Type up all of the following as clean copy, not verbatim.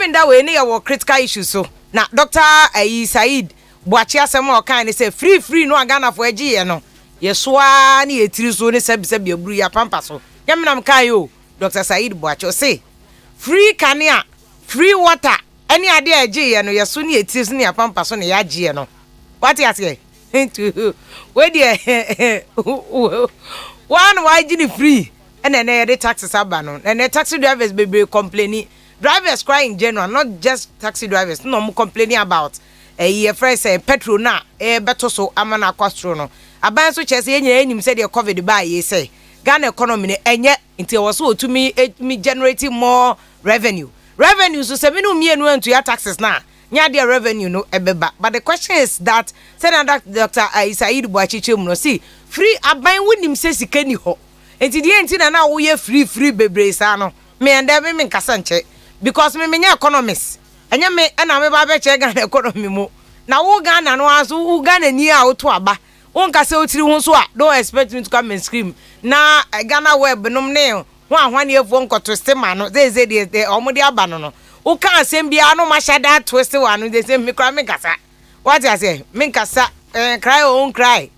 even that way near our critical issues so now Dr. Said Boachi asem o kan say free no Ghana for agi no yeswa na yetiri so ne sebise biaburu ya pampa so yemnam kai o Dr. Said Boachi say free kania free water any ade agi no yeso na yetiri so ne pampa so ne yagi no what you say into where the one why gini free and then the taxes abano and the taxi drivers be complaining drivers crying in general not just taxi drivers no more complaining about a friend say petrol na better so amana kwastro no aban so chese enyim say the covid buy ye say Ghana economy enye nti was so to me generating more revenue so say me no mienu into your taxes na nya their revenue no ebeba but the question is that Senator Dr. Said Boachi chemu no see free aban wonim say sika ni ho enti die enti na wo ye free bebre sa no me and me nkasa nche because me nya economists enya me na me ba be che Ghana economy mu na wo Ghana no aso wo Ghana ni a wo to aba wo nkasa otiri ho so a don't expect me to come and scream na Ghana web nom ne ho ahwane efo nkoto stema no they say the omode aba no o kan asem bia no mashada twist one they say me kra me kasa what I say me kasa cry on cry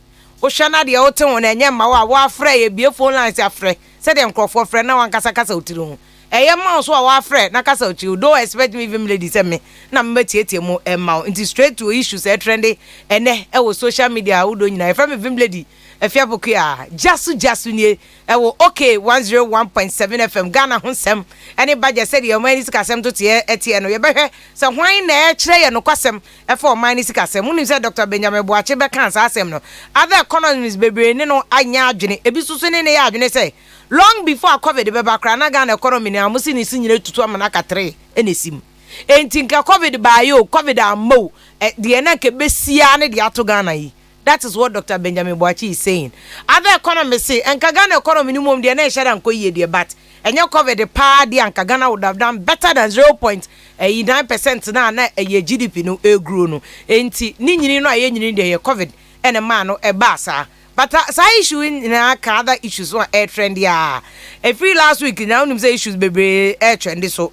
o shana de o ten na enye ma wa afre ye bie phone lines afre say dem crofo frɛ na wan kasa otiri ho eye ma so wa afre na kasa otiri do expect me even lady say me na me tietie mu ma into straight to issues trendy ene e wo social media wo do nyina e from even lady AFIA POKUAA GYASO nie ewo okay 101.7 FM Ghana honsem any budget said your money sikasem to tie etie no ye behwe se hwan na e kire ye no kwasem e for money sikasem unu se Dr. Benjamin Boachi be kan sa asem no other economies bebre ne no anya adwene ebi susu ne ya adwene say long before covid be bakra na Ghana economy ne amusi ni sinyire tutu amana ka 3 enesim enti nka covid ba yo covid ammo de na ke besia ne de ato Ghana yi. That is what Dr. Benjamin Boachi is saying. Other economists say, and Ghana economy minimum the na share anko ye but and your cover the pa the and Ghana would have done better than 0.9% na a GDP no e grow no. Enti ni nyini no aye nyini de COVID and a man no e basa. But sa issue in other issues one air trend ya. A free last week now say issues baby air trend so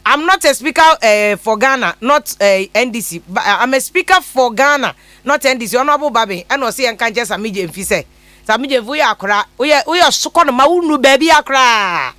I'm not a speaker for Ghana, not NDC, but I'm a speaker for Ghana, not NDC. Honorable Babi, and no say and can just immediate fi say. Samije we akra, we are sukono ma unu baby akra.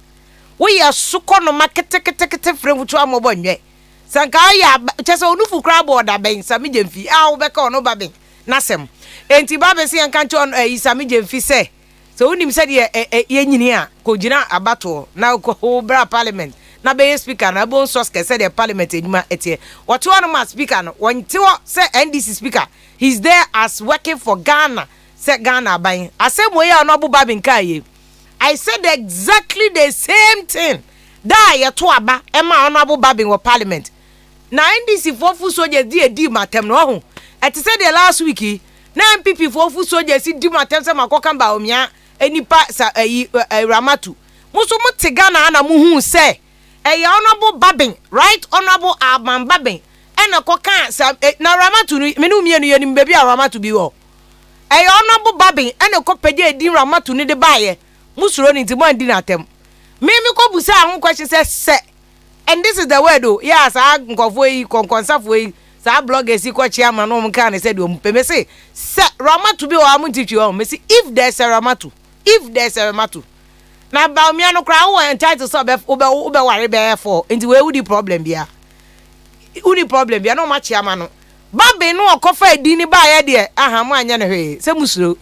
We are sukono ma kete frame wutu amobonwe. Sanka ya chese onufu kra border ben samije fi a wo beka ono Babi. Nasem. Enti Babi si anka ncho samije fi say. So unim said ye nyini a ko gina abato na ko bra parliament na be speaker na bon source ke said the parliament eduma etie wato no ma speaker no wonte say NDC speaker he's there as working for Ghana say Ghana ban asemo ye Honorable Babi nkaye I said exactly the same thing da ye to aba e ma Honorable Babi wo parliament na NDC fofu soldiers di matem no ho eti said the last week na MPP fofu soldiers di matem say makoka ba omia enipa sa Ramatu muso muti Ghana na muhu say Honorable Babi right Honorable Aban Babi ena koka sa na Ramatu me no mie no yanim baby Ramatu bi wo Honorable Babi ena ko pede edi Ramatu ni de baye musuro ni ntimo andi na atem me ko busa ahun question say and this is the word oh yes nkofo yi konkonsafo yi sa bloggers yi ko chairman no mka na say do mpeme say Ramatu bi wo amuntichi o me say if there's a Ramatu na ba mi anu kra wo entitled so be ware be for nti we wudi problem bia no ma chairman no Babi no okofa edi ni ba ye de aha mo anya ne hwe se musuro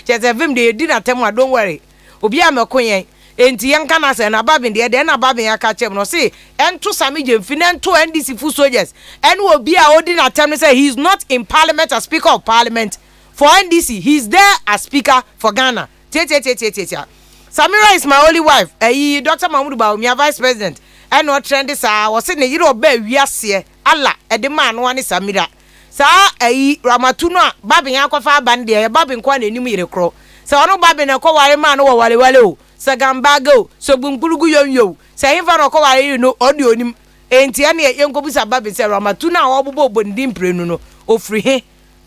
chese VIM de edi na tem don't worry obi amekoyen enti yanka na se na Babi de na Babi ya ka chem no say ento samije mfi na ento NDC full soldiers and obi a odi na tem say he is not in parliament as speaker of parliament for NDC he's there as speaker for Ghana Samira is my only wife Dr. Mahmoud Bawumia vice president and what trend is was saying you know be wiase Allah e de man one Samira sa Ramatu no Babi yakofa bande e Babi nkwa na enim yire kro sa ono Babi na ko ware man no wale o sa gambago so bunkulugu yonyo sa himfa no ko ware you know odi onim enti ane yenkobusa Babi say Ramatu na obobo bondi mprenu no ofri he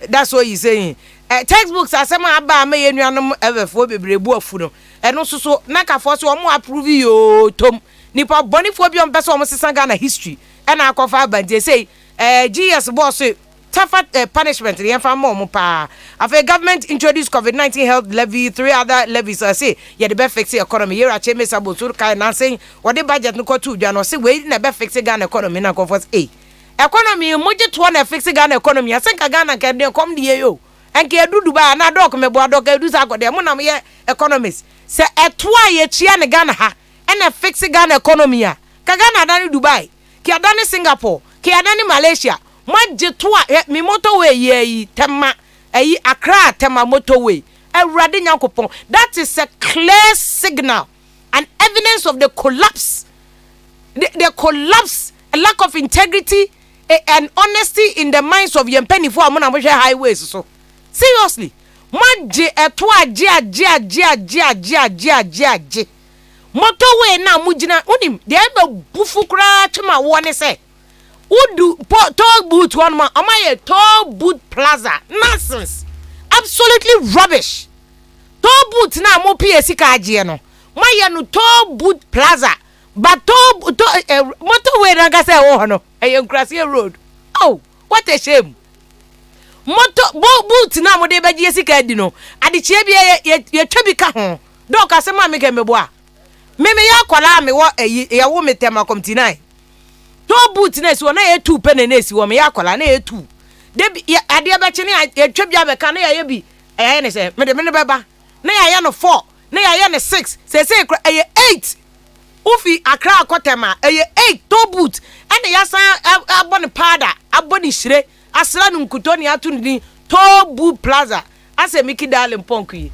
that's what he's saying textbooks asema aba ma yenuanom everfo bebrebu afu no eno so na ka fo so omo approve yo tom nipa boni fo bi on pese o sesa Ghana history e na akofa abante say GYASO boss tougher punishment the mo pa after government introduced COVID-19 health levy 3 other levies say yeah the best fix the economy here at Cheme Sabotur kai na saying what the budget no ko 2 January say we na best fix Ghana economy na comfort economy moje to na fix Ghana economy I think Ghana can dey come the yo enke edu Dubai na dok me bo dok edu sa gode mo na me economists say etoa ye chia ne Ghana ha na fix Ghana economy a ka Ghana dan Dubai ki adane Singapore ki adane Malaysia maje to a mi motorway ye tema Accra tema motorway Ewurade Nyankopon that is a clear signal and evidence of the collapse the collapse a lack of integrity and honesty in the minds of yempeni for amona mo highways so seriously maje eto aje motorway na mugina unim de be bufu kra twema wo ne se udu toll booth one man amaye toll booth plaza nonsense absolutely rubbish toll booth na mo PSC ka aje no maye no toll booth plaza but motorway na ga say wo no Nkrasia road oh what a shame booth na mo de beje sika di no adechie bia ye twabi ka ho dok asema me ke mebo a me yakwala me wo ye wo metema komtinai to boot na si wo na ye 2 pene na si wo me yakwala na ye 2 de ade abeche na ye twabi abeka na ye bi ye ne se me de me beba na ye no 4 na ye no 6 se ye 8 ufi Accra akotema ye 8 to boot ene ya san abone pada abone hire asra nu nkuto ni atu ni to boot plaza ase miki darling ponku yi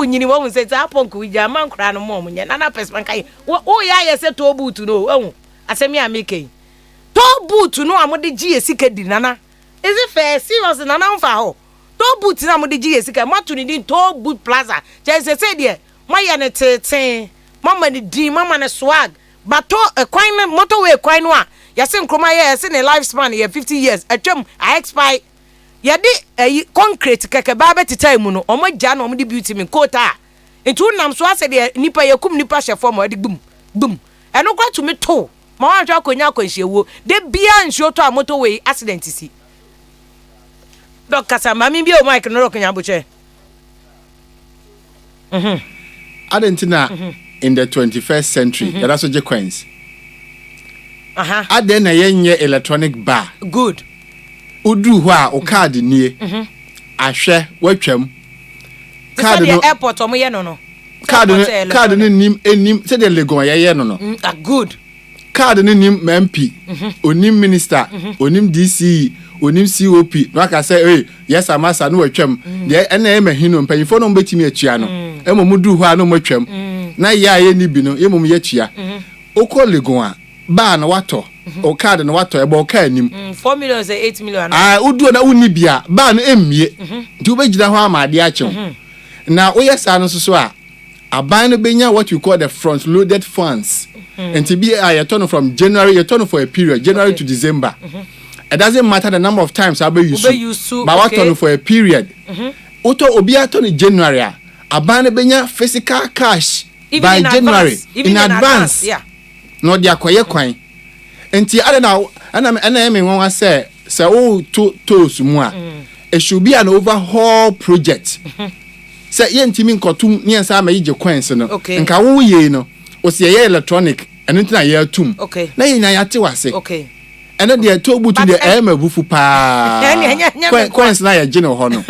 nyini wo se ta ponku wi jama nkra no mo nya na pesman kai wo ya ye se to boot no ehun ase mi amike to boot no amode gi esika di nana is it fair serious nana mfa ho to boot na amode gi esika matu ni din to boot plaza je se de moya ne teten mama ni din mama ne swag but to kwan motorway kwan no a yase nkroma ye se ne lifespan ye 50 years atwam I expire yade concrete keke ba betita mu no omagya no omde beauty me kota entu nam so ase de nipa yakum nipa hye form ade bum eno kwa to me to ma wan twa konya kwanhyewo de bia nhyo to a motorway accident si dok kasa mami bi o mic no rokonya boche adentina in the 21st century that so je coins aden na yenye electronic bar good udu ho a o card nie ahwe watwam card no airport omo ye no card no nim se de legon ye no good card no nim MP onim minister onim DC onim COP no aka say yes amasa no watwam de na e mahino mpanyifo no mbetimi atua no emomudu ho a no matwam na ya ye ni bi no emom ye tua okọ legon a ba na wato o card na wato e ba ka anim 4 million say 8 million udu na uni bia ba na emmie nti obegina ho amade a chew na oyesa no so a aban no benya what you call the front loaded funds nti bi you turn from January you turn for a period January to December it doesn't matter the number of times I use but what turn for a period oto obi aturn in January aban no benya physical cash even by January in advance yeah no dia koye kwan enti ade na ana me won say o to sumu a it should be an overhaul project say ye ntimi nkotum ne ensa ma yije coins no nka wo ye no o se ye electronic eno ntina ye atum na ye nya yate wase eno de to butu de e ma bufu pa coins na ye gene ho no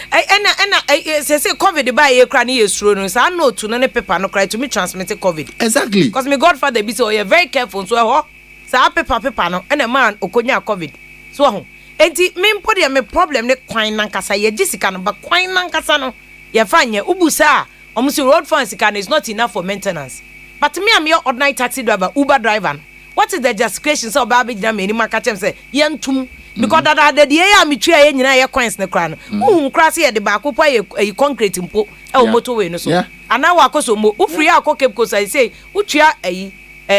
say COVID by ye kra ne yesuro no sa no to no ne paper no kra to me transmit COVID exactly because my godfather be so you very careful so ho sa paper no and a man okonya COVID so ho enti me mpo me problem ne kwan nankasa ye gisika no ba kwan nankasa no ye fanye ubusa omusi road funds is not enough for maintenance but me am your ordinary taxi driver Uber driver what is the justification so ba be jina me ni maka chem say yentum because that the year me twa ye nyina ye coins ne kra no krase ye de ba akopwa ye concrete mpo e o motorway no so ana wa akoso mo ufri akoke ko say utwa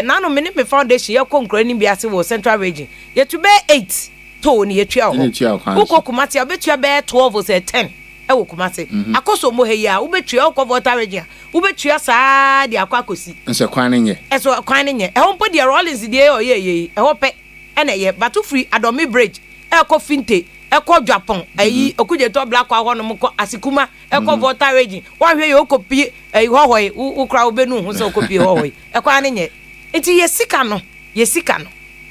na no me ni me foundation ye konkro ni biase wo central region ye to be 8 to ni ye twa ho uko kumati obetua be 12 or say 10 wo Kumase akoso mo he ya wo betua okọ Volta region wo betua saa de akwa kosi nse kwan ne nye eso kwan ne nye e ho mpo de Rollins de o ye e ho pe ene ye batu free Adomi bridge e ko Finte e ko Japan ayi okuje to black kwa hono mo ko Asikuma e ko Volta region wa hwe ye okopi hohoi wo kra wo benu ho se okopi hohoi e kwan ne nye enti ye sika no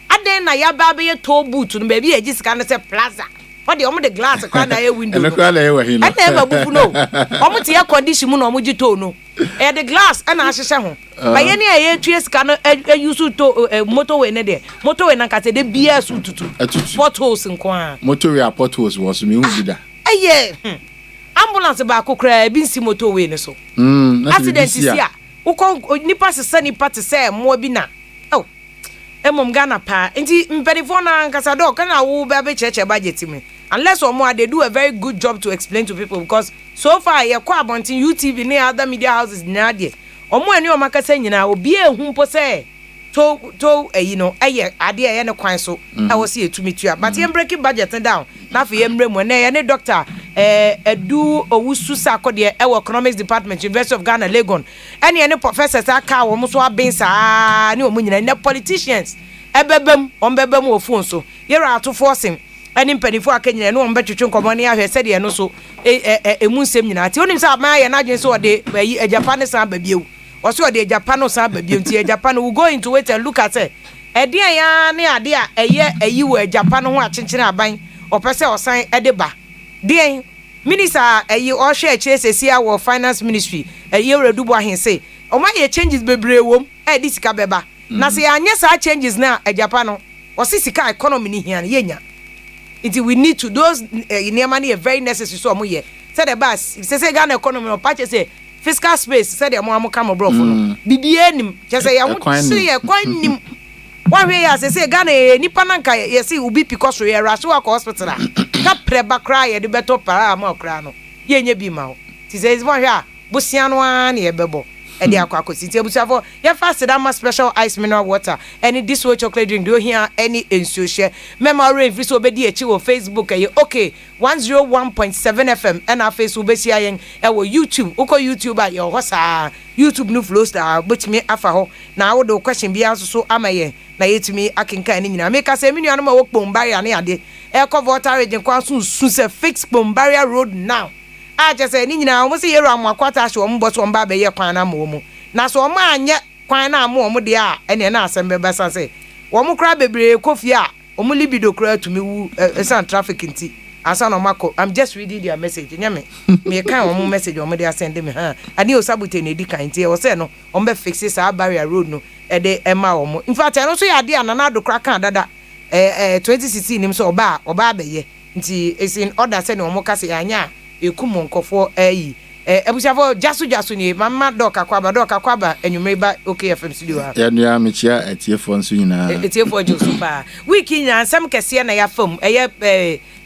aden na ya ba be ye to boot no ba bi e sika no se plaza what the omo the glass kwa na ye window no kwa na ye wahi no e na bufu no omo te ye condition mu no omo gito no e the glass e na ahyehyɛ ho ba ye ne ye tue sika no use to motorway ne de motorway na ka se de bia su tutu potholes nko a motorway potholes was me hu bida ambulance ba kokra bi nsi motorway ne so accident isi a ukọ nipa sesa nipa te se mo bi na emom Ghana pa nti mpenifo na nkasa do kana wo be cheche budget me unless they do a very good job to explain to people because so far ye kwa abontin UTV ne other media houses na de eni makasa nyina obi ehun po se to eye ade eye ne kwan so I was here to meet you but ye break budget down na fe ye mremu na ye ne doctor edu owusu sakode e economics department University of Ghana Legon ene professors aka wo mo so abensa ne omo nyina ne politicians ebebem ombebem ofun so yera ato forcing ene mpanifo aka nyina ne ombe twetwe nkomo ne ahwe se de no so emu nsem nyina ati onim sa ma ye na adwen so de Japan sa babiewu oso de Japan sa babiewu ti Japan we go into wait and look at it ede ya ne ade a eyi wo Japan ho akyenkere aban opese osan edeba den minister o share chese our finance ministry redubo ahense o ma ye changes bebre wom di sika beba na se anya sa changes na Japan no o sika economy ni hia yenya it we need to those money very necessary so mo ye say the bas say Ghana economy no patch say fiscal space say the mo kam brofo no bibie nim chese ya mo se ye kwanim wa we ya say Ghana nipa nanka ye say ubi because we rush wa hospital ka preba kra ye de beto para ma kra no ye nya bi ma ho ti say mo hwa busia no an ye bebo e de akwa kosi ti busia for ye fast that ma special ice mineral water any this way chocolate drink do here any ensuo share memory free so be di echi wo Facebook ye okay 101.7 FM and our Facebook be sia yen e wo YouTube uko YouTube a ye ho sa YouTube no flow star but me afa ho na wo do question bia so amaye na yetumi akenka ni nyina me ka se menu anoma wo kpom barrier na ade e ko Volta region kwa so se fix kpom barrier road now a je se ni nyina wo se yero amakwata ahye wo mbo so mba be ye kwan na mo mu na so mo anye kwan na mo de a ene na asem be basa se wo mo kra bebre kofi a wo mo libido kra tumi wu san traffic nti asa no mako I'm just reading their message nyame me kan wo mo message wo mo de send me ha ani o sabute na edi kan nti wo se no wo be fix sa barrier road no e de ema wo mo in fact no so ya de anana do kra kan dada 2016 nim so oba abeye nti is in order say no mo kase anya ekumo nkofo ayi ebusiafo jasu ni mama doka kwaba enyumeba okay FM studio ha ya nua mechia etiefo nso nyina etiefo josupa wiki nya nsam kese na ya fam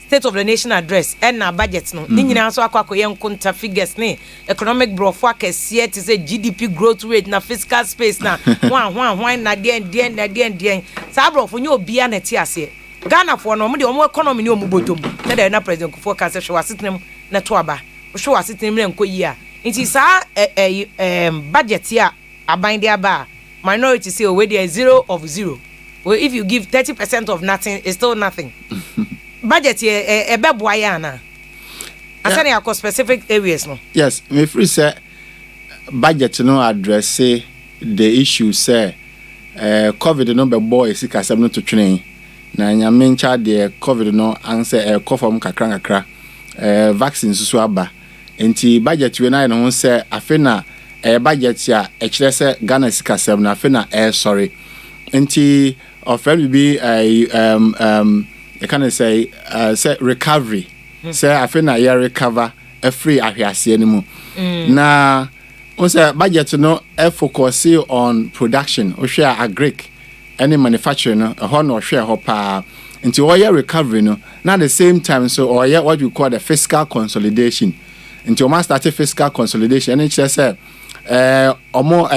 State of the Nation address and na budget no ni nyina so akwa koye nkonta figures ne economic growth akese to say GDP growth rate na fiscal space na hwan na den sa brofo nyo bia na ti ase Ghana for no mo de omo economy ni omo botom na de na president Kufuor ka se hwe asetenem na to aba hwe asetenem re nkoyi a nti sa budget ya aban de aba minority say we there 0 of 0 well if you give 30% of nothing it's still nothing budget ebeboa ya na asane akọ specific areas no yes me free say budget no address the issue say covid no be boy sika sam no to twene na nyame ncha de covid no answer kofom kakra vaccines so aba enti budget we na no say afena budget ya ekire say Ghana sika sam na afena sorry enti offer be you can say recovery say afena ya recover a free ahiase animu na on say budget no focus on production o share agric any manufacturing no ho no share ho pa until all year recovery no na the same time so or what we call the fiscal consolidation until we start fiscal consolidation and it say omo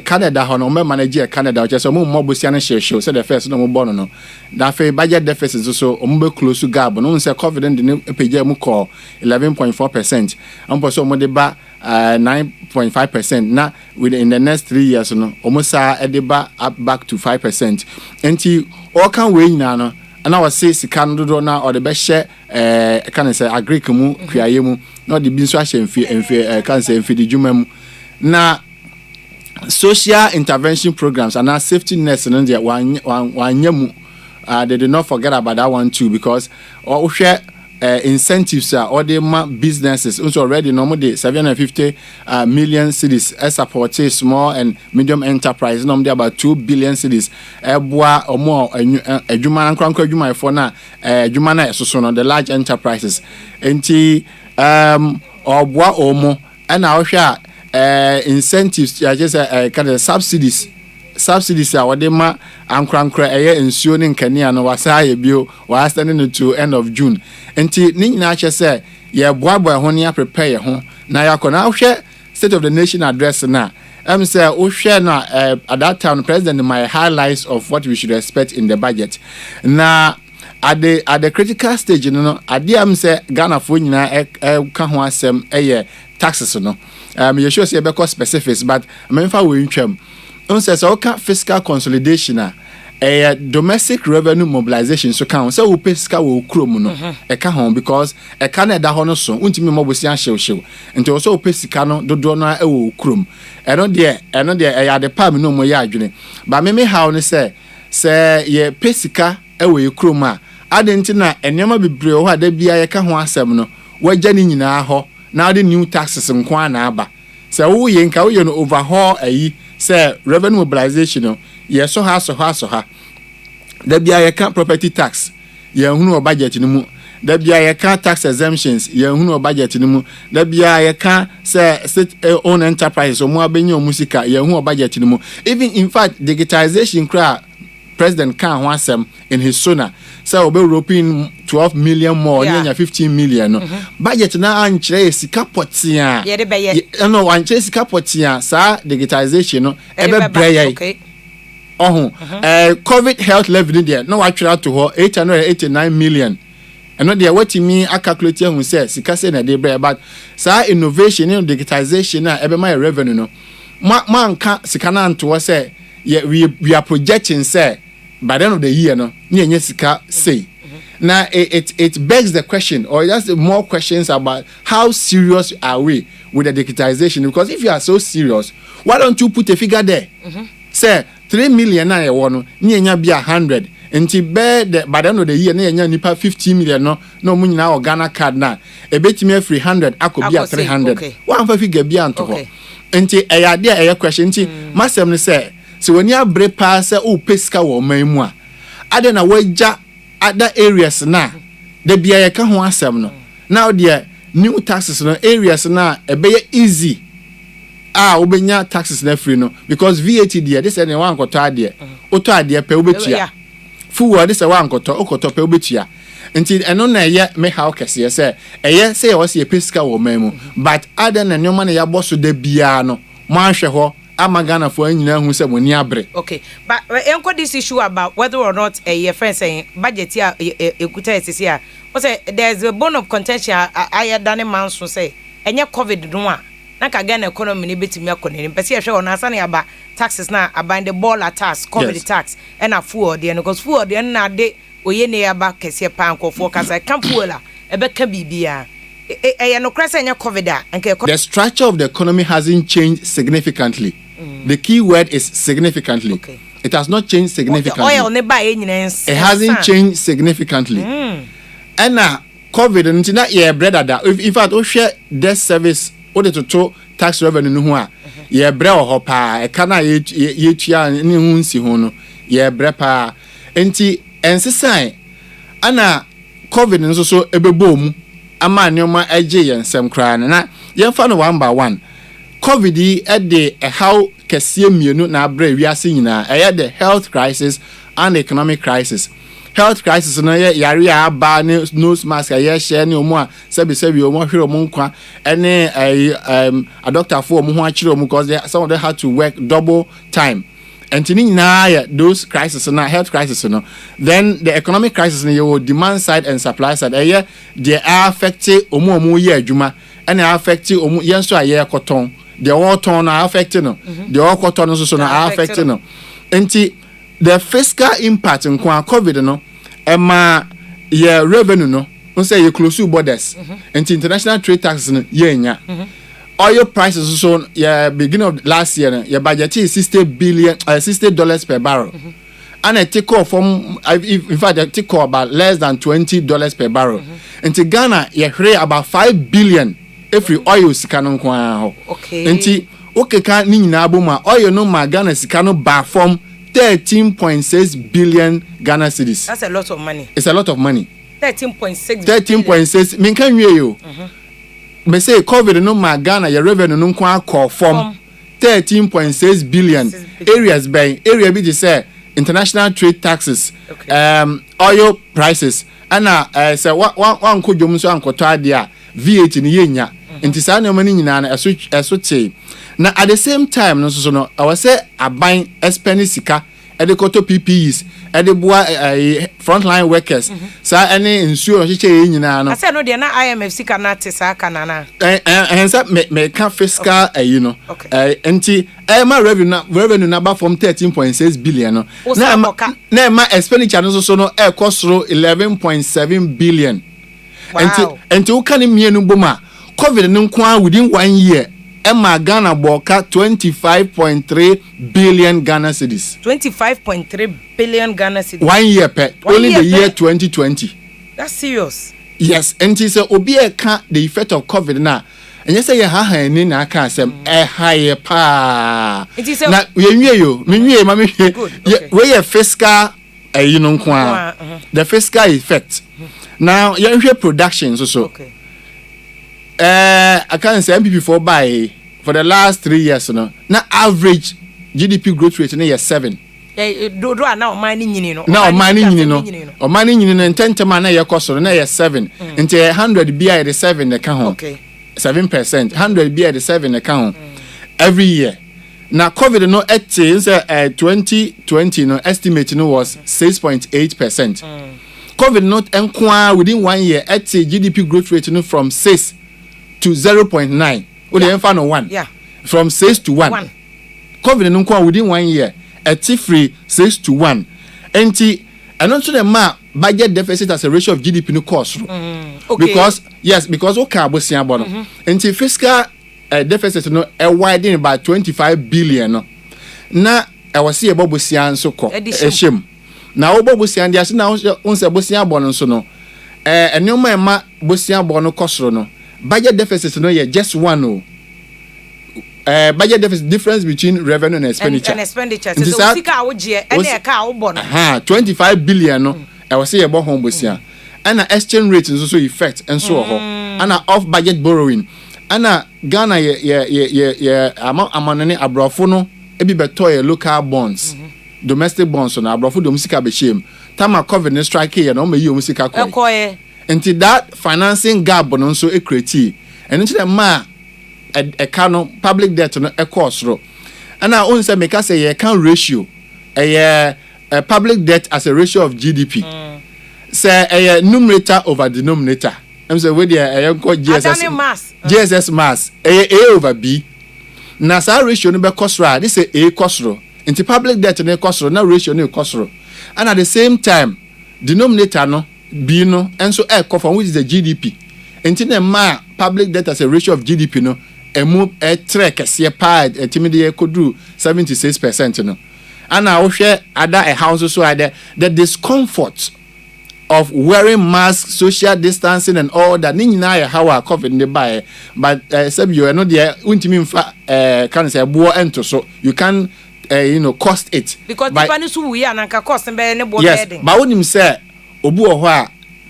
Canada ho no manage Canada o chese omo bosia no hye say the first no mo born no that fe budget deficit so omo be close to gap no say confident in page mu call 11.4%. Ampo so omo de ba 9.5% na within the next 3 years no omo sa e de ba up back to 5%. Enti all can we nyina no na was say sika no do na or the be share can say agric mu kuaye mu na the bin so ahye mfi can say mfi di djuma mu na social intervention programs and our safety nets and there one they did not forget about that one too, because or share incentives or the businesses also already normally 750 million cities support small and medium enterprise normally about 2 billion cities boa or more ejuma and kranko ejuma for na ejuma na so no the large enterprises enti or boa omo and our share incentives just kind of subsidies are what they ma ankra nsuo ne nkania no wasa ye bio wa standing to end of June enti ni na che say ye boaboa ho ne prepare ye ho na yakona hwe state of the nation address na say o hwe na at that time president my highlights of what we should expect in the budget na at the critical stage no ade say Ghana fo nyina ka ho asem taxes no you sure say be specifics but memfa we ntwam on says okay fiscal consolidation domestic revenue mobilization so can say we fiscal we krom no e ka ho because e ka na da ho no so untimi mobosi ahyew nti o so fiscal no dodo no e wo krom e no de ya de pam no mo ya adwene ba me how no say ye fiscal e wo krom a adenti na enema bebre ho ada bia ye ka ho asem no wagya ni nyina ho now the new taxes nkwa na aba say wo ye nka wo ye no overhaul say revenue mobilization no ye so ha da bia ye ka property tax ye hunu o budget ni mu da bia ye ka tax exemptions ye hunu o budget ni mu da bia ye ka say state owned enterprises o mu abenya o musika ye hunu o budget ni mu even in fact digitization kra president kan ho asem in his sona say obe European 12 million more nya 15 million no budget na ankyere sika potia ye de be no ankyere sika potia sa digitization no ebe breye okay COVID health levy there no atwere to ho 889 million and no there what me a calculate who say sika say na de breye but sa innovation in digitization na ebe my revenue no man ka sika na anto say we are projecting say by the end of the year no nye sika say now it begs the question or just more questions about how serious are we with the digitization, because if you are so serious, why don't you put a figure there? Say 3 million na ewono nye bia 100 enti be by the end of the year nye nipa 50 million no mu nyina o Ghana card na ebetime free 100 akobia 300 one fa figure bia anto ho enti eyade eye question enti masem ne say so when you abre pass o pesika wo manmu a ade na wagya other areas na the bia ye ka ho asem no now there new taxes no areas na ebe easy obenya taxes na free no because VAT there this any one koto ade oto ade pe obetua fuwa this one koto okoto pe obetua nti eno na ye me how kese say eye say wo se pesika wo manmu but other na nyoma na ya boso da bia no mo ahwe ho amagana for anyina hu se moni abre. Okay, but enko this issue about whether or not your friend saying budget here ekuta esisi a o say there's a bone of contention I done man so say enye COVID no a na ka Ghana economy ni betimi akone mpese ye hwe ona asane aba taxes na aba the baller tax COVID tax and a fuel there because fuel there na de oye ne aba kese pa nkofo kasa kan fuel a ebe ka bibia the structure of the economy hasn't changed significantly. The key word is significantly. Okay. It has not changed significantly. It hasn't changed significantly. And now, COVID, and not your brother that. In fact, we share debt service, or the total tax revenue, no, your brother hopa, a cana ye ni unsi hono, your brepa, and say, Anna, COVID, and so a boom. Ama nyoma eje yensem kra na yemfa no one by one. COVID e how kese mienu na abra wiase nyina the health crisis and economic crisis. health crisis no yare aba ne nose mask ya share ne omo a sebi omo hwere omo nkwa ene a doctor for omo ho akire omo because some of them had to work double time. And those crises na health crisis no, then the economic crisis no your demand side and supply side they are affecting omo ye adwuma and are affecting omo yenso aye koton the all ton are affecting no the all koton so na affecting no enti the fiscal impact in COVID no ema ye revenue no say you close to borders enti international trade taxes no ye nya. Oil prices so beginning of last year your budget is $60 per barrel. And a take off from in fact a take off about less than $20 per barrel. And in Ghana you hear about 5 billion every oil sikano kwa. Okay. And okay can ni na abuma oil no ma Ghana sikano ba from 13.6 billion Ghana cedis. That's a lot of money. It's a lot of money. 13.6 13.6 min kan wie yo. Me say COVID no ma Ghana your revenue no kwa call from 13.6 billion areas by area be say international trade taxes, oil prices and say one ko dwom so ankoto ade a VAT ni yenya nti sa na mani nyina na eso che na at the same time no so no I was say aban spending sika edekoto PPEs edeboa frontline workers sa any insurance chiche nyina no ase no de na IMF sika na te sa kana na hensa me can fiscal you know enti ma revenue number from 13.6 billion no na ma expenditure no so no e kosoro 11.7 billion. Wow. enti wo kan mienu boma COVID no kwa within 1 year Emma Ghana boka 25.3 billion Ghana cedis. 25.3 billion Ghana cedis. 1 year per. Only the year 2020. That's serious. Yes, and it is obi eka the effect of COVID na. And you say ha ni na aka asem high pa. It is na we yo, me ma me we fiscal you know kwa. The fiscal effect. Now you hear production so. Okay. I can't say MPP for the last 3 years no. Na average GDP growth rate is 7. Do na omani nyini no. Na omani nyini no. Omani nyini no ntentema na yekoso na 7. Nti 100 bia the 7 the can Okay. 7%. 100 bia the 7 the can every year. Na COVID no say 2020 no estimate no was 6.8%. COVID not enkwa within 1 year GDP growth rate no from 6 to 0.9. Or the enfano 1. Yeah. From 6 to 1. COVID no kwa within 1 year free 6 to 1. Enti anonso the ma budget deficit as a ratio of GDP no cost. Okay. Because okay abosia bono. Enti fiscal deficit no widen by 25 billion no. Na was see about bosia nso ko ehim. Na obo bosia ndi ase na onse bosia bono nso no. Enoma ema bosia bono kosoro no. Budget deficit no ye just one no. Budget deficit difference between revenue and expenditure. And expenditure. So sika awuje ene e ka awbo no. 25 billion no. I was say about home bosia. And exchange rate is also effect and so on. And off budget borrowing. And Ghana ye amanene abrofo no ebi beto local bonds. Domestic bonds na abrofo dom sika be shame. Tama COVID ne strike ye no me yi musika koye. Until that financing gap no so e create. And until the ma e public debt no e cost ro. And I own say make say ye can ratio a public debt as a ratio of GDP. Say a numerator over denominator. I'm say we there GSS mass A over B. Na sa ratio no be cost ro. This say A cost ro. Into public debt no cost ro, na ratio no cost ro. And at the same time denominator no B no and so from which is the GDP. Until the ma public debt as a ratio of GDP no move a track a pad a timidity could do 76% no. And I will share other a house so the discomfort of wearing masks, social distancing and all that nina how I COVID in the buy but sub you are not there can say ento so you can cost it because the we are cost and yes but when him say obu ho a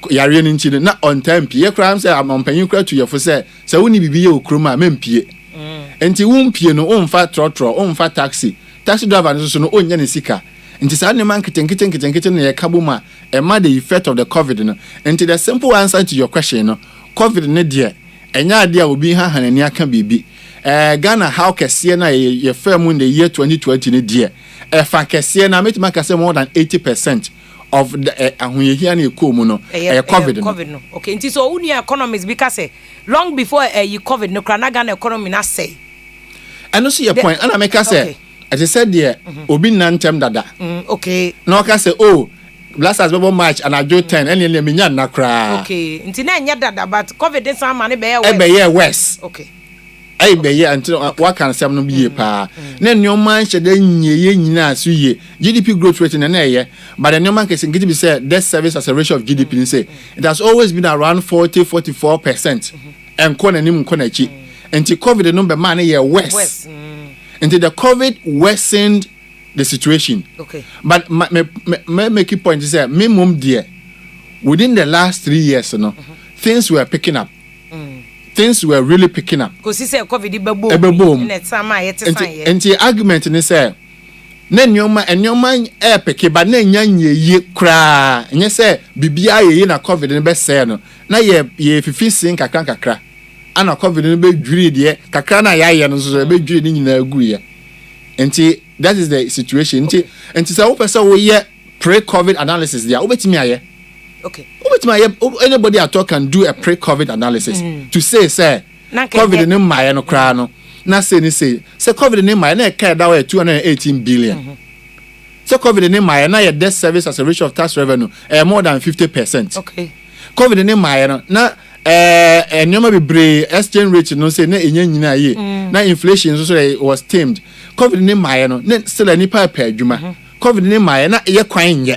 yare no nchi na on time pie kram say ampanyin kra to your for say woni bibiye okroma mempie enti wompie no omfa trotro omfa taxi driver no so no onye ne sika Nti sa nneɛma nkete na yɛka ma ɛma the effect of the COVID no. Nti the simple answer to your question no, COVID ne deɛ ɛnya ade a obi ha hanani aka bibi. Ghana how kɛseɛ na yɛ firm in the year 2020 ne deɛ. Ɛfa kɛseɛ na metima ka say more than 80% of the ahoyehia na ɛkɔ mu no COVID no. Okay, nti so uni economists because long before COVID no kra na Ghana economy na say. And also your point and I make say as I said there obi nantem dada. Okay. No ka say oh last as March and I do 10 and me nya na kra. Okay, nti na nya dada but COVID dey some man be west. Okay. Ai be ye until what can say no be pa na nneoma nhyɛ da nyeye nyina so ye GDP growth rate na ye but the nneoma can be say debt service as a ratio of GDP ni say it has always been around 44% and kona nim kona chi until COVID no be man ye west until the COVID worsened the situation. Okay, but me make a point is say minimum there within the last 3 years things were picking up. Things were really picking up. Because he said COVID boom. And the argument is say, "Ne nyoma pick but ne ye kra." And you say, "Bibia ye na COVID ne be say no." Na ye fifi sin kakra. Ana COVID ne be dwiri de kakra na ya no so be dwiri ni nyina agu ye. Enti that is the situation. Enti say wo pese wo ye pre-COVID analysis there. Obetimi aye. Okay. Anybody at all can do a pre-COVID analysis to say COVID in my no crano. Na say COVID in my na carry that way 218 billion. So COVID in my na your debt service as a ratio of tax revenue more than 50%. Okay. COVID in my na nyoma bebre exchange rate no say na enya nyina ye. Na inflation so was tamed. COVID in my no still any pa adwuma. COVID in my na ye kwan ye.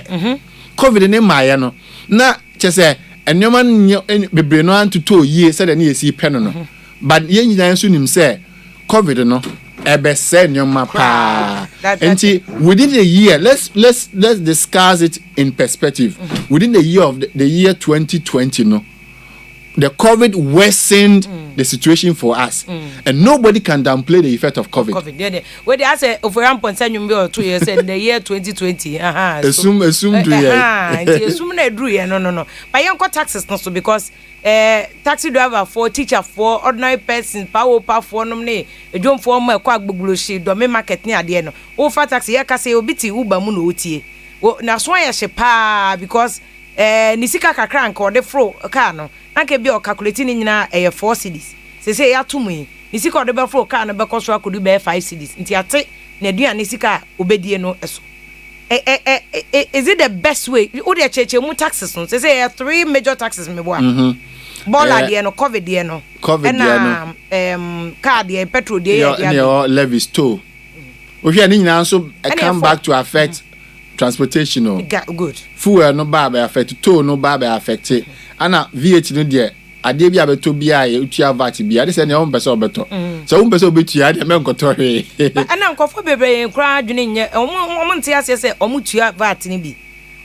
COVID in my no na chese ennyoma bebre no antoto yie said na yesi pe no but ye nyina nso nim say COVID no ebe se ennyoma pa enti within the year let's discuss it in perspective. Within the year of the year 2020 no the COVID worsened the situation for us and nobody can downplay the effect of COVID. Where they say over 1.7 2 years in the year 2020 assume assume na drew no but you got taxes no so because taxi driver for teacher for ordinary person power for no ne edwom for mo ekwa agbogbulo shi do me market ni ade no o fa taxi ya ka say obi ti uber mu no otie na so ya she pa because ni sika kakra nka ode fro car no anke bi o calculate ni nyina 4 cedis se ya tumu ni sika ode be fro car no be koso akodu be 5 cedis nti ate na aduane sika obedie no eso is it the best way o de cheche mu taxes no se 3 major taxes me bo bola de no COVID de no na car de petrol de ya levies too o hwe ni nyina so come back to affect transportation no good fuel no ba affect toll no ba affect ana VAT no de ade bi abeto bia ye utua VAT bia de se ne on pese obeto so on pese obetua de me nkoto hwe ana nkofo bebre nkra adwene nye om ntia ase se omutua VAT ni bi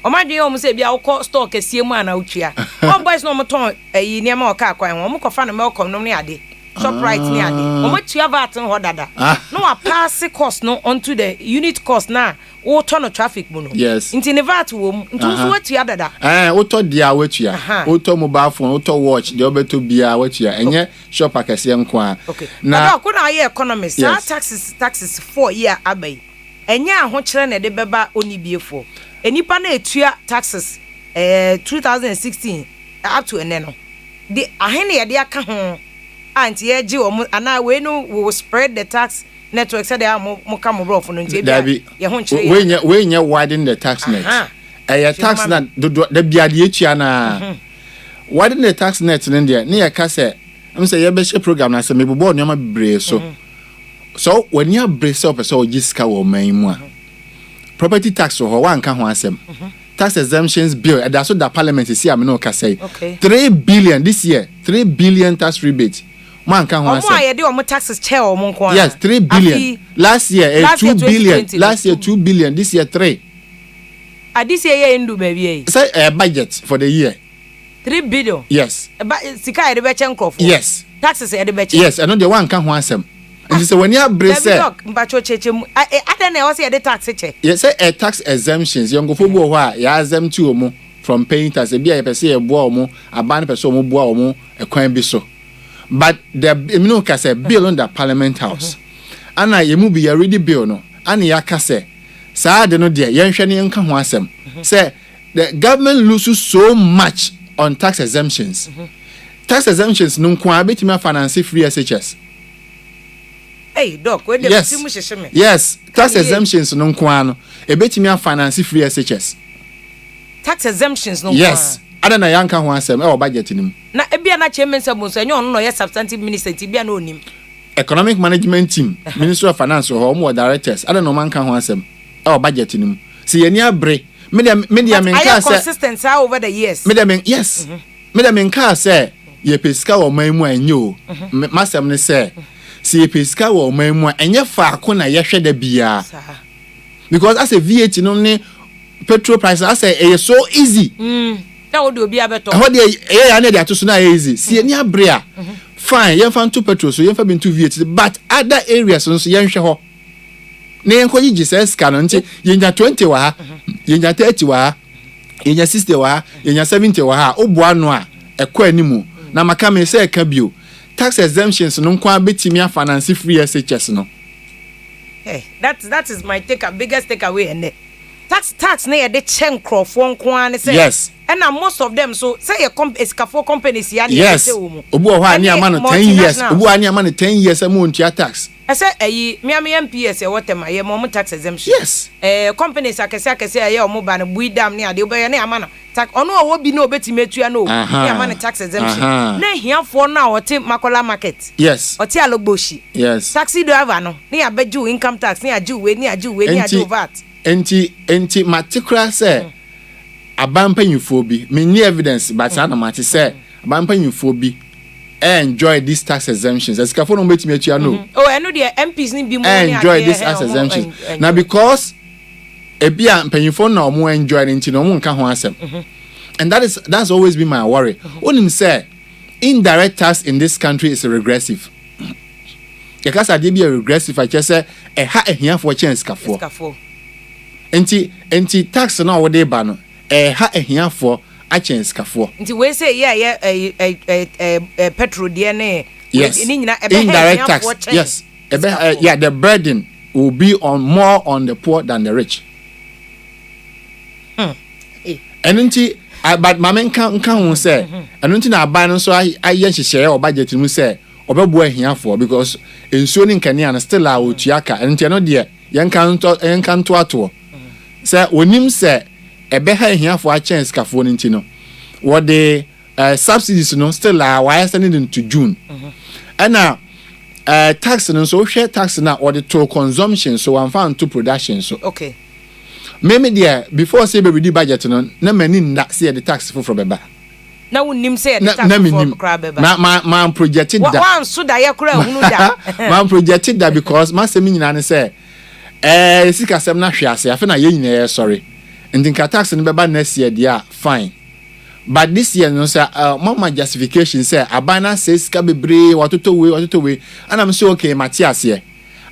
omadwe om se bia ukọ store kesie mu ana utua all boys no moton yi niam o ka kwan om kofa no me okom no ne ade Shoprite ni ade omutua VAT ho dada no wa pass cost no onto the unit cost na wo to no traffic mu no nti ne VAT wo ntu so watua dada wo to dia watua wo to mobile phone wo to watch de obeto bia watua enye shop akese nko a na ko na ye economist taxes 4 year abai enye aho kire na de beba onibiefo enipa na etua taxes 2016 up to ene no de ahene ye de aka ho anti ye gi o ana we no will spread the tax network said they are mo come bro for no nti ye ho nkire we nya widen the tax net tax net the bia de etua na widen the tax net in there na ye ka say am say ye be share program na say me bobo no ma bre so when you brace up so jiska wo man mu a property tax ho wan ka ho asem tax exemptions bill and that's what the parliament is here me no ka say 3 billion this year 3 billion tax rebate man can one say dey o taxes chair o mo nko yes 3 billion last year 2 billion last year 2 billion this year 3 this year ye ndu baby say a budget for the year 3 billion yes sika e dey be chenkofo yes taxes e dey be check yes and no dey one can one asem And you say when you break say mpacho cheche mu ada na was the tax che. Yes, say a tax exemptions young go bo ho a ya exempt to omo from paying tax e bia e pese e boa omo aban pese omo boa omo e kwan bi so. But the ka say bill on the parliament house. Ana yemu bi ya ready bill no. Ana ya ka say saa de no de yenhwe ne nka ho asem. Say the government loses so much on tax exemptions. Tax exemptions no kwa betimi finance free SHS. Hey, doc, where the yes, tax exemptions no kwa no e betimi finance free SHS. Tax exemptions no yes. Ada na yanka ho asem e o budget nim. Na e bia na chairman sabon so enyo no ye substantive minister ti bia na onim. Economic management team, Ministry of Finance or more directors. Ada no man ka ho asem e o budget nim. Si ye ni abre media menka say consistent over the years. Media men yes. Media menka say ye pesika wo man mu anyo. Masem ne say si ye pesika wo man mu enye faako na ye hwe da bia. Because as a VAT no ne petrol price as say so easy. Na wo de obi abeto. Ho de ya na de atoso na easy. Si ni abre a fine, ye fan to petrol so ye fa bin to VAT but other areas so ye nhwe ho. Na yen ko yi Jesus ka no nti ye nya 20 wa ha, ye nya 30 wa ha, ye nya 60 wa ha, ye nya 70 wa ha, obo anu a ekọ animu. Na maka me say ka bio. Tax exemptions no kwa betimi finance free SHS no. Hey, that is my biggest takeaway and tax na ye de chen crofo nko an say. Yes. And most of them so say a escafo companies ya na say omo. Obu ho ani ama no 10 years. Obu ani ama no 10 years e mo ntua tax. I say me MPS e whatever ye mo tax exemption. Yes. Companies akese ye omo ba no buidam ne ade obe na ama no tax ono owo bi na obetime atua no. Ne ama no tax exemption. Na hiafo na ote Makola market. Yes. Ote Alogboshi. Yes. Taxi driver no. Ne abeju income tax, ne aju we, ne aju VAT. Enti matikra say abampanyufo bi me ni evidence but na mate say abampanyufo bi enjoy this tax exemptions as kafo no betimi atua no. Oh eno de MPs ni bi mo ni enjoy this tax exemptions na because ebia mpanyufo na omo enjoy nti no omo nka ho asem. And that's always been my worry. Onim say indirect tax in this country is regressive. Because I be a regressive I just say ha ehiafo chance kafo. Enti tax na wo de ba no ha ehiafo a chance kafo. Nti we say petrol de ne yes. Indirect tax. Yes. Yeah, the burden will be more on the poor than the rich. And nti but mamen kan ho say eno nti na aban no so aye hihye o budget mu say obebo ahiafo because ensuo ni nkane an still a otuaka nti eno de yenkan to ato say onim say ebe ha ahiafo a chance kafo nti no what the subsidies no still a why sending into June and tax no so share tax na or the to consumption so one found to production so okay maybe there before say be budget no na mani na say the tax for beba na wonim say the tax for kra beba ma projected that one so da ye kra hunu da ma projected that because ma say me nyina ne say sika sem na hwe ase afa na ye nyina sorry and the tax no beba next year dia fine but this year no say mama justification say abana says ka bebre watoto we and I'm say okay Matthias here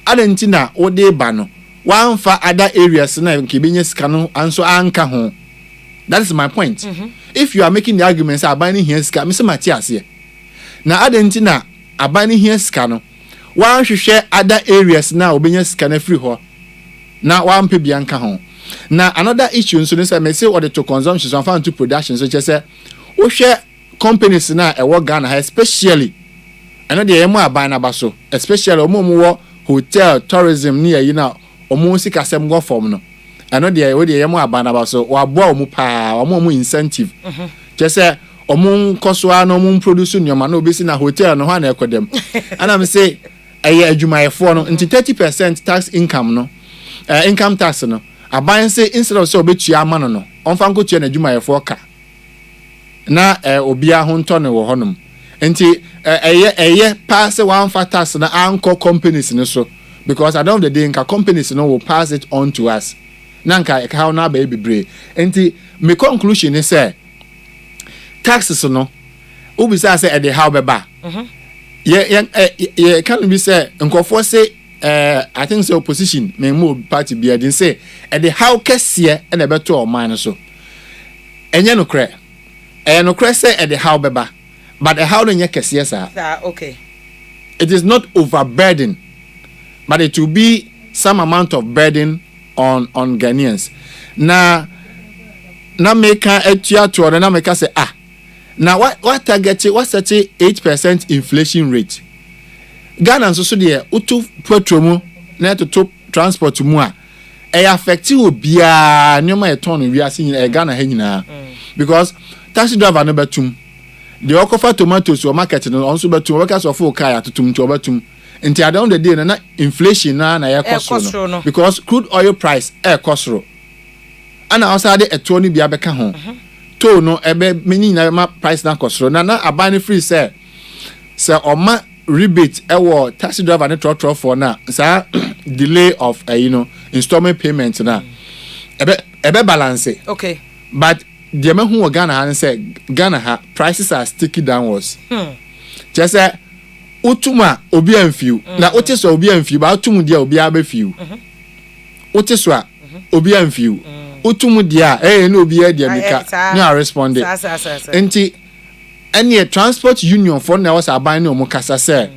adentina ode ba no one for other areas na nkebenya sika no anso anka ho. That is my point. If you are making the argument say abani here sika me say Matthias here na adentina abani here sika no one hwehwe other areas na obenya sika na free ho na one pe bia anka ho. Now another issue nso ne say me say order to consumption so found to production so just say wo hwe companies na e wo Ghana especially eno de yemu abana baso especially omo hotel tourism ni yi na omo sika sem go form no eno de we de yemu abana baso wa boa omo pa omo incentive just say omo nkoso na omo produce nyoma na obesi na hotel no ho na ekodem ana me say eye adwumayefo no nti 30% tax income no income tax no aban say instead of say obetua amano no onfa nkotua na adwumayefo ka na obia ho nto ne wo honum nti eye pass one tax na anko companies ne so because at the end of the day nka companies no will pass it on to us na nka how na ba bebre nti me conclusion is say taxes no ubisa say e dey how beba yeah can be say nkofo say I think so opposition me move party be dey say e dey how kese e na beto o man so enye no kre say e dey how beba but e how no nye kese sa okay it is not overburden but it will be some amount of burden on Ghanaians na make etua to na make say now what target what 8% inflation rate Ghana so there utu petrol mu na to transport mu a e affect obia nyoma e ton wi ase nyina Ghana ha nyina because taxi driver no betum the okofa tomatoes or market no also betum workers of full car atotum to betum nti at the end of the day na inflation na ya cost no because crude oil price cost ana also dey eto ni bia beka ho to no ebe meni na ma price na cost na aban free say oma rebate taxi driver ne trotro for na sa delay of installment payment na ebe balance okay but the man who Ghana and say Ghana ha prices are sticky downwards just say utuma obi amfiu na otiso obi amfiu ba utumu dia obi abefiu otiso obi amfiu utumu dia na obi dia mika na respond enti any transport union for na was aban no mukasa say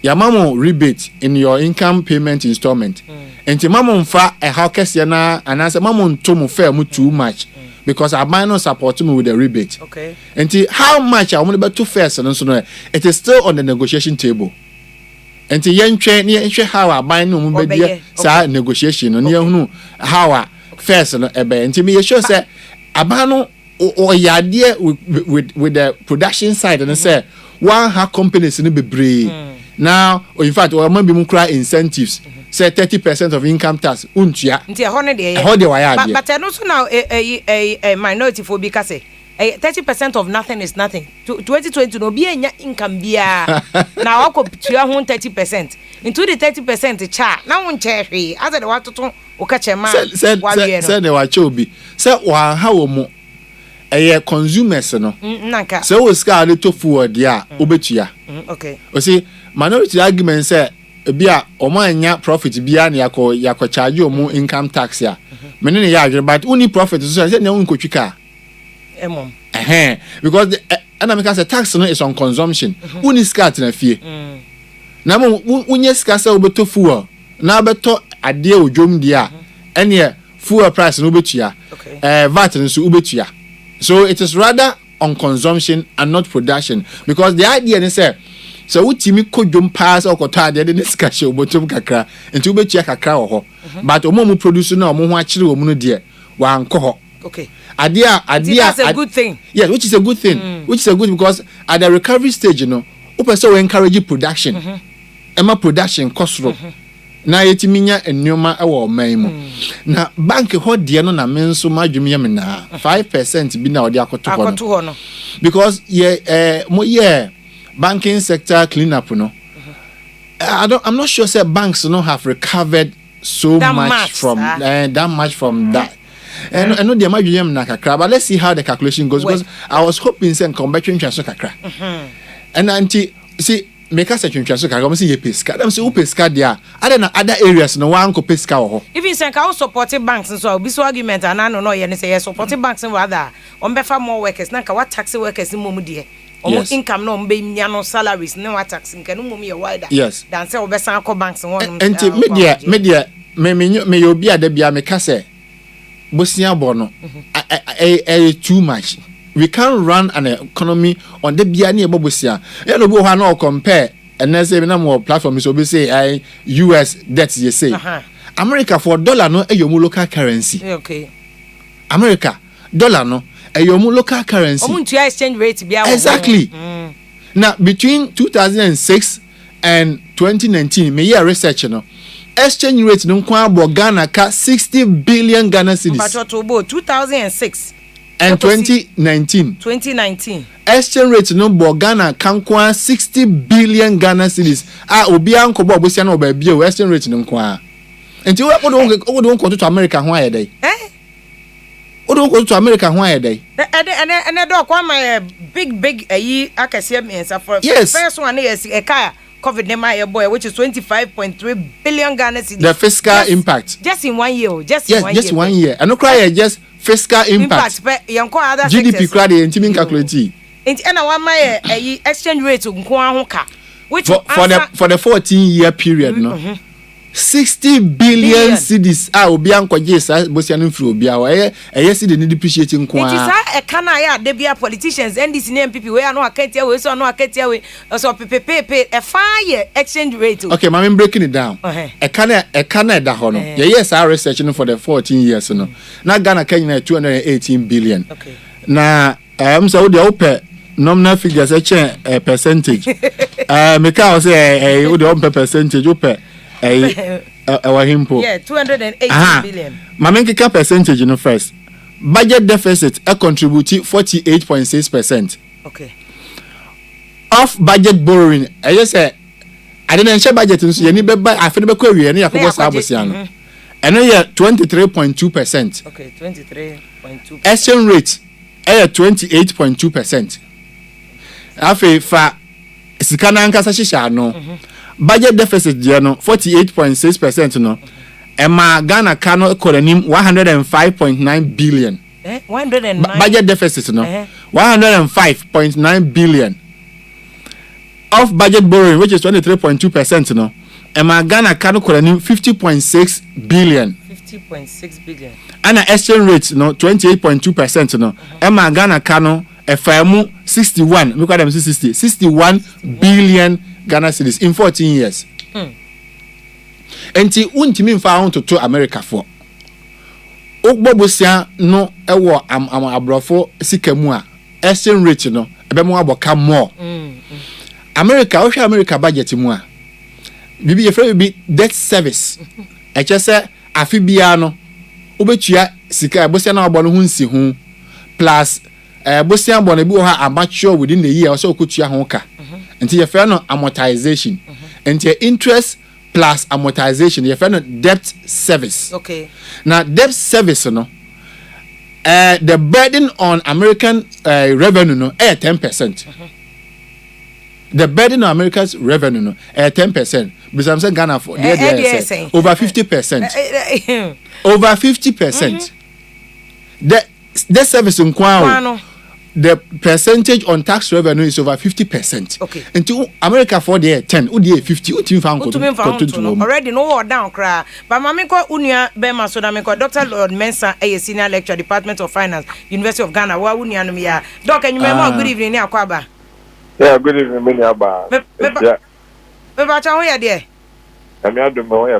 ya mamo rebate in your income payment installment enti mamo mfa how kese na anase mamo ntomu fair mu too much because aban no support me with the rebate okay enti how much I want to first no so no it is still on the negotiation table enti yentwe how aban no mu be sa negotiation no yehunu how first no ebe enti me sure say aban no or yade with the production side and say one ha companies in be now or in fact or man be mu cry incentives say 30% of income tax untua nti ho ne de but no so now a minority for because say 30% of nothing is nothing 2020 no be enya income bia na wakotua ho 30% into the 30% cha na won che hwe as the watoto o ka chema wa wie no say the wa che obi say wa ha wo mu consumers no nanka so we ska le to forward ya obetua okay o see minority argument say bia omo anya profit bia na yakọ charge omo income tax ya mene ne ya agre but only profit so say na unkotwika emom because ana make say tax no is on consumption uni skat na fie na mo unye ska say obeto fuel na beto ade odwom dia ene fuel price no betua VAT no so ubetua. So it is rather on consumption and not production because the idea is say so utimi kodwom pass okota de ne sika hye obotom kakra enti ubetua kakra wo ho but omo produce na omo ho akire omo no de wa anko ho okay idea that's a good thing yes which is a good thing which is a good because at the recovery stage we encourage production ema production cost na yetiminya enoma ewo man mu na bank ho de no na menso madwumi yem na 5% bi na odi akoto ho no because banking sector clean up no I'm not sure say banks no have recovered so much from that and I know the madwumi yem na kakra but let's see how the calculation goes because I was hoping say come back so kakra and anti see make us a so kakra say ye pesca dem say u pesca there other areas no wan ko pesca ho even say ka support banks so be so argument and no ye say support banks rather on be for more workers na ka what tax workers mum de income no be nya no salaries no what tax nka no mum ye wider than say obesan ko banks won media me obi adabia me ka say bosia bo no too much. We can't run an economy on the biani bobusia. You know, we no compare and then say na more platforms so be say US debts you say. America for dollar no your local currency. Okay. America dollar no your local currency. Exchange rate exactly. Now between 2006 and 2019 me year research no exchange rate no kwa bo Ghana ka 60 billion Ghana cedis. But 2006 and 2019 exchange rate no bo Ghana kankwa 60 billion Ghana cedis obi anko bo bosia na oba bia exchange rate no kwa enti we do to America ho ayedai don't go to America why day. And I don't want my big a year. I can see me for yes. First one is a car COVID my boy, which is 25.3 billion Ghana cedis. The fiscal impact. Just in 1 year. Just in 1 year. And no cry just fiscal impact. GDP credit and teaming calculate. And I want my exchange rate to which for the 14-year period, no. 60 billion cedis obi ankwaje sa bosianu fru obi a yes dey depreciating kwa it is a kana ya dey be politicians NDC and MPP we no akatia we so no akatia we so pepe a 5-year exchange rate. Okay, I'm breaking it down. A kana da ho no yes our research for the 14 years no na Ghana Kenya 218 billion. Okay, na so we dey open nominal figures a percentage me ka say we dey open percentage open our himpo. Yeah, 280 billion. Mamenkika percentage no first. Budget deficit contribute 48.6%. Okay. Off budget borrowing, I just say I didn't share budget so you need be I feel be query any akobo sa abosiano. And no 23.2%. Okay, 23.2%. Exchange rate 28.2%. Afi fa sikana nkasa shisha no. Budget deficit there no 48.6% no. Emma Ghana Kano economy 105.9 billion. 109 budget deficit no. 105.9 billion. Off budget borrowing which is 23.2% no. Emma Ghana Kano economy 50.6 billion. 50.6 billion. And the exchange rate no 28.2% no. Emma Ghana Kano FMU 61 look at them 61 billion Ghana cedis in 14 years. Enti untimi mfa ho to America for. Ogbobosia no ewo abrofo sikamu a exchange rate no ebemu aboka more. America o hwe America budget mu a bibi ye free bi debt service. E chese afi bia no obetua sika bosia na obo no hu nsi hu plus bosia bo na bi wo ha amature within the year so okotua ho ka. Enti ye free no amortization. Enti interest plus amortization you find debt service. Okay. Now debt service no the burden on American revenue no 10%. The burden on America's revenue no 10%. Because I'm saying Ghana for over 50%. Over 50%. The service in Kwano, the percentage on tax revenue is over 50%. Okay. Until America for the 10, UDA 50, already no down cry. But Mamiko Unia Bema Sodamiko, Dr. Lord Mensa, a senior lecturer, Department of Finance, University of Ghana. Wa Unia Numia. Doc, and you remember good evening, Akwaba. Yeah, good evening, Miniaba. Beba Chahoya, dear. I'm not the more.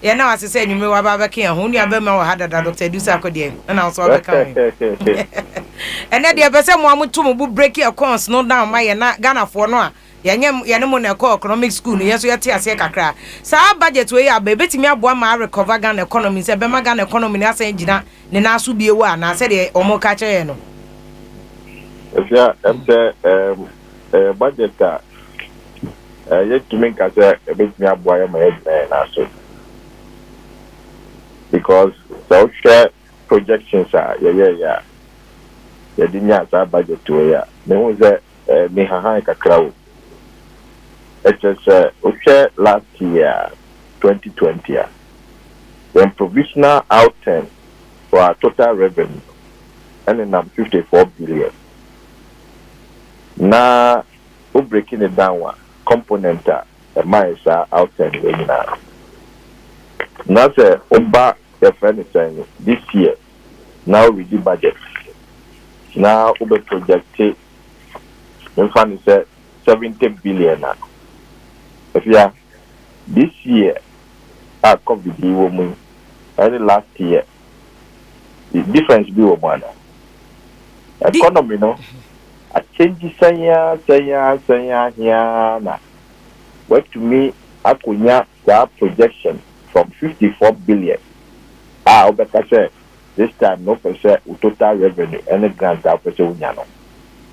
Yeah, now as I said, you may have a king, who never had a Dr. Dusako, dear, and also coming. And then the person want to break your corns, no down my Ghana for no. Yanamon call economic school, yes, we are Tiaka. So our budget way are baby to me, I recover Ghana economy, said Bema Ghana economy, I say, Gina, Nenasu be one, I said, Omo Catcher. If you are budget, yet to make us a bit me up why my head also. Because the share projections are, yeah. The didn't have budget to ya. There was a Mihahaka crowd. It was last year, 2020. When provisional outturn for our total revenue, and then 54 billion. Now, we're breaking it down one component, the miles are outturn now. Now, say, Oba, the friend saying this year, now we do budget. Now, we projected, the fund is 70 billion. If you are this year, our COVID woman, and last year, the difference be one. Economy, no, a change saying here. What to me, I could that projection from 54 billion. Obeka this time no percent total revenue and the grant out per unyano.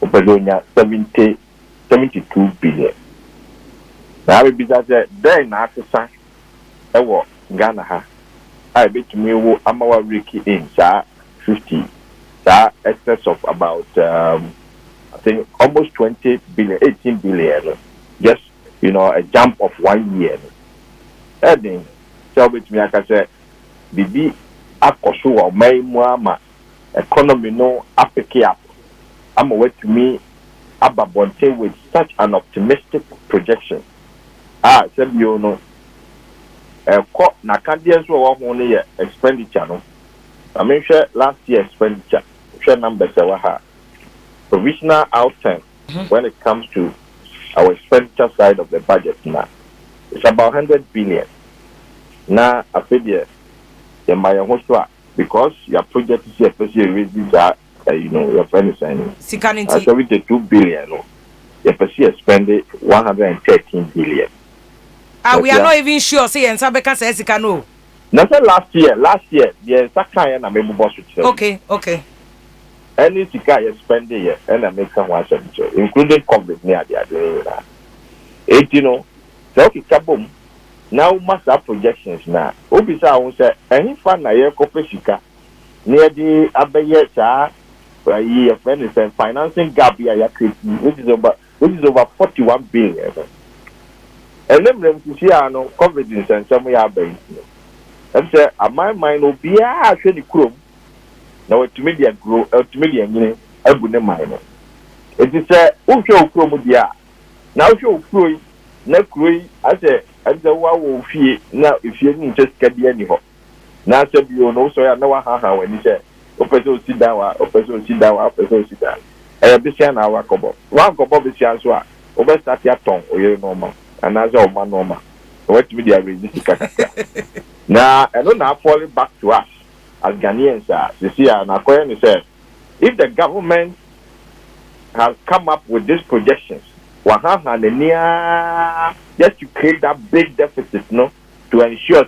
Opedonia 72 billion. Now we be that then after Ghana ha. I bet me wo amawa Ricky in sa 2050, that excess of about I think almost 20 billion, 18 billion, just a jump of 1 year. Then tell me, I can say, Bibi, Akosu or May Muama, economy no up. I'm away to me, Ababonte with such an optimistic projection. Said na Canadians were only expenditure. No, I mean, last year expenditure, numbers provisional outcome when it comes to our expenditure side of the budget now. It's about 100 billion. Now, I feel because your project is especially raising that, your friend is saying, 72 billion. Your spending 113 billion. We are not even sure. Say, and Sabeka says, no. Nothing last year, the Sakai and a member boss. Okay. Any Sika you spend here, and I make some including COVID near the other. So Kabum. Now, must have projections now. Obisa won't say any fun I hear Kopesika near the Abayeta, a year friend is financing gap here, which is over 41 billion. And then to see COVID and some are baying. And say, my mind will be actually chrome. Now, to media grow, to media, I wouldn't mind. It is a Ucho Chromodia. Now, show Croy, next way, I say, and the wow fee now if you need just get the anyhow. Now, said you know, so I know how when you say, Opeso sit down, Opeso sit down, Opeso sit down. I have this year our couple. One couple of the over start your tongue or your normal, and as all man normal. What media resist. Now, I don't now falling back to us as Ghanaians. You see, and according to if the government has come up with these projections, just to create that big deficit, no, to ensure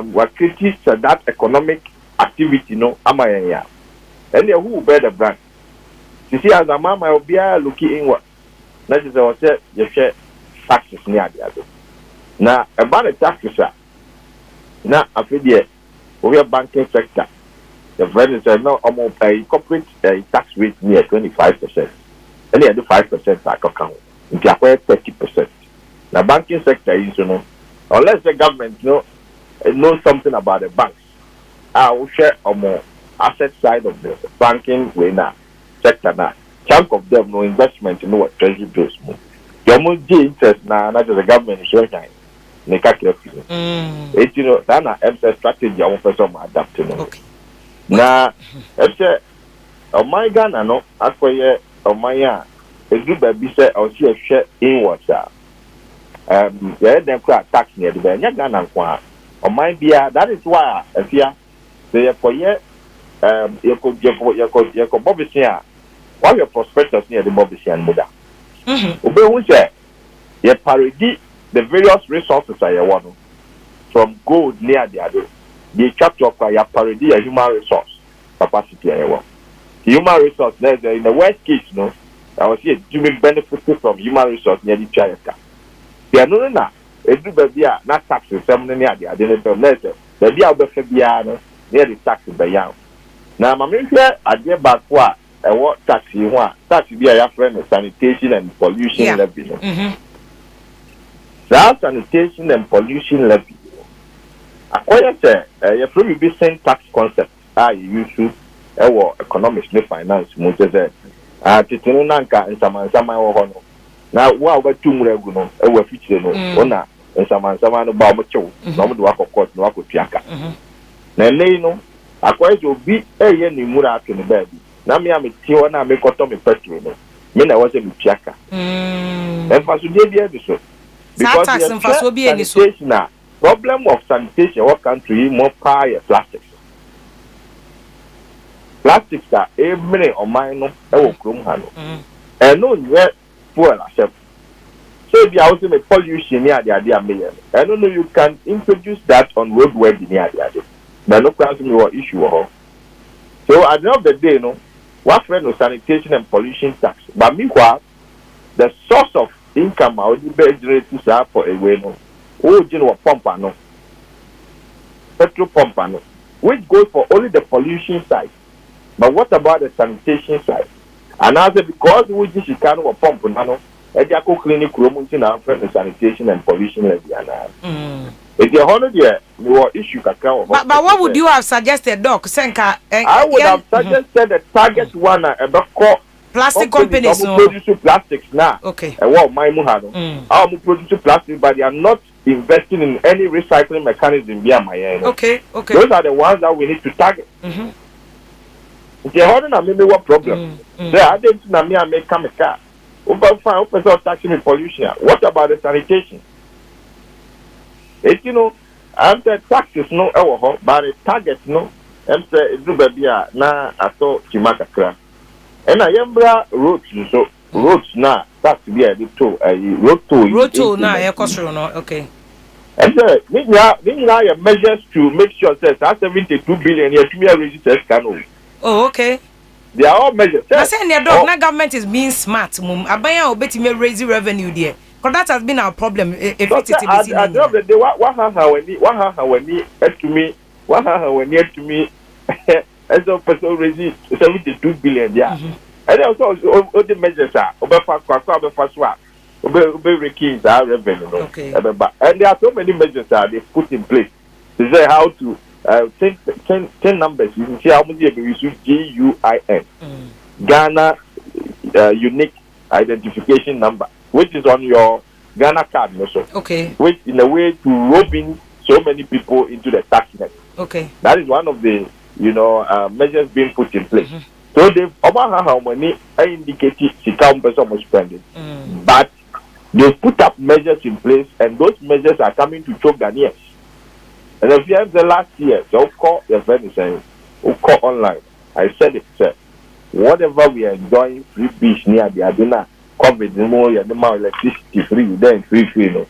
what critics that economic activity, no, amaya. And who will bear the brand? You see, as a mama, I will be looking inward. That is what I you share taxes near the other. Now, about the taxes, now, I feel here, we have banking sector. The friend said, no, I'm going to pay corporate tax rate near 25%. And the other 5% are account. They acquire 30%. The banking sector is, unless the government knows something about the banks, I will share a more asset side of the banking sector now. Chunk of them no investment in what treasury bills. Your most interest now, not the government is showing. Make a careful. It's that emphasis strategy. I want for some adapting. Okay. Now, emphasis. My Ghana no acquire. A group of business or see a share in water. Then crack tax near the Ghana. Or mind be that is why AFIA they for you could Bobby here. While your prospectors near the Bobby and Muda. Obey who say you parody the various resources I want from gold near the other. The chapter of your parody a human resource capacity I want. Human resource, in the worst case, I was here to make benefit from human resource near the Chayaka. They are no, it do be not taxes, some near the identity letter. The Dia Befabiano near the taxes by young. Now, my main here, I dear back what I want tax you want. Tax be a friend of sanitation and pollution levy. That sanitation and pollution levy. According to a prohibition tax concept, I use to economics no finance mo say titinu nanka nsama wo ho no na wo a obatu muragu no e fitire no ona nsama no ba mo chew na mo do akokot no akotuaka na nei no akwai so bi eye ni mura ato no ba bi na me ameti ho na me koto me petrol no me na wo se me tuaka fa so dey bi so because tax fa so bi eni so problem of sanitation what country more power plastics plastics are a minute or minor, and no yet fuel accept. So if you also make pollution near the idea million, I don't know you can introduce that on roadway near the idea. But no question what issue. So at the end of the day, what friend of sanitation and pollution tax. But meanwhile, the source of income I would be generated for a way no. Oh, you know pump petrol pump which goes for only the pollution side. But what about the sanitation side? And as because we just can't pump nano, Ejako clinic room in sanitation and pollution if you're 100 years, your issue can come. But what would you have suggested, Doc? Senka, I would have suggested the target one about plastic companies produce plastics now. Okay. And what my muhano? I'm produce plastic, but they are not investing in any recycling mechanism via my end. Okay. Those are the ones that we need to target. If you're 100, maybe what problem? There, I didn't know me. I make come a car. Over fine, open taxing pollution. What about the sanitation? It's I'm the taxes no but the targets no. I'm say do baby na ato chimakakra. And I am roads so roads na that's be a to road to na e kosoro no okay. And me now measures to make sure that 72 billion here to me register can. Oh, okay. They are all measures. I say the dog government is being smart. Abaya obeti me raise revenue there. Because that has been our problem. If it is at the end of the day, what to me, as a person raising 72 billion, yeah. And also all the measures are over our revenue. Okay. And there are so many measures that they put in place to say how to 10 numbers. You can see how many you use GUIN, Ghana Unique Identification Number, which is on your Ghana card also. Okay. Which in a way to rope in so many people into the tax net. Okay. That is one of the measures being put in place. So they about how money I indicated she can't person spending. But they put up measures in place and those measures are coming to choke Ghanaians. And if you have the last year, so call your friend saying, call online. I said it, sir. Whatever we are enjoying free beach near the Adina, COVID, the more electricity free, then free.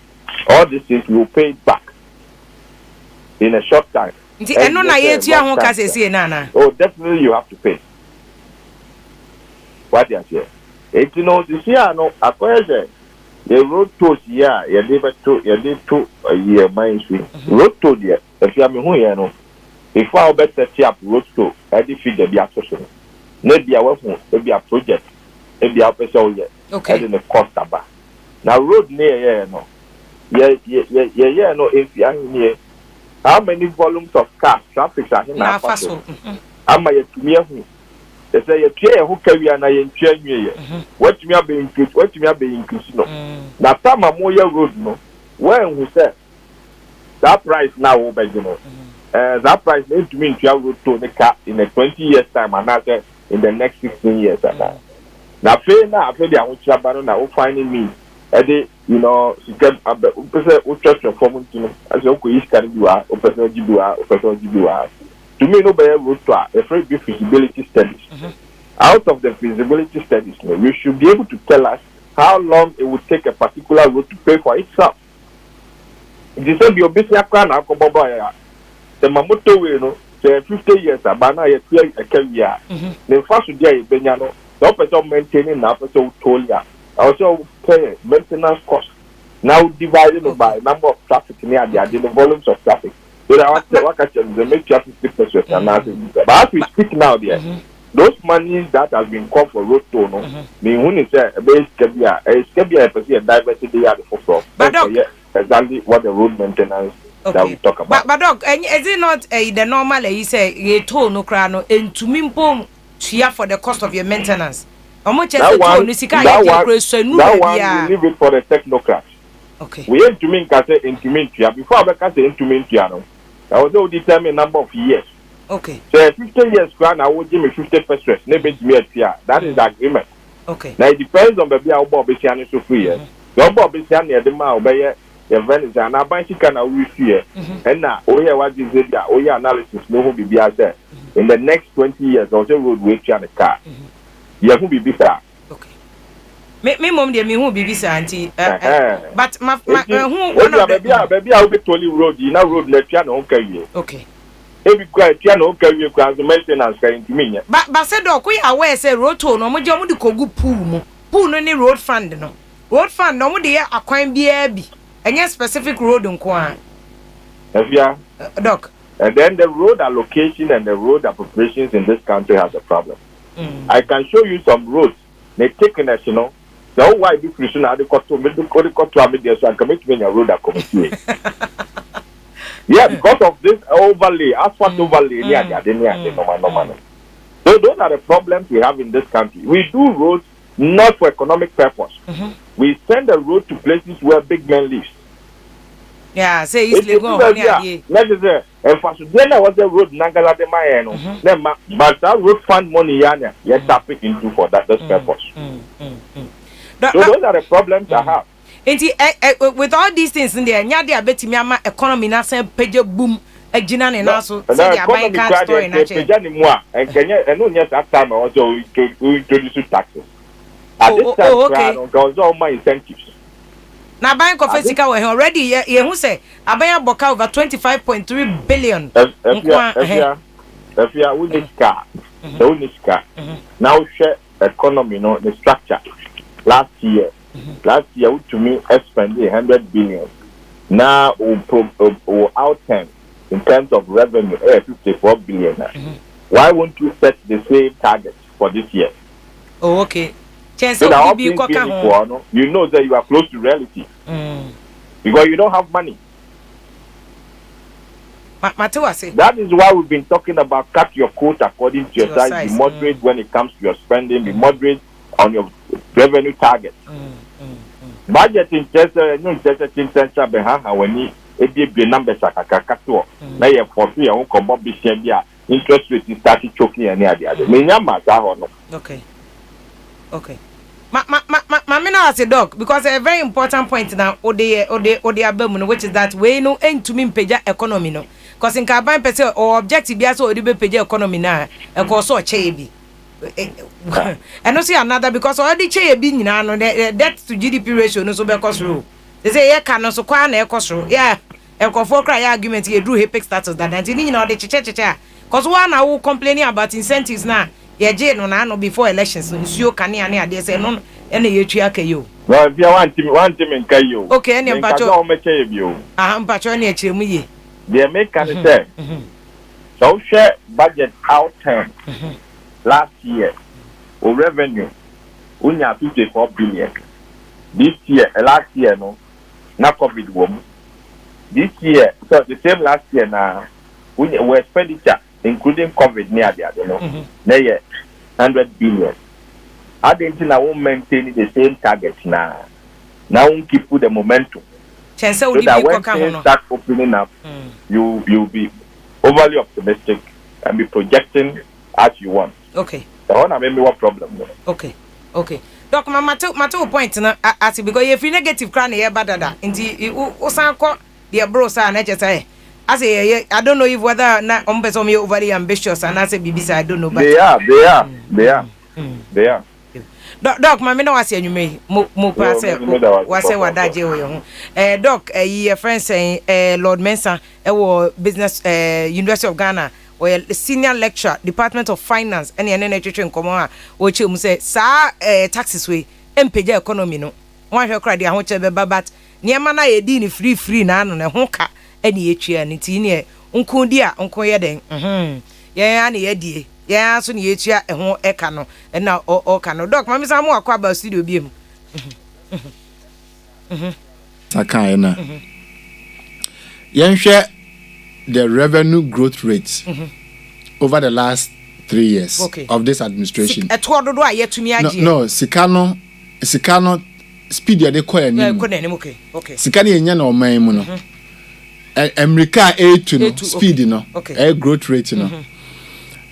All these things you will pay it back in a short time. Oh, definitely you have to pay. What you say? It's this year, no, acquire the road to here, you did to a year, my street. Road to there, if you are me, if I better set up road to, I defeat the association. Maybe a weapon, maybe a project, maybe a person, okay, in the cost about. Now, road near, no, no, if you are near, how many volumes of cars, traffic are in our fashion? Am I to me? They say a chair who carry an iron chair. What me are being increased? What me are being increased? No, now some are more road. No, when we say that price now, that price needs to mean to have road to the car in a 20 years time, and not in the next 16 years. Now, fair now, after the Awucha now finding me, she get a church of forming as a quiz can do a person Gibua. To me, nobody road to a very good feasibility studies. Out of the feasibility studies, you should be able to tell us how long it would take a particular road to pay for itself. If you say your business plan, the Mamoto will say 50 years, about now, a career. The first day, Benyano, the person maintaining the person told you. Also pay maintenance costs. Now divided by number of traffic near the volumes of traffic. So I want to make traffic 6%. But as we speak now, there, those monies that have been called for road to when it's a base diversity at the forefront. Exactly what the road maintenance that we talk about. But dog, is it not the normal you say you told no crano and to me for the cost of your maintenance? That one, we leave it for the technocrats. Okay. We aim to mean before I can say I will determine number of years. Okay. So 50 years, I will give me 50%. That is the agreement. Okay. Now it depends on the Bobisian so free. The Bobisian near the mouth, the Venice, and I buy chicken we fear. And now, what is it? Analysis no will be there. In the next 20 years, also road way to the car. You who be bisa. Okay. Me mom dey me who be bisa auntie. But my who one of the baby I will be totally road. You know road let you no carry. Okay. Every quiet you no carry because the maintenance can to me. But said dog we aware say road to no mo je mo di kogu pool mo. Pool no ni road fund no. Road fund no mo dey akwan bia bi. Enye specific road nko a. Afia. Doc. And then the road allocation and the road appropriations in this country has a problem. I can show you some roads. They take in us, you know. The whole why this reason I got to media so I can make me a road committee. Yeah, because of this overlay, asphalt overlay, no. So those are the problems we have in this country. We do roads not for economic purpose. We send the road to places where big men live. Yeah, say it's legal. Necessary. And for then I was the road Nangala de Mayeno. But that road fund money yana, you tap it into for that purpose. So those are the problems I have. With all these things in there, Nyadi abeti miama economy na say page boom ejina ne na so say the American story na che. And Kenya and no yes that time I also introduce taxes. At this time, okay. Because all my incentives. Now, bank of Africa we already ye who say abaya boka over 25.3 billion. If you are with car, now share economy, no the structure. Last year, to me, spent 100 billion. Now, we out in terms of revenue, 54 billion. Why won't you set the same target for this year? Oh, okay. So that you know that you are close to reality. Because you don't have money. That is why we've been talking about cut your coat according to your size. Be moderate when it comes to your spending. Be moderate on your revenue target. Budget in Chester, no Chester, Chinsencha, Beha, when he be numbers like a cacato. Now you for free, I won't come up with interest rate is started choking and the other. Okay. Okay. Mamina as a dog because a very important point now ode abemu which is that we no end to mean peja economy no because in Kaban person or objective biaso ode be peja economy na e ko so che bi and no see another because already che bi nyina no the debt to GDP ratio no so be cost rule they say ye can no so kwa na e cost rule yeah e ko for cry argument e drew epic status that and ni nyina ode che because one na who complaining about incentives na ye no na no before elections nsuo kane ane ade say no ene ye twa kayo no bia one team in kayo okay ene mpacho o meche bio mpacho na echiremu ye they make can say so share budget out term last year o revenue unya 54 billion this year last year no na covid wom this year so the same last year na we expenditure including COVID near the other, no, 100 billion. I didn't think I won't maintain the same target now. Now won't keep the momentum. So that when things start opening up, you'll be overly optimistic and be projecting as you want. Okay. The one I made me what problem. No? Okay. Doc, my two points na as because if you negative crown here badada, inti usanko the bro sa na say. I say, I don't know if whether na person me overly ambitious and I say BBC, I don't know. But they are. Doc, my no was you may mo pass was a wadaje. Doc, your friend saying Lord Mensa, business University of Ghana, or senior lecturer, Department of Finance, and the NHS in Comoa, which you say, sir, taxes way, MPJ economy no. One her cry, I want to be but near mana ye dini free na no honka. Any etua nti ne unko di a unko ye den ya na ye die ya so ne etua ho eka no na o ka no doc mami samu akwa ba studio biem akai na yenhwe the revenue growth rate over the last 3 years of this administration etodo do a yetumi age no sikano speed ya de koya ni okay sikano yenya na oman mu no America A2 no speed no growth rate no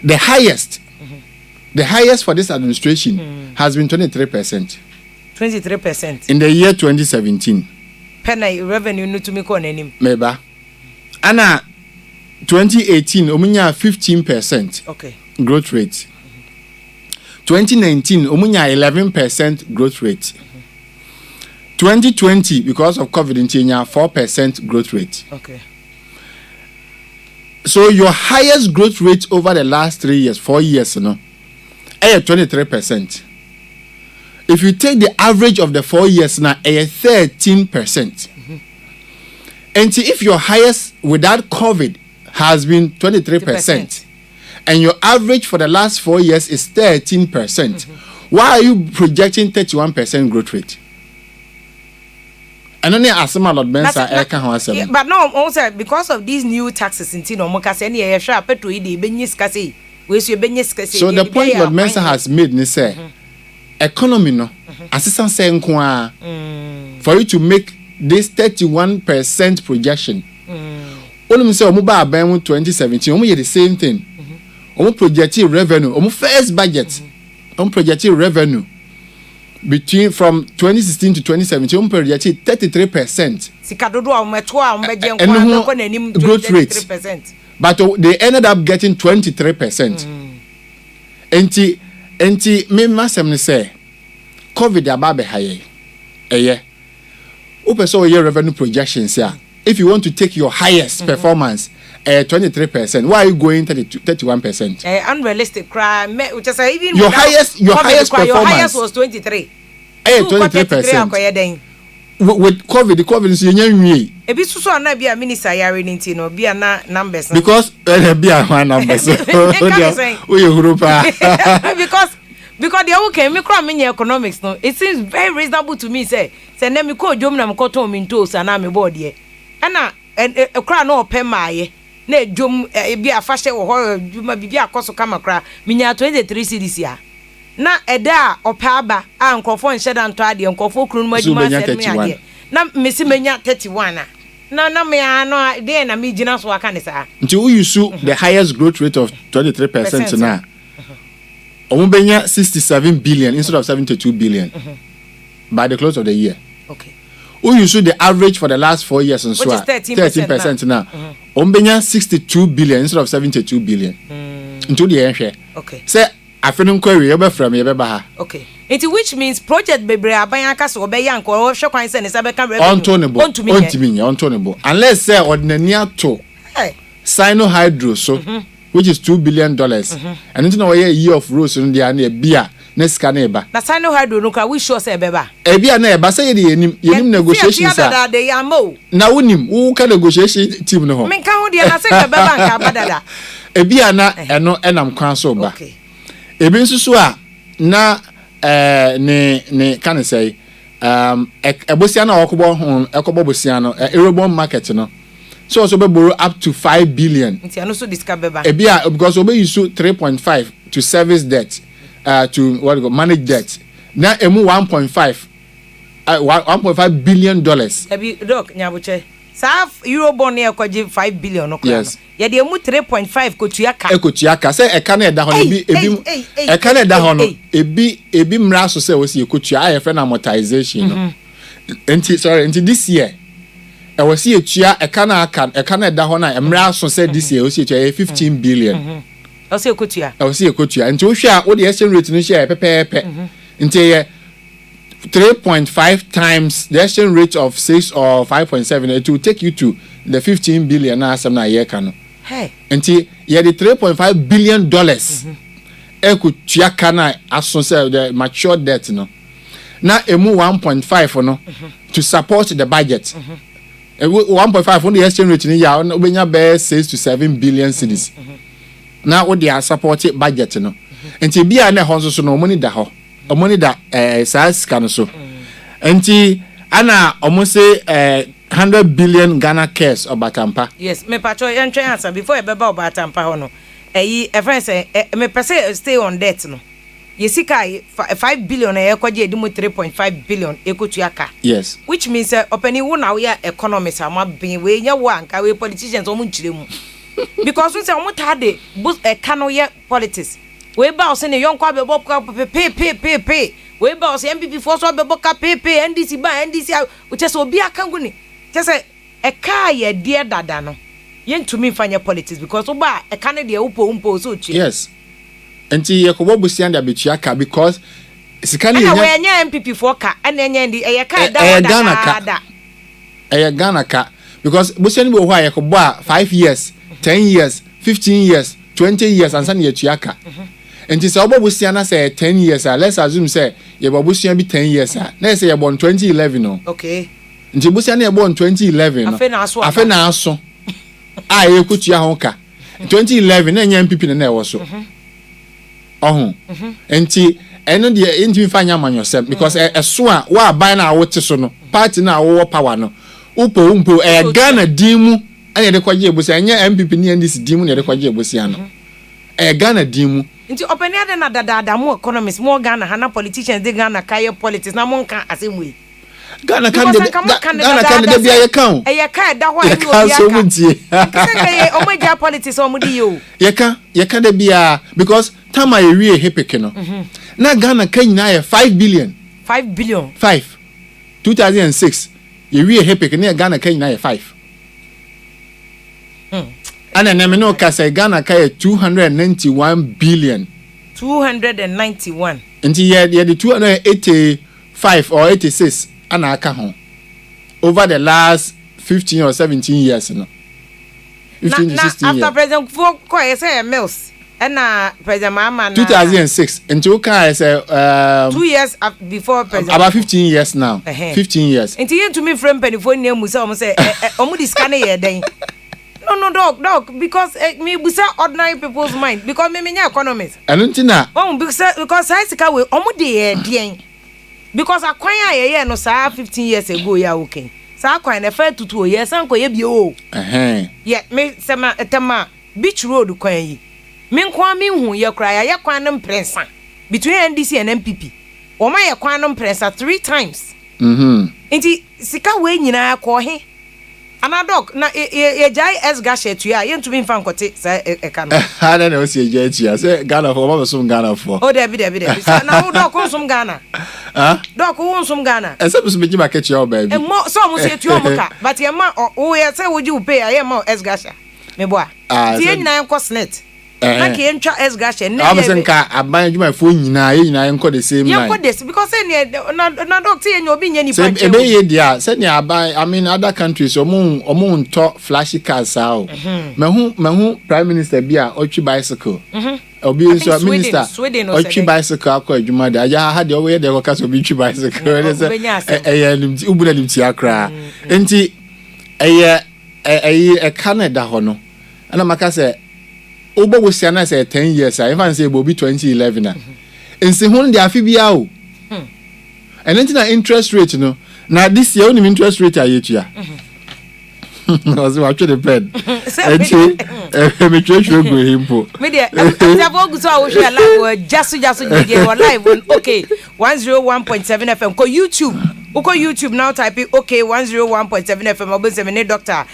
the highest for this administration has been 23% in the year 2017 penny revenue no to me ko nanim meba ana 2018 omunya 15% growth rate 2019 omunya 11% growth rate 2020 because of COVID in Kenya 4% growth rate. So your highest growth rate over the last 3 years, 4 years, 23%. If you take the average of the 4 years now, 13%. And see if your highest without COVID has been 23%. And your average for the last 4 years is 13%. Why are you projecting 31% growth rate? And only asema Lord Bensa eka ho asem. But no, also because of these new taxes in Tino Mokase any e hwa petrol dey benyis kase. We so benyis kase. So the point Lord Bensa has made ni say economy no assistant say nko a for you to make this 31% projection. Only say omo ba aban 2017 omo ye the same thing. Omo projecting revenue, omo first budget. Omo projecting revenue between from 2016 to 2017 omo projecting 33%. Sikadodo ometo a ombeje nko a nanim growth rate. But they ended up getting 23%. Enti me masem ne say COVID ababe haye. Open so your revenue projections here. If you want to take your highest performance 23%, why are you going 31%? Unrealistic crime. Which is even your highest performance. Your highest was 23. 23%. With COVID, the COVID is yenye. Ebi susu ana bia minister yare ni nti no bia na numbers. Because bia one numbers. Because the okay me kra me economics no. It seems very reasonable to me say na me ko dwom na me koton me ntos ana me board ye. Ana kra no ope maaye. Na dwom bia afahye wo ho dwuma bibia akoso kama kra minya 23 cedis ya. Na eda ope aba a nkofo nhyeda nto ade nkofo kunu ma dwuma se me ade. Na mesi menya 31 na me ano dey na me gina so aka ne sa. Nti we use the highest growth rate of 23% now. Omubenya 67 billion instead of 72 billion by the close of the year. Okay. We use the average for the last 4 years and so on. 13% now. Omubenya 62 billion instead of 72 billion. Into the end. Okay. Say afenun query you be from you be ha. Okay. Which means project bebre aban aka so be yanko o hwe kwan se ne se be ka ontonable. Unless say ordinary to Sino-Hydro so which is $2 billion. And into no year of rules in the beer, next caneba. Na Sino-Hydro no ka we sure say beba. E bia na eba say yenim negotiations. Na wonim wo ka negotiation team no ho. Men ka ho de na say beba nka badada. E bia na eno enam kwan so ba. Okay. E bi nsusu a na ne kan say ebosia na okobo ho ekobo bosia no Eurobond market no. So be borrow up to 5 billion. Also discover because we use 3.5 to service debt, to manage debt. Now emu 1.5 billion dollars. Doc nyabuche. Saf Eurobond e kwaje 5 billion no kwa. Yes. Ya de emu 3.5 kotuaka. Kotuaka say e ka na da ho ebi e ka na da ho no ebi mra so say we see kotua ayefe na amortization no. Enti this year I was see a chia a cana da hona emra so said this year, 15 billion. I see a kutia. I was see a kutia. And to share what the exchange rate in share pepe until 3.5 times the exchange rate of 6 or 5.7. It will take you to the 15 billion na some na year cano. Hey. Until you the $3.5 billion. Kutia cana as so said the mature debt no. Now emu 1.5 no to support the budget. 1.5 on the exchange rate in ya obenya be 6 to 7 billion cedis. Now what they are supported budget no. Enti bia na ho so no money da ho. Money da SARS kan so. Enti ana omo say 100 billion Ghana cash obatampa. Yes, me patcho entwe answer before e beba obatampa ho no. E friend say me pese stay on debt no. Yesika 5 billion e kwaje edimu 3.5 billion ekotuaka. Yes. Which means openi wo na we economists ama bin we nya wo anka we politicians omo nchiremu. Because we say omo tade kano ye politics. We ba o se ne yonkwa bebo pe. We ba o se MPP for so bebo ka pe NDC ba NDC which is obi akangu ni. Just say ka ye dear dada no. Yentumi fanya politics because oba ka ne de upo so chi. Yes. Enti yakobo busianda betuaka because sikani enya we nya MPP for ka ana nya ndi ka da Ghana ka because busiani bo ho yakobo 5 years 10 years 15 years 20 years and san yetuaka enti se obo busiana say 10 years let's assume say ye busian bi 10 years na say ye born 2011 no. Okay. Nti busiana ye born 2011 no afe na aso a ye kutua ho ka 2011 na nya MPP na e wo so ohun enti eno de enti fanya amanyosem because so a wa ban na wote so no party na wo power no umpo Ghana dimu anya de kwaje ebusi anya MPP ni NDC dimu na de kwaje ebusi ano Ghana dimu nti openi ade na dada mo economists mo Ghana hana politicians de Ghana kaye politics na mo nka asemwe Ghana kan de bia ye kan e ye kan da ho ayi obi aka say omoja politics omudi yo ye kan de bia because tama ye wie hepeke no na Ghana kan nyina ye 5 billion 2006 ye wie hepeke na Ghana kan nyina ye 5 ana na me no ka say Ghana ka ye 291 billion 291 nti ye the 285 or 86 ana aka ho over the last 15 or 17 years no 15 to 16 years after president for ko say mills and president mama 2006 until ka say 2 years before president about 15 years now 15 years until you to me friend penifo ni mu say omu disca na ye den no dog because me busa ordinary people's mind because me nya economists anuntina because I sika we omu de den because akwan ayeye no saa 15 years ago ya okay saa akwan na fa tutu o yes anko ye bi o ye me sema etema beach road kwan yi me nkwa me hu ye kra ya kwan no prensa between NDC and MPP o ma ye kwan no prensa 3 times nti sika we nyina akọ he anadok na ye jai esgashe tu ya ye ntumi mfa nkote sa eka no ana na o si jai tu ya say Ghana for ma so Ghana for o de bi na o dok nsum Ghana dok o nsum Ghana ese bi so meji market ya o ba bi mo so mo se tu o mo ka but ye ma o ye say woji u pay ye ma esgasha me boa ti ye nyina enko snet na ke ntwa esgashe ne ye be nka aban adwuma fo nyina ye nyina enko the same line ye this because say na dok ti ye nyobi nya ni pa che ebe ye dia say ni aban I mean other countries omo nto flashy cars sao mehu prime minister bia otwi bicycle obi so minister otwi bicycle akọ adwuma da ya ha de owe de ko kaso obi twi bicycle they say limti ubula limti akra enti Canada ho no ana maka say obo wosia na say 10 years I even say bobi 2011 na ense hu ndi afi bia o and then na interest rate no na this year only interest rate ayetua was watch the pen me chwe go himpo me dey tabo guso a wo hwe live jaso gege we live on okay 101.7 FM ko YouTube now type okay 101.7 FM obese me ne doctor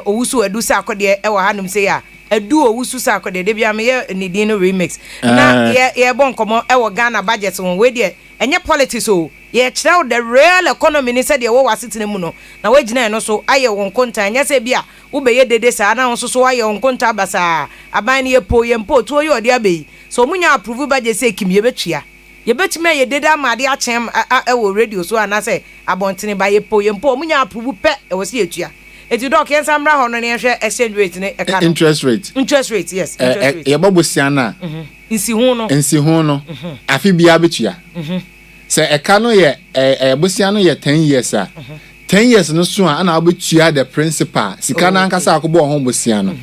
owusu edusa akode e wa hanum say ya edu owusu sa akode de bia me ye ni din no remix na ye bon komo e wo Ghana budget won we de enye politics o ye kire the real economy ni say de wo wasitene mu no na wagina no so aye won konta nya say bia wo be ye dede sa na so so aye won konta basa aban ni ye mpo to ye ode abeyi so munya approve budget say kim ye betua ye betime ye dede amade a chem e wo radio so ana say abontene ba ye mpo munya approve pe e wo se yetua eti doc yen samra ho no ne hwe exchange rate ne e ka interest rate yes interest rate ye babosia na nsi hu no afi bia betua se e ka no ye bosia no ye 10 years 10 years no so ana obetua the principal sika na ankasa akobo ho bosia no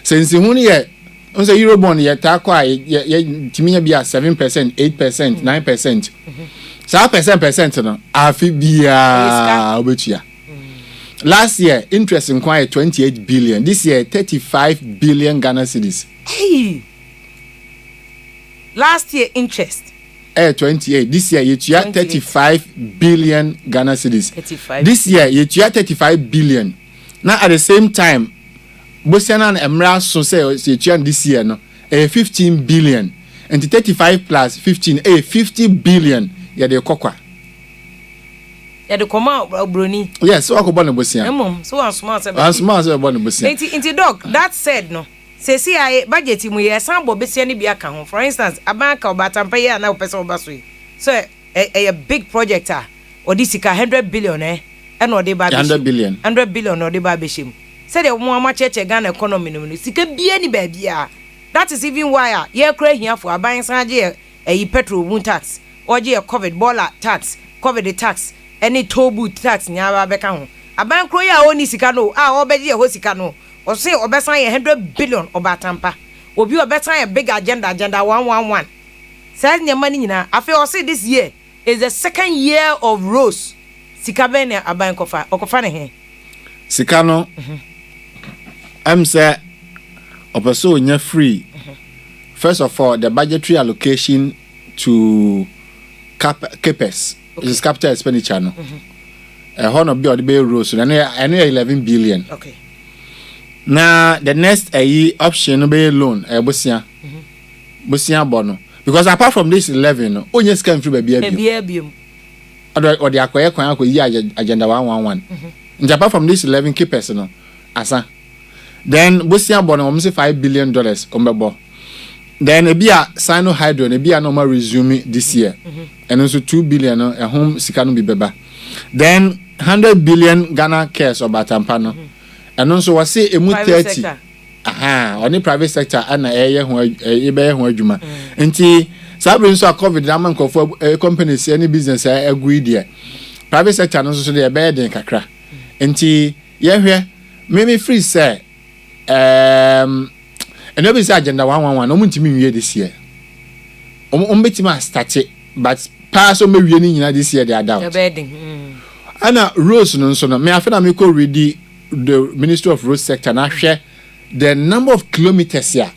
se nsi hu no ye onse eurobond ye ta kwa ye timinya bia 7% 8% 9% sa percent no afi bia obetua. Last year, interest in quite 28 billion. This year, 35 billion Ghana cedis. Hey! Last year, interest. 28. This year, you 35 billion Ghana cedis. 35. This year, you 35 billion. Now, at the same time, Bosiana and Emra so say this year, no, 15 billion. And the 35 plus 15, 50 billion. Yeah, the kokwa. Ya de koma broni yes so akobo na bosia so ansuma se bo na bosia inti doc that said no say see I budget mu ye san bo besia ni bia ka ho for instance abanka obatampa ye na opese obaso yi so a big project odisika 100 billion e na ode ba 100 billion ode ba be shim say de mo ama cheche Ghana economy no sika bia ni ba bia that is even why ye kra hiafo aban san je petrol moon tax oje covid bola tax covid tax any toll booth tax nyaba beka ho aban kro ya oni sika no obeje ho sika no or say obesan 100 billion obatampa obi obesan a big agenda 111 say nya money nyina afi o say this year is the second year of rose sika ben na aban okofa ne he sika no am say opeso nya free. First of all, the budgetary allocation to CAPEX, which is capital expenditure, no. Honor be the bay rose, and 11 billion. Okay. Now the next option be loan, Bosia bono. Because apart from this 11, only can free baby. Or the acquire agenda 111. And apart from this 11 CAPEX, no, asa. Then Bosia bono almost $5 billion on then ebia sino hydro ebia normal resume this year and also 2 billion home sikano bi beba then 100 billion Ghana cares about tampano and also was say emu 30 only private sector ana eye ho ebe ho adwuma nti sabre nso covid na man kofo companies any business agree there private sector no so dey be den kakra nti ye hwe me free say and nobody say agenda 111 no ntimi wie this year betima start it but pass on me wie ni nyina this year they are down ana rose no so no me afena me ko read the Ministry of Road sector na hwe the number of kilometers here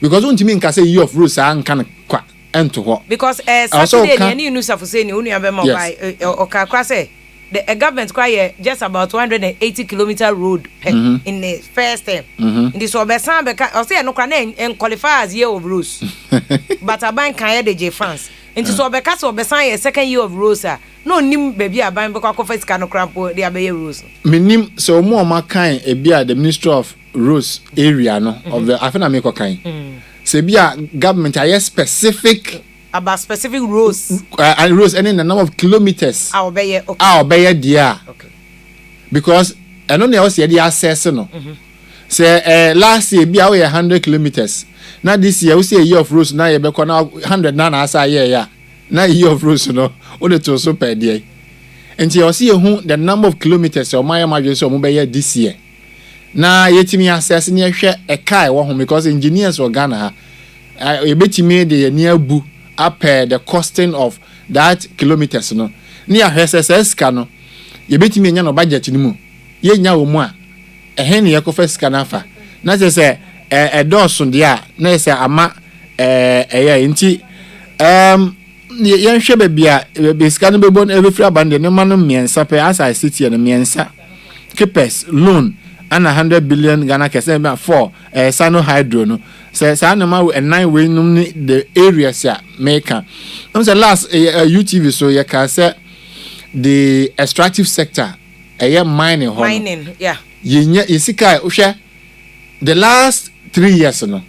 because ntimi nka say year of roads an kan kwa ento ho because Saturday any news of say ni unu abema by okakra say the government quite just about 280 kilometer road in the first term. In this obesan I say no can qualify as year of rules. But aban kan the J France. Into so obeka so obesan second year of rules no nim baby aban beko confess kan crampo they abeye rules. Minim so mo ma kan e bia the Ministry of Roads area no of the afena me ko kan. Se bia government are specific about specific roads and roads and in the number of kilometers I'll be there okay because I don't know the access no say last year be 100 kilometers now this year we see a year of roads now you be now 100 na asa year now year of roads no only to so per day and you see who the number of kilometers or my imagine so mo be this year na yetimi access ne hwe e kai wo ho because engineers or Ghana e betimi de near bu up the costing of that kilometers no near HSS no ye betimi nya no budget ni mu ye nya wo mu a ehe ne yekofa sika na fa na say dose de a na say ama eya nti ye hwe ba bia be sika no bebo no ebefira bande ne ma no miensa pe as I city no miensa CAPEX loan and 100 billion Ghana kese for Sino hydro no say na we 9 way num the areas ya maker the last UTV so you can say the extractive sector mining yeah yenya isika uhwe the last 3 years no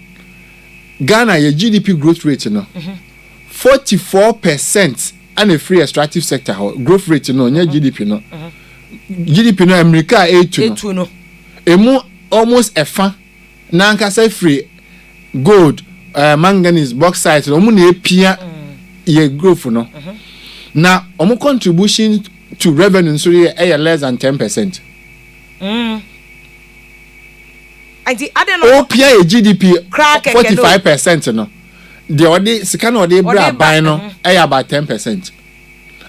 Ghana your GDP growth rate no 44% and a free extractive sector growth rate no nya GDP no GDP no America 8 no emu almost efa na nkasa free gold manganese bauxite no mu na epia ye growth no na omu contribution to revenue so ye less than 10%. I don't know opia ye GDP 45% no the odi sika no odi bra ban no about 10%.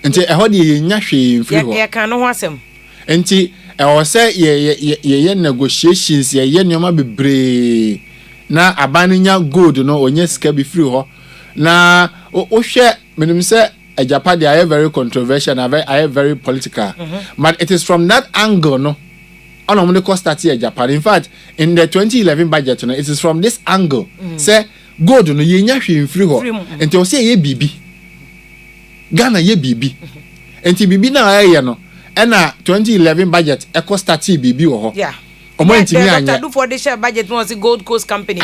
Nti ehodi ye nya hwe free ho ye kan no ho asem nti I say ye negotiations ye nyoma bebre na abaninya gold no onye sika be free ho na o hwe menim say Japan they are very controversial and are very political but it is from that angle no on only cost start here Japan in fact in the 2011 budget no it is from this angle say gold no ye nya hwe free ho enti o say ye bibi Ghana ye bibi enti bibi na ye no ena 2011 budget eco start bibi wo ho yeah omo ntimi anya do for the share budget was a gold coast company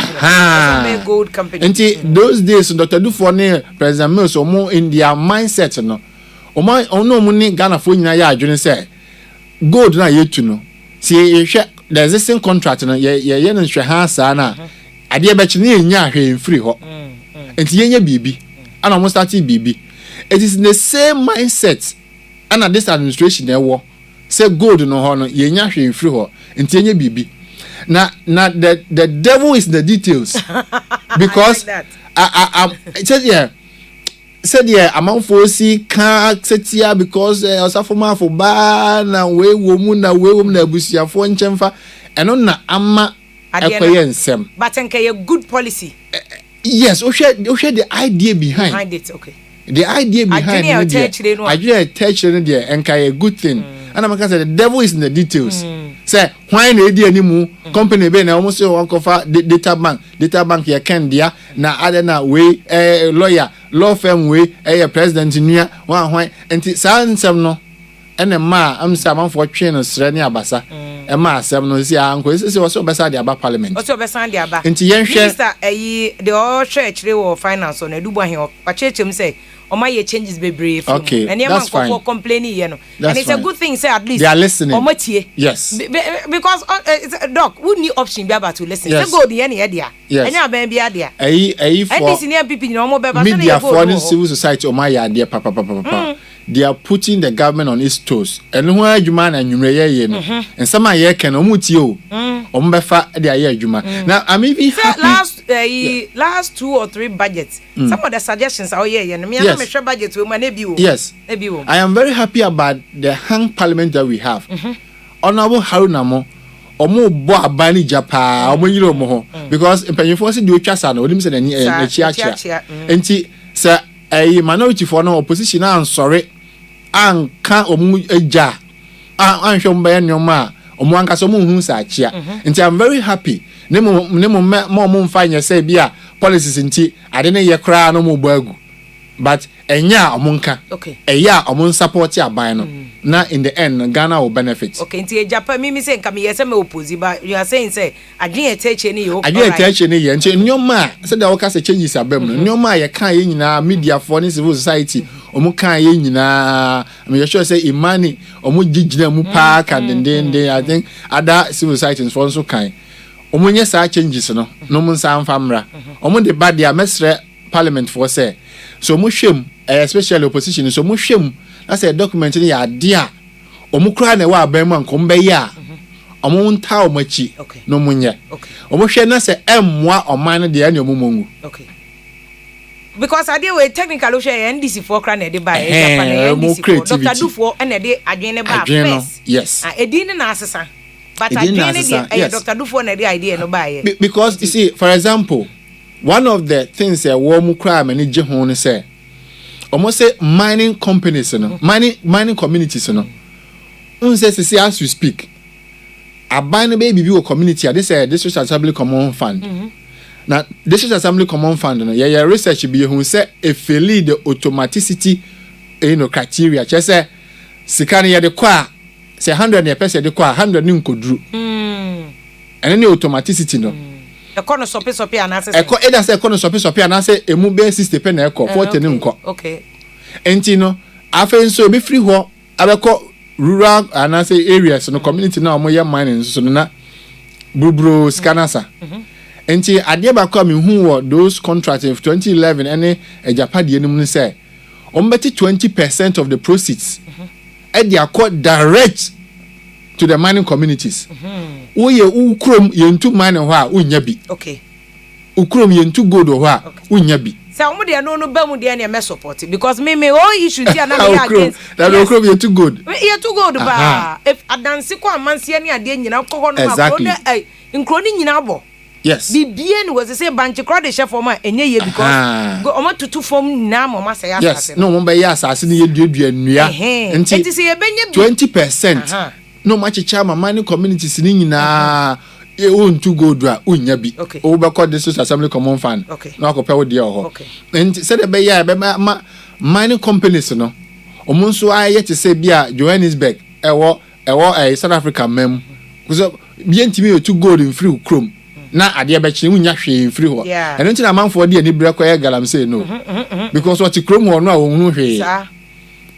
gold company enti those days Dr. Dufo ne President Mills omo in their mindset no omo ono ni Ghana fo nyina ya adwene say gold na yetu no si ehwe the existing contract no ye no hwe ha sa na ade be chine enya ahwe free ho enti yenya bibi ana omo start bibi it is in the same mindset and this administration there say gold no ho no yenya hwe free ho enti enye bibi the devil is the details. Because I said yeah amount for see can setia because osafoma for ba na we womu na busia for nchemfa eno na ama ekoye nsem but enke a good policy. Yes, o share the idea behind it. Okay, the idea behind it. I just touch it there enke a good thing. And I'm say the devil is in the details. Say why na edi animu company be na almost one cover data bank ya can dia na other na we lawyer law firm we president nua wan hwan enti sansem no ene ma am say am for twen no sre ne abasa e ma asem no si anko si wo so besa dia ba parliament wo so besa dia ba enti yen hwe minister the all church re wo finance on edubo he o chechem say Oma ye changes bebree from. Okay, and that's fine. For complaining, you know. That's and it's fine. a good thing, say at least they are listening. Oma tie. Yes. Because it's a doc, who need option be able to listen. Yes. Say go the any idea. Yes. And you ben be idea. For and this near people no more be media for civil society Oma ya idea papa. They are putting the government on its toes. And who are you man and you may no. And some are here can omuti o. Ombefa they are here juma. Now I'm even happy. Last 2 or 3 budgets. Some of the suggestions are here. Me am sure budget will man be. Yes. I am very happy about the hang parliament that we have. Honorable Haruna Mo omo bo abani japa omo yiro mo ho because empanyefo se de otwasa na onim se na chia. Enti se minority for no opposition an sorry an ka omu eja an hwom ba nyoma omu anka so mu hu sa chia. Enti I'm very happy nemo mo mfa nya say bia policies nti ade ne ye kra no mo bagu but enya omunka okay eya omun support aban no na in the end Ghana will benefit. Okay, nti Japan me say nka me yese me oppose but you are saying say adwen eteche ne yo adwen eteche ne ye nti nyoma say da woka say changes abam no nyoma ye kan ye nyina media for civil society omu kan ye nyina me sure say imani omu gigina mu pa ka den I think other civil societies for so kan omu nye sa changes no no mu nsa amfamra omu de bad dia mesre parliament for say so mu hwem especially opposition so mu hwem that's a document ni ya dia omu kra na wa ban man ko mbe ya omu nta omachi no munye omu hwe na se emwa oman no de ya ne omu mongu okay because I dey we technical hwe NDC for kra na de ba Japan NDC for Dr. Dufo na de adwen ne ba first yes edin na asesa but adwen ne de Dr. Dufo na de idea no ba ye because you see for example one of the things that womu kra mani je ho ne say almost say mining companies no mining communities no say as we speak aban baby bi community this district assembly common fund now district assembly common fund no yeah research bi hu say efeli the automaticity criteria che say sika ne ye de kwa say 100 ne person de kwa 100 ni nkoduru and then automaticity no Econo sope anase. Eda se econo sope anase emu be 60 pe na eko 40 ni nko. Okay. Enti no afen so be free ho abeko rural anase areas no community na omo ye mining so na bubro scanasa. Enti ade ba kwa me hu wo those contracts of 2011 ene ejapade enum ni say ombeti 20% of the proceeds e dey accord direct to the mining communities. Uye ukrom yentu mining ho a unya bi. Okay. Ukrom yentu gold ho a unya bi. Say omo de no ba mu de na me support because me all issue dia na me against. That ukrom yentu gold. Yentu gold ba. If adanse ko amanse ne ade nyina kokko no ma ko de nkroni nyina bo. Yes. Bibien was say banchi crowd the chef for ma enye ye because go omo tutu form na mo ma say asase. Yes. No mo be ye asase ne ye duadua nnua. Enti say ye benye 20%. No much chama mining communities ni nyina e won to go do a unya bi o be call this assembly common fund no akope wo de ho and said be ya be mining companies no omunso aye te say bia Johannesburg ewo South Africa mem kuzo bi ntimi to gold in free chrome na ade be kire unya hwe free ho and nti na manfo de ani bere koye galam say no because what chrome ho no a wo hunu hwe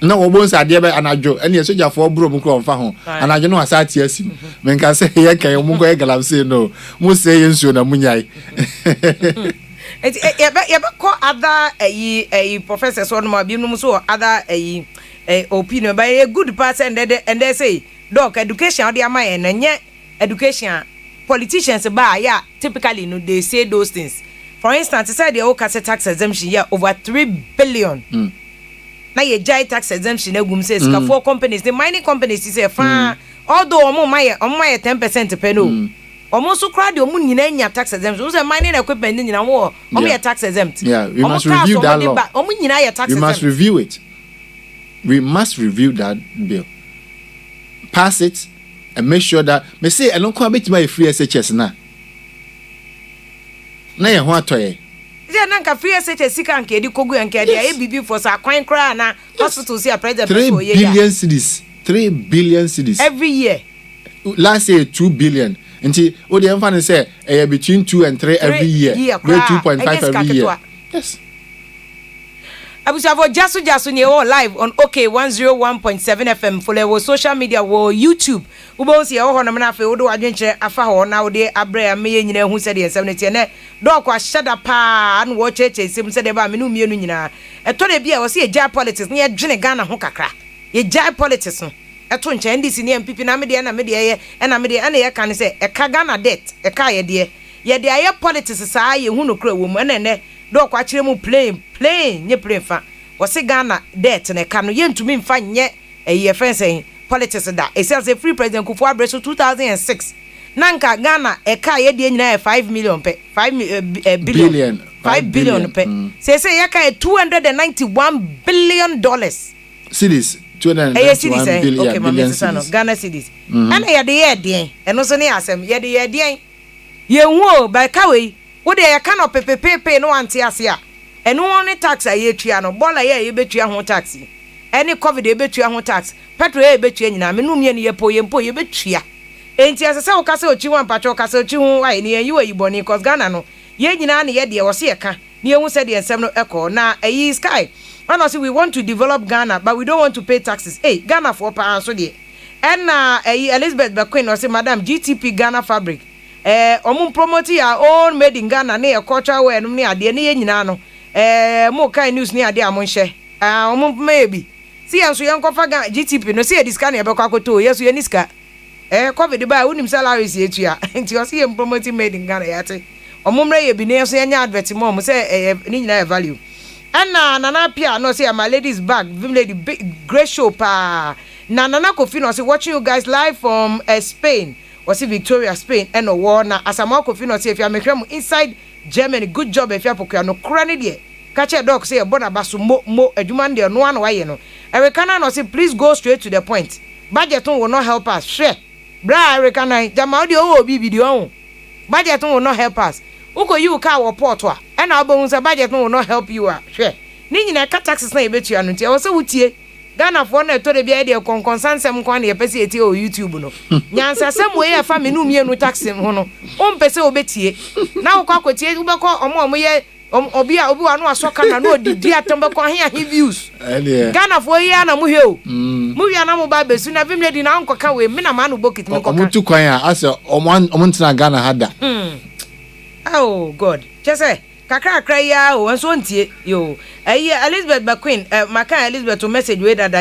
na wo bon sa de be anajo ene soja for bro mu kro mfa ho anajo no asati asim men ka se ye kan mu ko e galam se no mu se ye nsuo na munyai e be ko other professors on ma bi no so other opinion by a good person and they say doc education dey am na nye education politicians ba yeah typically no they say those things. For instance, they said the whole tax exemption yeah over 3 billion. Now you jai tax exemption egum says for companies, the mining companies is a fan. Although omo my 10% per no. Almost so crowd your money in tax exemption. Who's a mining equipment in your war? Only a tax exempt. Yeah, we must review that law. We must review it. We must review that bill. Pass it and make sure that me say I don't come my free SHS na. Na ye ho atoye. Yeah, nanka free SHS sika nke di kogu nke dia e bibi for sa kwan kra na hospital see a president 3 billion cedis. 3 billion cedis every year. Last year 2 billion. Nti o dey fan say between 2 and 3 every year. 2.5 every year. Yes. Abusa for GYASO ni all live on OK 101.7 FM for social media wo YouTube. Ubo si ho na me na fe wo do adwenche afa ho na wo de abre ameye nyina hu se de ensem ne tie ne do kwa shada pa an wo cheche sim se de ba me no mienu nyina. Eto de bia wo se ye politics ne ye dwene Ghana ho kakra. Ye politics no. Eto nche NDC ne MPP na me de ye na me de na ye kan se e ka Ghana debt e ka ye de aye politics saa ye hu no kra wo mu ene do kwa kire mu plain nye plain fa wo se Ghana debt ne ka no ye ntumi mfa nye ye fensen politics da e say free president Kufuor Abbreso 2006 nanka Ghana e ka ye de nyina 5 million pe 5 billion pe say ye ka 291 billion dollars cedis 291 billion okay billion cedis Ghana cedis ana ye de ye den eno so ne asem ye de ye den ye hu ba ka we wo de ye ka no pepepepe no ante ase a eno one tax a ye tua no bola ye betua ho tax any covid ye betua ho tax petrol ye betua nyina me no mie ne ye po ye betua enti asese wo ka se ochi wan patro ka se ochi hu ai ne yi wa yi boni cause Ghana no ye nyina ne ye de wo se ye ka ne ye hu se de ensem no eko na ayi sky honestly we want to develop Ghana but we don't want to pay taxes Ghana for pa so de and Elizabeth Bequin or say madam GTP Ghana fabric omun promote your own made in Ghana na cultural wear no ne ade ne ye nyina no mo kan news ne ade amon hye omun maybe see anso yen kofa GTP no see e diska na e bekwa koto yeso ye niska covid ba unim salaries ye tua nti o see ye promote made in Ghana yate omun mre ye bi ne so nya advert mo say ni nyina e value and nana pia no say my ladies back VIM lady great show pa nana Kofi no say watching you guys live from Spain or see Victoria Spain and no war na asama Kofi no say if you make inside Germany good job if you POKUAA no krani de catch a dog say e bona baso mo adwuma de no an waye no Erica no say please go straight to the point budget will not help us share bra Erica na jama de o bi video budget will not help us uko you ka wo port wa and abon say budget will not help you share ni nyina ka taxes na e betua no ntia wo say wutie Ghana for na to de bia de konkonsansem kwa na ye pese eti o YouTube no nyansa sem we ya fa me no mienu tax ho no o mpese obetie na wo kwa kwetie wo be ko omo ye obi wa no asoka na no odidi atombe ko he views Ghana for ye na mu he o mu wi na mu ba besu na VIM lady na nkoka we me na ma no bokiti me koka omo tu kwan a ase omo ntina Ghana hada oh god chese kakra ya o nso ntie yo Elizabeth Bequin maka Elizabeth to message we that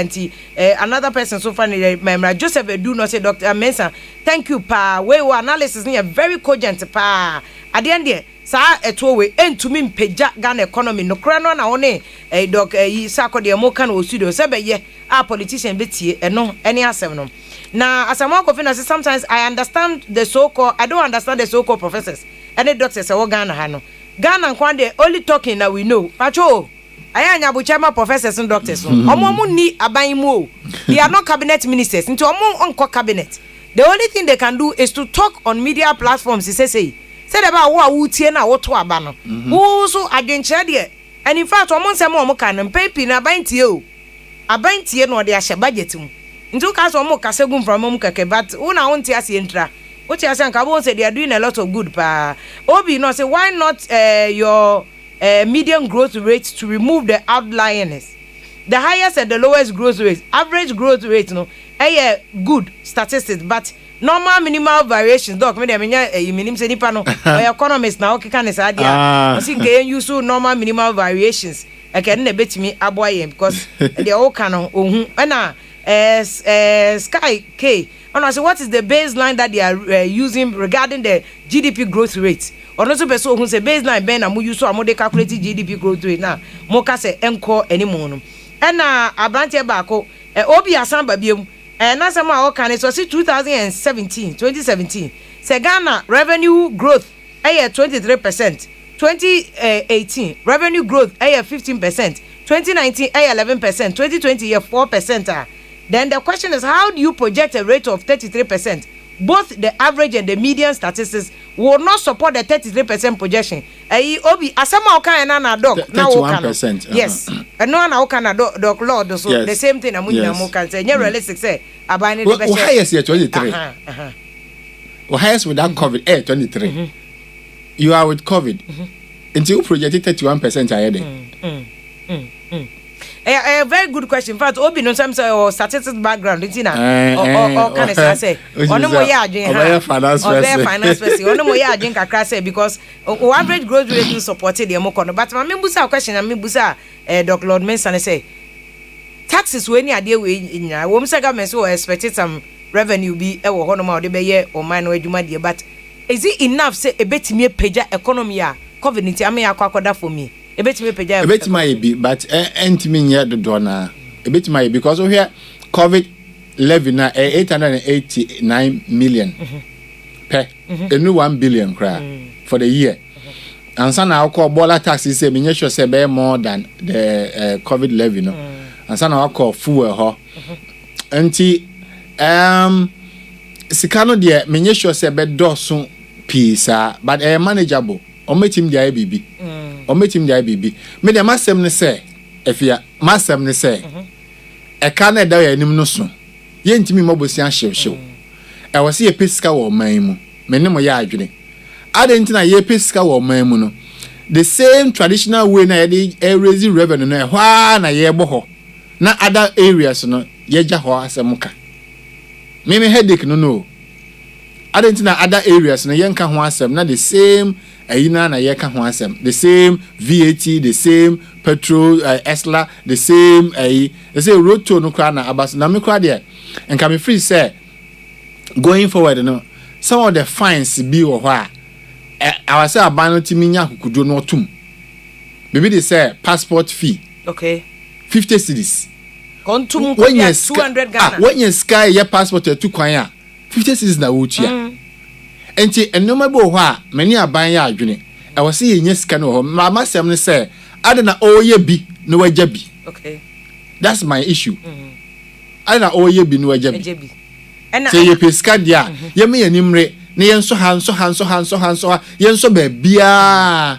another person so funny member Joseph Edu no say Dr. Mensa thank you pa we analysis ni very cogent pa at the end there sa eto we entumi mpagya Ghana economy no kra no na one doc sako de mo kan o studio se be ye a politician betie eno any asem no na asama Kofi na say sometimes I don't understand the so called professors any doctors e wo Ghana ha no Ghana kwande only talking that we know pacho aya buchama professors and doctors omo ni aban mu o they are not cabinet ministers into omo onko cabinet the only thing they can do is to talk on media platforms say about wo tie na wo to aba no wo so adwenche de and in fact omo nsem omo kan mpepi na aban tie no de ahye budget mu into ka so omo kasegum from omo keke but una wonti ase entra what you saying Kabo said they are doing a lot of good pa Obi no say why not your median growth rate to remove the outliers the highest and the lowest growth rate average growth rate no good statistics but normal minimal variations doc me dem minim say nipa no economists na okeka ne sa dia I think can use normal minimal variations okay na betimi aboye because they all can ohun na sky k And I say, what is the baseline that they are using regarding the GDP growth rate? Or not so person who say baseline ben amu use so amode calculate GDP growth rate now. Moka say enko anymore. And abante bako obi asamba biom. And na sama o kan so 2017. Say Ghana revenue growth 23%. 2018 revenue growth 15%. 2019 11%. 2020 4%. Then the question is, how do you project a rate of 33%? Both the average and the median statistics will not support the 33% projection. Obi asama oka na doc na 31%. Yes. And no na oka na doc lord so yes. The same thing amu na mo kan say realistic say abane the best. Highest year 23. Highest without COVID 23. You are with COVID. Until you projected 31% ahead. A very good question. In fact, Obi no some say statistics background, or can I say? Ono mo ya adwen ha. Finance person. Ono mo ya adwen kakra say because average growth rate is supported the mo kono. But my busa question and me busa Dr. Lord Mensan say taxes we ni ade we nyina. Wo mse government so expected some revenue bi e wo hono ma de be ye o man no adwuma de, but is it enough say ebetimi peja economy a COVID nti ame akwakoda for me? Ebetimi peja ebetimi be, but entimi nya dodo na ebetimi because we here COVID levy na 889 million per enu 1 billion cry for the year. And so now call bola tax say me sure say be more than the COVID levy no. And so now call fuel ho. Enti sikano de me sure say be dosun pisa but manageable. Ometim dia bibi. Ometim dia bibi. Me de masem ne say afia masem ne say e ka na da ya nim no so. Ye ntimi mabosi ahyew. E wo se ye pesika wo man mu. Me ne mo ya adwene. Adentina ye pesika wo man mu no. The same traditional way na ye raise revenue na hwa na ye bo ho. Na other areas no ye ja ho asemuka. Me headache no. Adentina other areas no ye nka ho asem na the same ayina na ye ka ho asem. The same VAT, the same petrol, Esla, the same they say roto no kra na abas na me kra there. And can be free say going forward no some of the fines be or wha I say abano timi nya kukudo no tum. Maybe they say passport fee. Okay. 50 cedis. Kontum ko 200 Ghana. When you sky your passport to kwan ya 50 cedis na wutia. Enti enoma bo hwa many aban ya adwene. I was see yen sika no ho. Mama sem ne say ade na oye bi no waja bi. Okay. That's my issue. Ade na oye bi no waja bi. And say ye pesika dia ye me yanimre ne yenso hanso yenso ba bia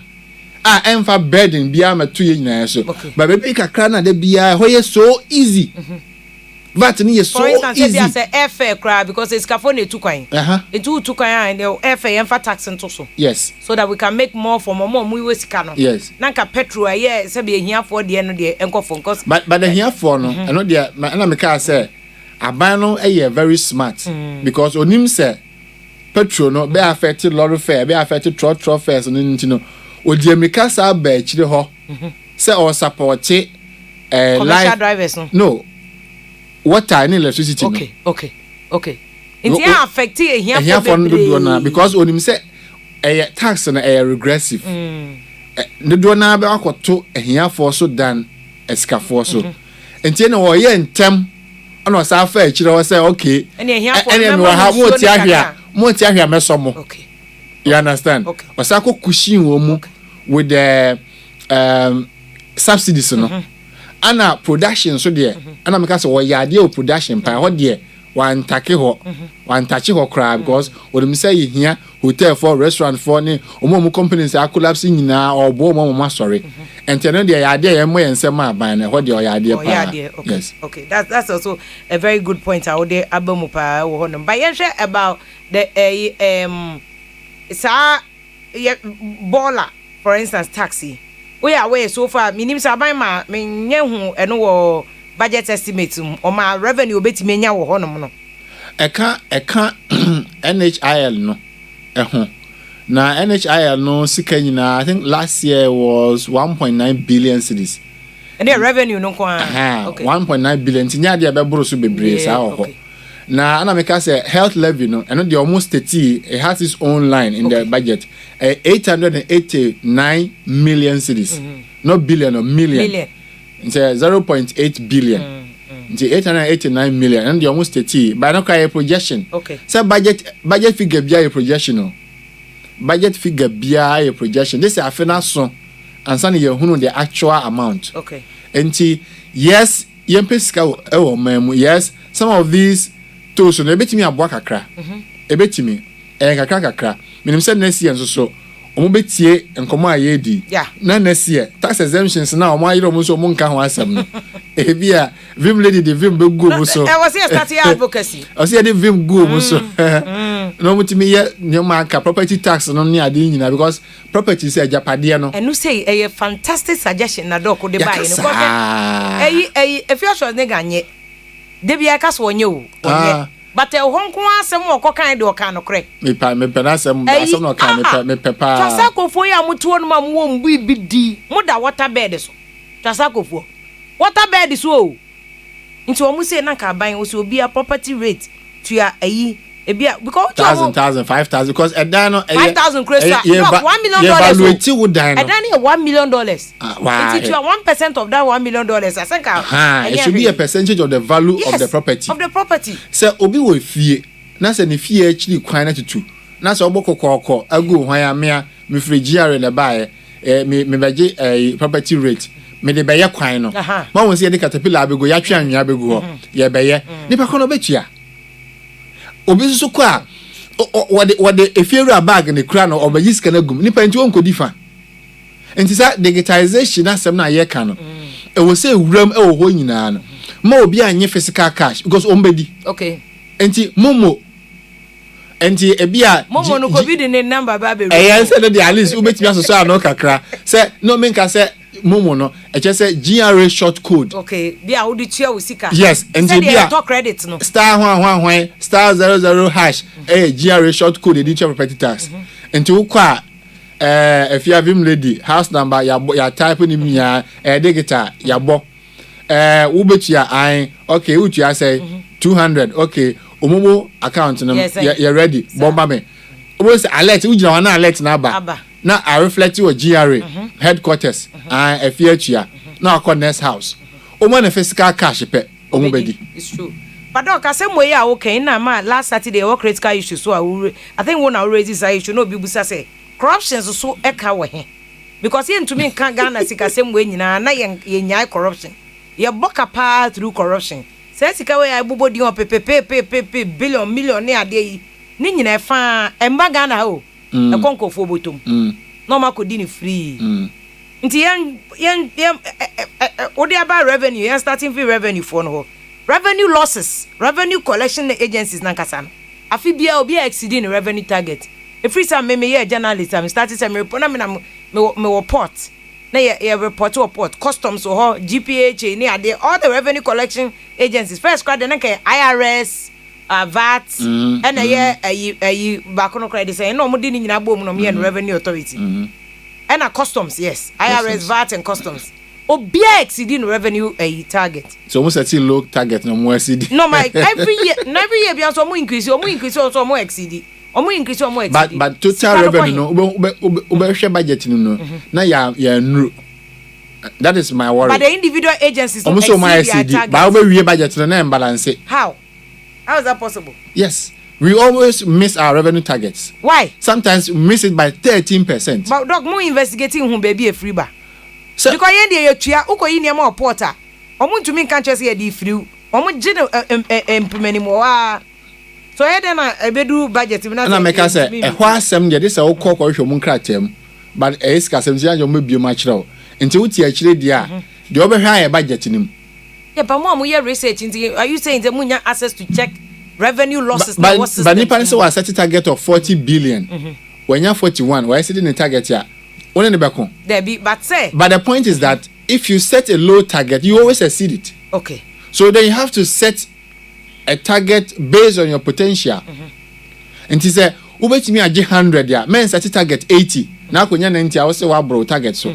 emfa burden bia matu ye nyina so ba be kakra na de bia ho ye so easy but ne ye so for instance, easy say airfare cry because it's kafo na tukwan etu tukwan and the airfare yenfa tax nto so yes so that we can make more for more mu we sika no yes nanka petrol aye say be hiafo de no de enkofo because but the hiafo no eno de na me ka say aban no very smart because onim say petrol no be affect lorry fare be affect truck fares no ntino odi America sa ba chire ho say or support commercial drivers no water and electricity okay it affect here for do na because onim say tax na regressive the do na be akoto here for so than escafo so enti na wo ye ntem ono sa fa chire wo say okay and here for no have mo ti ahia mesomo okay you understand okay osako kushin wo mu with the subsidies no ana production so there ana make say wo yade o production pa ho there wan take ho cry because what me say here hotel for restaurant for ni omo companies are collapse nyina obo omo sorry and then there yade e mo yensem aban na ho there yade pa yes okay that's also a very good point out there abamu pa wo no but yen share about the baller for instance taxi we are away so far minim say aban ma menye hu eno wo budget estimate o ma revenue obetime nya wo honom no eka NHIL no eho na NHIL no sika nyina I think last year was 1.9 billion cedis and the revenue no kwa okay 1.9 billion nya de be boro so bebre sa ho Now, and I make us say health levy, no, and the almost 30, it has its own line in the budget. 889 million cities, not billion or million. It's 0.8 billion. It's 889 million, and the almost 30. But not a projection. Okay. So budget figure be a projection. No. Budget figure be a projection. This is a finance song, and some you know the actual amount. Okay. And yes, yes, some of these tools so ebetimi aboa kakra. Ebetimi kakra. Minim say next year so omo betie enkomo ayedi. Na next year tax exemptions na omo ayiro mo so omo nka ho asem no. Ebia VIM lady the VIM be go mo so. I was here starting advocacy. I say the VIM go mo so. No mutimi ye nyoma ka property tax no ne ade nyina because property say japade no. And you say a fantastic suggestion na doc de buy no because if you sure ne ganye de bia ka so onye o onye but e honko asem okokan de okan no kre me na asem no kan me pepa twasa kofo ya mutuo no ma mo mbu bidi mo da water bed so twasa kofo water bed so o nti o mu say na ka ban o so obi a property rate to ya ayi ebia because 1,000 5,000 because edano 5,000 cresta $1 million evaluate wo dan no edani $1 million wow if you are 1% of that $1 million I think it should be a percentage of the value of the property so obi wo fie na se ne fie actually kwan na tutu na se obokokoko agu hwan ya me free GR na bae me beje property rate me de beye kwan no ma won se de caterpillar abego ya twa anwia abego ho ye beye nipa kono betua obi so kwa what if you bag in the crown or bagis can gum nipa nti won kodi fa enti sa digitization asem na ye ka no e wo say wuram e wo ho nyina no ma obi anye physical cash because ombedi okay enti momo enti ebia momo no ko bi de ne number ba be say no the at least ubetimi asoso ano kakra say no menka say momo no e che say GRA short code okay bia wo di tua wo sika yes enti bia to credit no star *111 star 00 hash GRA short code e di tua property tax enti wo kwa if you have VIM lady house number ya type ni mi ya digital ya bo wo betua an okay wo tua say 200 okay omomo account no ya ready bomba me wo say alert wo gina wana alert na ba na I reflect your GRA headquarters and AFIA na akọ next house omo na physical cash pe omo bedi it's true but doc asem we ya okay na ma last Saturday we critical issue so I think one already this issue no bi busa say corruption so eka we he because ye ntumi kan Ghana sika asem we nyina na ye nyai corruption ye boka pa through corruption say sika we ya bobodi on pepe billion million ne ade yi ni nyina fa emba Ghana o e konko fo botom no ma ko di ni free nti yen odi about revenue yen starting fee revenue for no revenue losses revenue collection agencies na kasa no afi bia obi exceeding revenue target e free some me ye journalist am starting some report na me report na ye report customs or GPH ni ade all the revenue collection agencies first credit na ke IRS VAT and a back on credit say no mo di ni nyina bom no me revenue authority and a customs yes IRS VAT and customs obia exceeding revenue target so almost at low target no more exceed no my every year be so mo increase so mo exceed but total revenue no ube share budget no na ya nru that is my worry but the individual agencies don't exceed their target but we budget no na imbalance how is that possible? Yes. We always miss our revenue targets. Why? Sometimes we miss it by 13%. But doc, mo investigating who baby a free ba. So because yende ye tua, uko yi niam porter. Omo ntumi kan chese ye di free. Omo gene implement mo wa. So ye den na ebedu budget na. Na make say e ho asem de say ukọ ko hwe mu nkratem. But e iska asem sia yo mabio ma kire. Nti wuti a kire dia. De obehwa ye budget nim. Yeah, but mom, we research. Are you saying that we have access to check revenue losses? But Nipan say we set a target of 40 billion. When you're 41, why sitting the target here? Only the back home. There be, but the point is that if you set a low target, you always exceed it. Okay. So then you have to set a target based on your potential. And he said, "Ubet me a 100 ya. Men set a target 80. Now when you're 90, I will say, "Wow, bro, target so."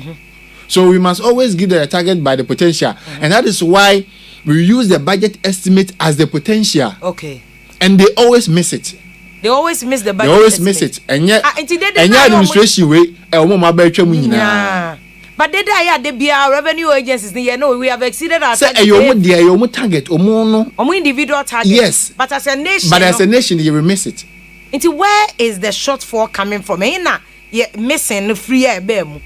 So we must always give the target by the potential. And that is why we use the budget estimate as the potential. Okay. and they always miss it. They always miss the budget. They always miss it. And yet administration way ma ba twa mu nyina. But they are the BR revenue agencies. You know, we have exceeded our target. Say your target, omo individual target. Yes. But as a nation, you will miss it. Into where is the shortfall coming from? Missing the free air bem.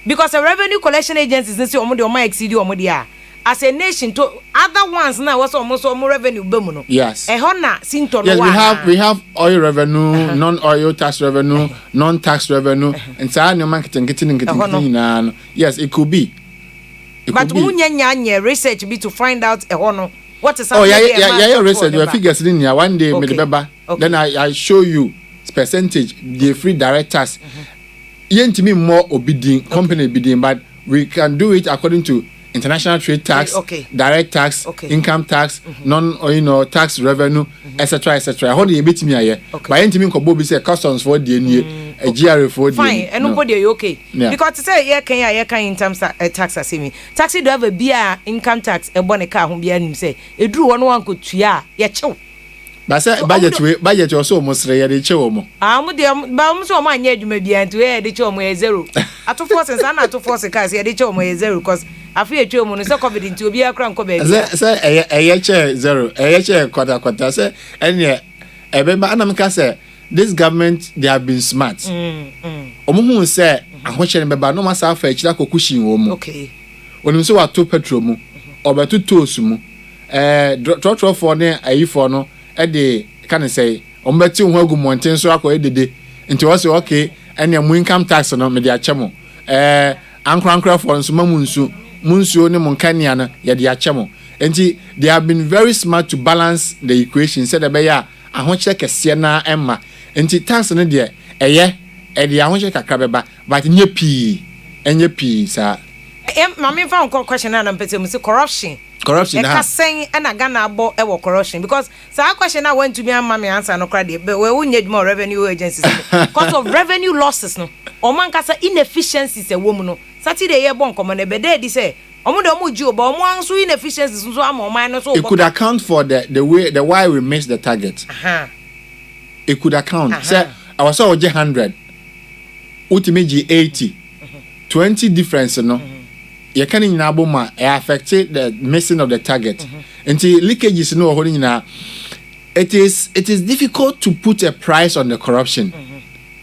Because the revenue collection agencies say omo exceed omo as a nation to other ones now was almost more revenue bemuno. Yes. Yes, we have oil revenue, non-oil tax revenue, non-tax revenue, and so on. Yes, it could be. But munya research be to find out what is research. Your figures in here one day, then I show you percentage the free direct tax. To me more obedient company obedient, but we can do it according to international trade tax, direct tax, income tax, tax revenue, etc. How do you beat me here? By any mean, Kobo say customs for the a GRA for fine, and nobody okay. Because to say can in terms of tax assessment, taxi do have a beer income tax, a bonnet car whom be say, a drew one could tria, chow. But budget also almost ready chomo. So my head you may be and to air the chomo zero. At 2 force and son to force a cars here the chomo zero because I fear chomo is so confident to be a crown cover. Say a chair zero, a chair quarter say, and yet a member Anamka say this government they have been smart. Omu say I watch remember no matter for each cushion woman. Okay. When you saw a 2 petrol or by 2 toasumu, trotro for ne a for no. Ede can say ombeti ho agu monten so akọ edede nti wo say okay ene mu income tax no me de achemo ankra for nso munsu ne munkania no ye de achemo nti they have been very smart to balance the equation said be ya ahoche kese na emma nti tax no de eye de ahoche kakra beba but nye pii sa mama fa question na mpete mu say corruption saying and a Ghana abo ewo corruption because so question I went to me and mommy answer no credit but we need more revenue agencies because of revenue losses no o man kasa inefficiencies e wo mu no Saturday ye bon komo na be dey di say omo de omo ji oba omo anso inefficiencies so am o man no so it could account for the why we missed the target. It could account say I was so 100 ultimately 80 20 difference no you can in Aboma affected the missing of the target. Until leakages no holding na it is difficult to put a price on the corruption.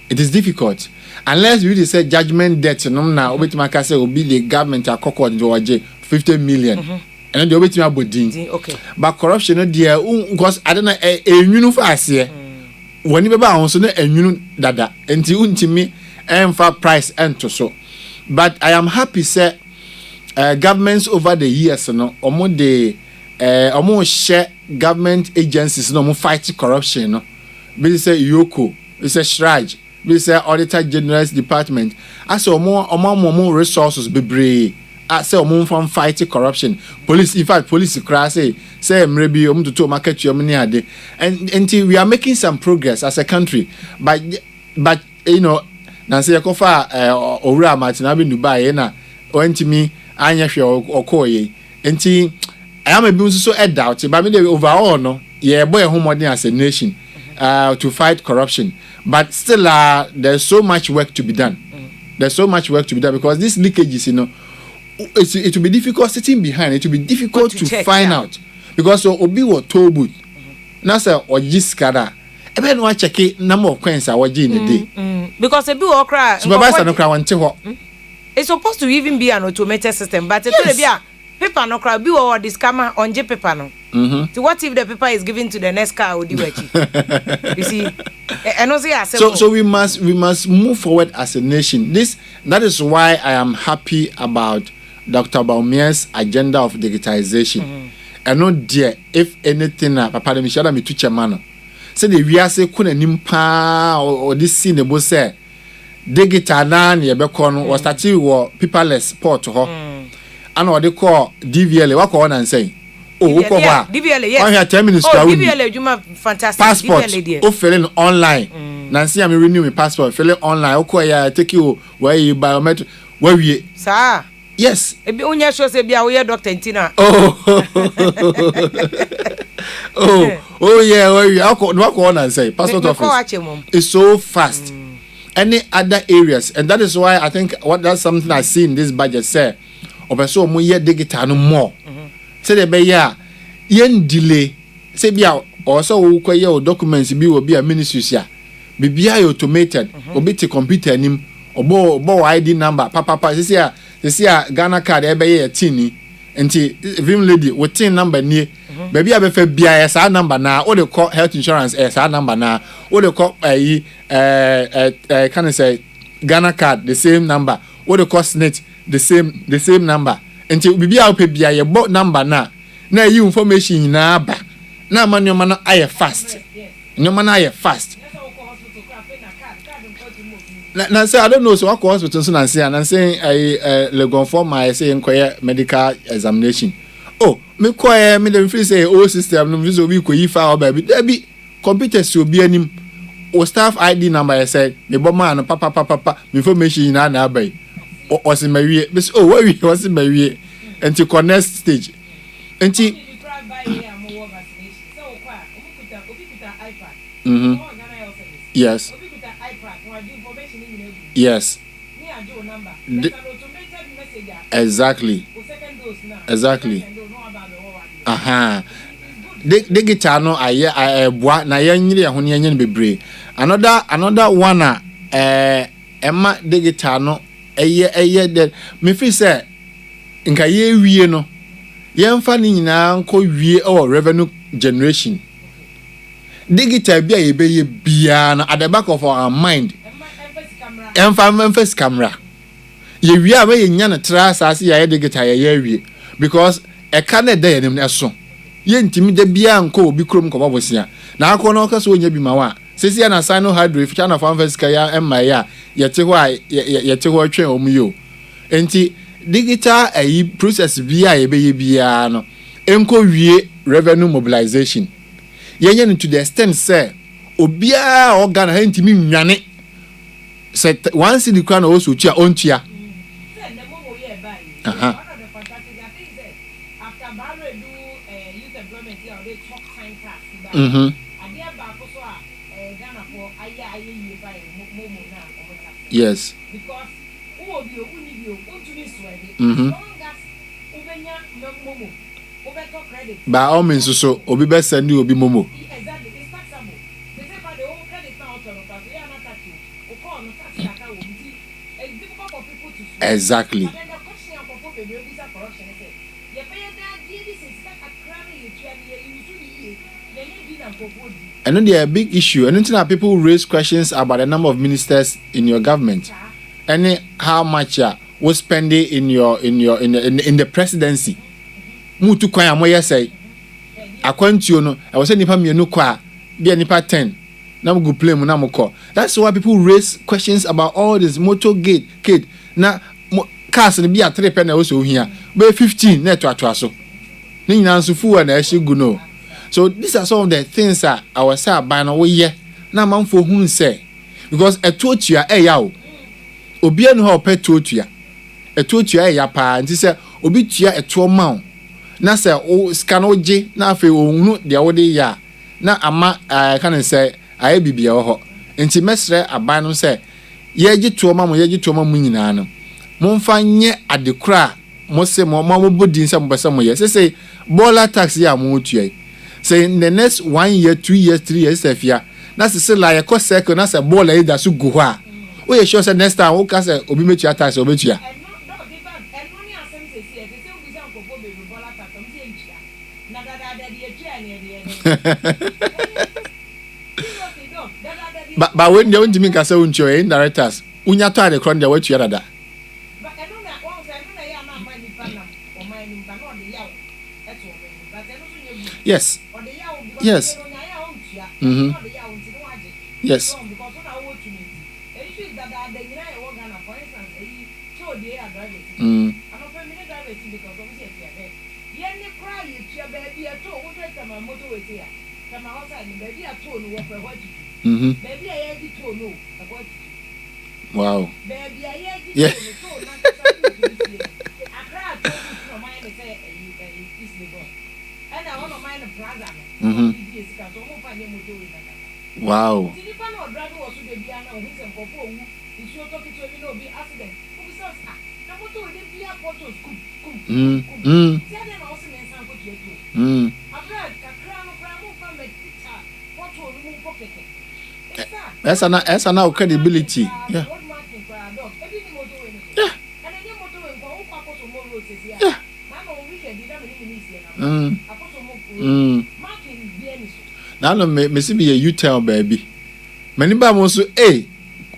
It is difficult. Unless you really say judgment debt no na obetimaka say will be the government akoko njoje 50 million. And then the obetima bodin. Okay. But corruption no there because I don't know enwunu fa ase. Woni beba ahonso no enwunu dada. Enti untimi emfa price ento so. But I am happy say governments over the years no omo share government agencies no fight corruption no be say yoko be say shraj be say auditor general's department as omo resources bebre as say omo from fight corruption police in fact police cry say mrebi omo to market your money ade and until we are making some progress as a country but na say kofa owura martin abi Dubai na ontimi anya hwe okoye enti I am a bit so doubt but me overall no yeah boy modern as a nation to fight corruption but still there's so much work to be done. There's so much work to be done because these leakages it will be difficult sitting behind. It will be difficult to check, find out because obi wo told na say ojiskada ebe no check number of coins are in the day because obi wo kra supervisor no kra wante ho. It's supposed to even be an automated system, but it's yes. Be a paper no crowd be or this camera on J paper no. So what if the paper is given to the next car or the you see? And also so we must move forward as a nation. That is why I am happy about Dr. Baumia's agenda of digitization. And not dear if anything papa me shada me tuche mano. Say the wiase kuna nimpa or this scene the boss say digital na ye be kono was start wo paperless port ho and what they call DVL what call and say DVL yes on here 10 minutes DVL juma fantastic passport o filling online na see am renew my passport filling online o call ya take you where you biometric where we sir yes e bi onya show say bia we doctor ntina Oh yeah, I'll call and say passport office is so fast. Any other areas, and that is why I think that's something I see in this budget. Say, so mo ye digital no more. Say the be ya yen delay. Say bia also wo kwa ye documents bi will be a ministry sia. Bibia automated. Obi te computer nim. Obo ID number. Papa. Say Ghana card ebe ye tini. Enti VIM lady with tin number ni. Baby abefe bia sa number na. O de call health insurance sa number na. O de call can I say Ghana card the same number. What the cost net the same number. Until we be out pay bia your boat number na you information na ba. Na man your man aye fast. Your man aye fast. Na say I don't know so I call hospital so na say and saying I legon for my say inquire medical examination. Oh, me quire me dem free say old system no visa we ko yi fa baby. There be computers will be anim. O staff ID number I said me bomma no papa information na buy o se mawie be oh where was mawie enti connect stage enti yes yes exactly digital no aye boa na ye nyire ho ne nyen bebre another one emma digital no eye de me fi say nka ye wie no ye mfa ni nyina nko wie o revenue generation digital bia ye be ye bia na at the back of our mind emfa camera ye wie a ye nya na tra asase ye digital ye wie because e ka na de ye nim eso ye ntimi de bia nko obi krom ko babosia na akọ na okaso onya bi ma wa sisi na sino hydro if chana fan first kaya emma ya yete ho atwen omuyo enti digital process bia ye be ye bia no enko wie revenue mobilization yenye to the extent say obia organ ha ntimi nwane say once the crown also tua ontua yes. Because by all means, so obi best send you obi momo. Exactly, it's taxable. They say by the whole credit now to we are not taxing. It's difficult for people to sue. Exactly. But then the question of people will be corruption. They say, you pay that this is like a crime you and then there are a big issue. And then people raise questions about the number of ministers in your government. And how much was spending in the presidency. Mutu kwa ya moya say akwantuo no I was saying nipa mienu kwa bia nipa 10 na go play mu na moko. That's why people raise questions about all this motor gate kid na cars ni bia 3 pen na wo so hia be 15 na to so ni nyina nso fu na ehye gu no. So these are some of the things that I was say by no we na manfo hu say because etotua eya o obi anu ha opetotua etotua eya pa nti say obi tua eto ma na say o scan oje na afi ohunu de wode ya na ama kan say aye bibia ho nti mesre aban no say ye gito ma mo ye gito ma mu nyina no momfa nye adekura mo se mo bodin se mo besa mo ye say bola tax ya mo tua say in the next 1 year 2 years 3 years afia na se la ye ko circle na say bola e da so go ho a o ye sure say next time o ka say obi metua tax obetua. But when you want to make us own joy in directors, unya to the crown the what you other. Yes. Yes. Yes. Wow. Yeah. Wow. That's an credibility. Yeah. Yeah. Yeah. Now me see be a U-turn baby. Many ba mo so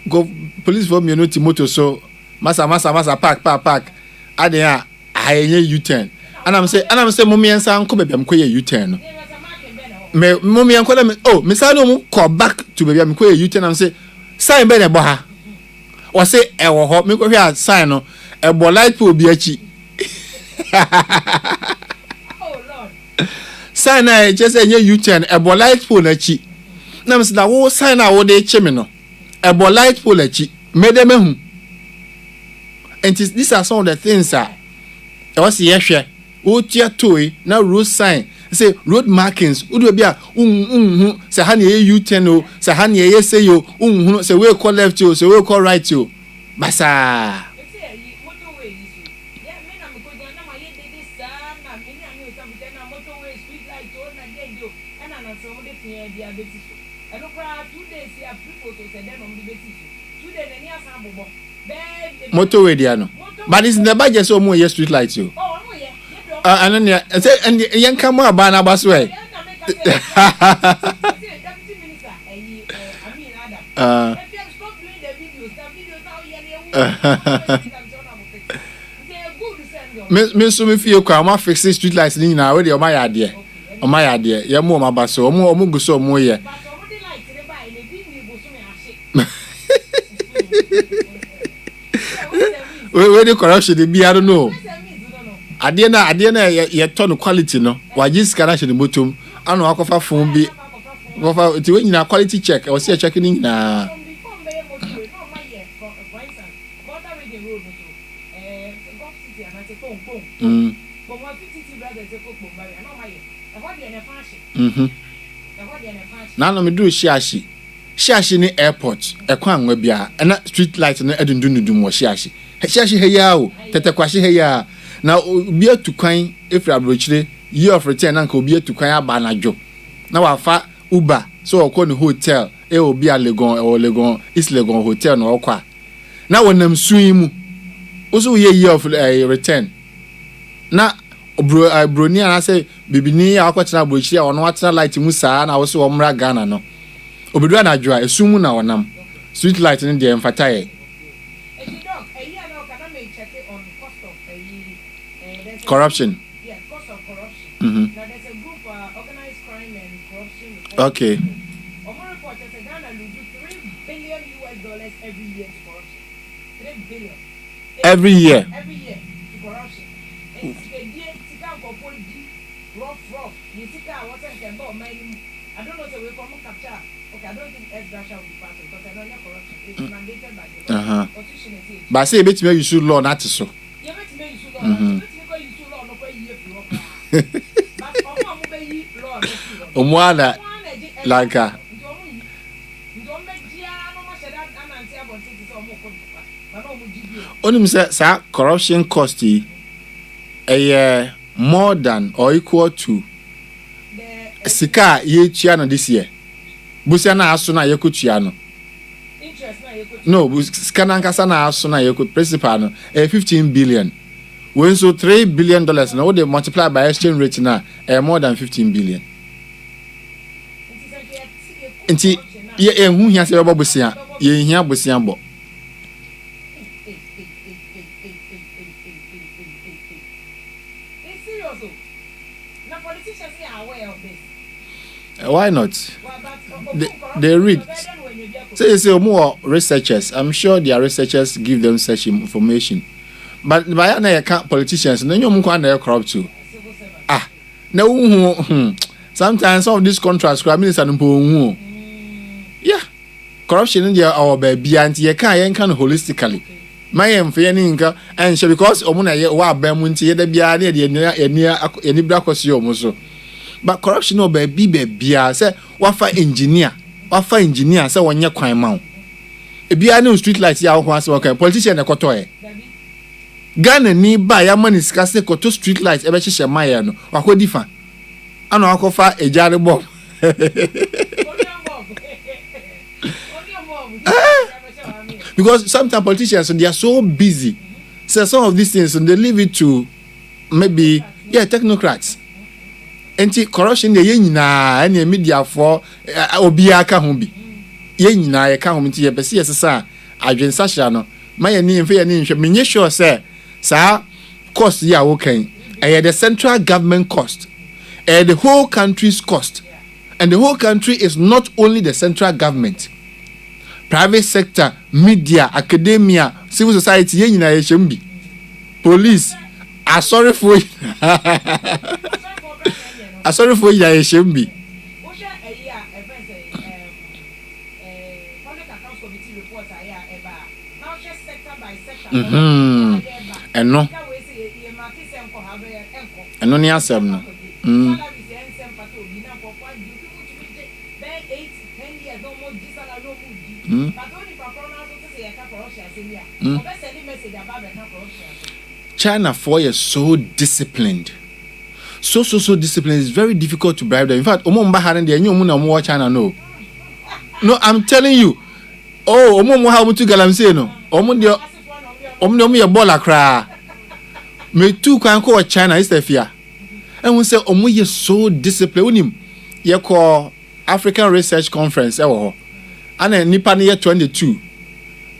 go police for me no motor so masa park. Adia I U-turn. And I'm say mommy and son come baby am koye U-turn. Me mommy and call me me say no call back to baby am koye U-turn am say sign be na bo ha. O say e wo ho me ko hwe sign no e bo light pole bi achi. Sign na just say U-turn e bo light pole achi. Na me say na wo sign na wo dey chi me no e bo light pole achi me dem hu. And these are some of the things that I was here. O tia toy na road sign. Say road markings. Udu be a say hani U-turn o. Say hani say yo. Say we call left yo. Say we call right yo. Basa. Motorway diano. But it's never just so more street lights you. And then and young come up by Nabasway. Miss Sumifio, come fix street lights in already on my idea. On my idea, you're more my basso, or more muguso more. Where the corruption be, I don't know. I didn't yet turn quality no. Why just can the bottom? I know how phone be. To win a quality check, I was here checking in. Now me do shiashi ni airport. Ekwan we bia. Na street light no edundunu mo shiashi. Shiashi heya o. Tete kwashi heya. Na obi atukwan efra abrochire year of return na nka obi atukwan aba najo. Na wafa Uber so okọ ni hotel obi a Legon East Legon hotel no okwa. Na wonam suin mu. Oso ye year of return. Na broni ana say bibini akwatena abrochire ono watena light mu saa na wo so omra Ghana no. Obedu na adwa esumu na wonam. Street light ni dey emphasize. Corruption. Yes, cost of corruption. Now there's a group organized crime and corruption. Okay. Our report says Ghana loses $3 billion every year to corruption. $3 billion. Every year. Every year to corruption. And rough. You see, I don't know so we come capture. Okay, I don't think Russia will be part of it because I don't know corruption. It's mandated by the constitution. But I say bet me you should law not so. Yeah, bet me you should law. Omwana lanka onim say corruption cost more than or equal to sika ye tua no this year busia na aso na ye kotua no interest na ye kotua no sika na nkasa na aso na ye ko principal no 15 billion. When so $3 billion now they multiply by exchange rate now more than 15 billion. Nti ye hu hia se bobosia ye hia bosia bo. Why not? They read. Say more researchers. I'm sure their researchers give them such information. But by na politicians, no you mko na corrupt too. No sometimes some of these contracts minister no. Yeah. Corruption in there our baby and ye can holistically. My emfe ni nka and because omuna ye wa ba mu nti ye da bia na ye ni bra kwasi omo so. but corruption no be bia say wafa engineer say wonye kwan ma wo ebia no street light ya ho ase okay politician ekoto e Ghana ni ba ya mani sika se koto street light ebe hihye maye no wakodi fa ana akofa ejare bomb because sometimes politicians they are so busy. So some of these things they leave it to maybe technocrats. Anti corruption the yen nyina any media for obia ka ho bi. Yen nyina ye ka ho nti ye pese yesesa adwen sahya no. Ma ye ni mfe ye ni nhwe menye sure say sa cost ya wo kan. The central government cost. The whole country's cost. And the whole country is not only the central government. Private sector, media, academia, civil society, yen nyina ye hwembi. Police are sorry for ya ye hwembi. Eno ni asem no. China 4 years so disciplined. So disciplined. It's very difficult to bribe them. In fact, China no. No, I'm telling you. Oh, how much you galamse no. Bola cry. Me too can call China is the fear. And we say ye so disciplined. You call African Research Conference. And nipa year 22.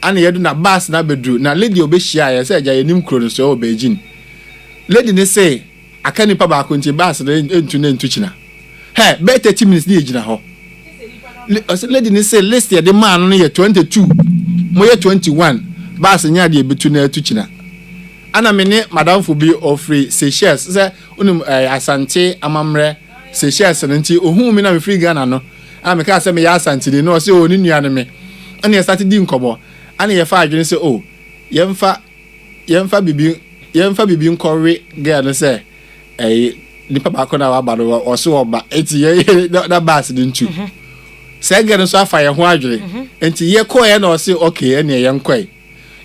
And you do na bus na bedru na lady obehia ya say ya nim kro no so Beijing. Lady ne say aka nipa ba ko nti bus na entu china. Hey, be 30 minutes ni ejina ho. Lady ne say list ya the man no ye 22. Mo ye 21. Bus nya de betu na etu china. Ana me ne madam fu bi ofri Seychelles say unum Asante Amamre Seychelles nti ohun mi na me free Ghana no. Ana me ka say me ya Asante ni no say o ni nua ne me. Ana ye start di nkobo. And ye fa adwene say oh yemfa bibi nkore girl no say nipa ba ko na wa ba do o so oba eti ye that bass dintu say girl so afa ye ho adwene enti ye ko ye na o say okay ene ye nkoi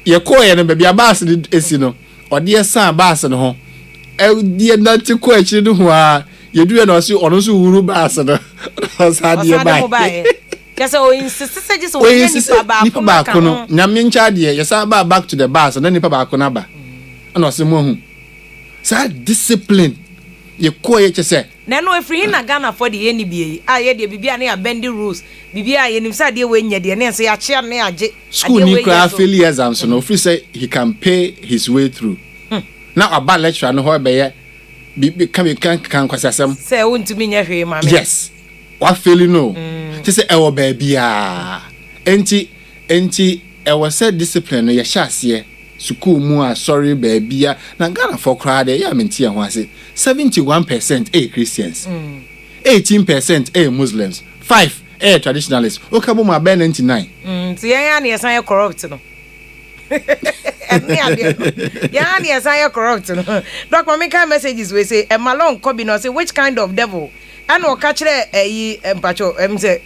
ye ko ye no ba bia bass di esi no o de san bass no ho die na ti ko achi no ho a ye duwe na o say ono so wuru bass no o sa de ba So insist just nipa ba kono nyame ncha de yesa ba back to the bus and nipa ba kono ba ana osemo hu sa discipline ye ko ye chese na no free na Ghana for the NBA ye de bibia na bend the rules bibia ye nim sa de we nya de na say ya chia na age school ni kra failure exams no free say he can pay his way through now about lecture no ho be ye bi kan kwasasem say wontumi nya hwe ma me yes wa feel no to say ewo baabia enti ewo say discipline no ye hyase school mu a sorry baabia na Ghana for crowd ya menti ho ase 71% Christians 18% Muslims 5 traditionalists okabo ma be 99 so ya na ye corrupt no ya na ye corrupt no Dr. Mika messages we say Malone Kobi no say which kind of devil and o catch mpacho say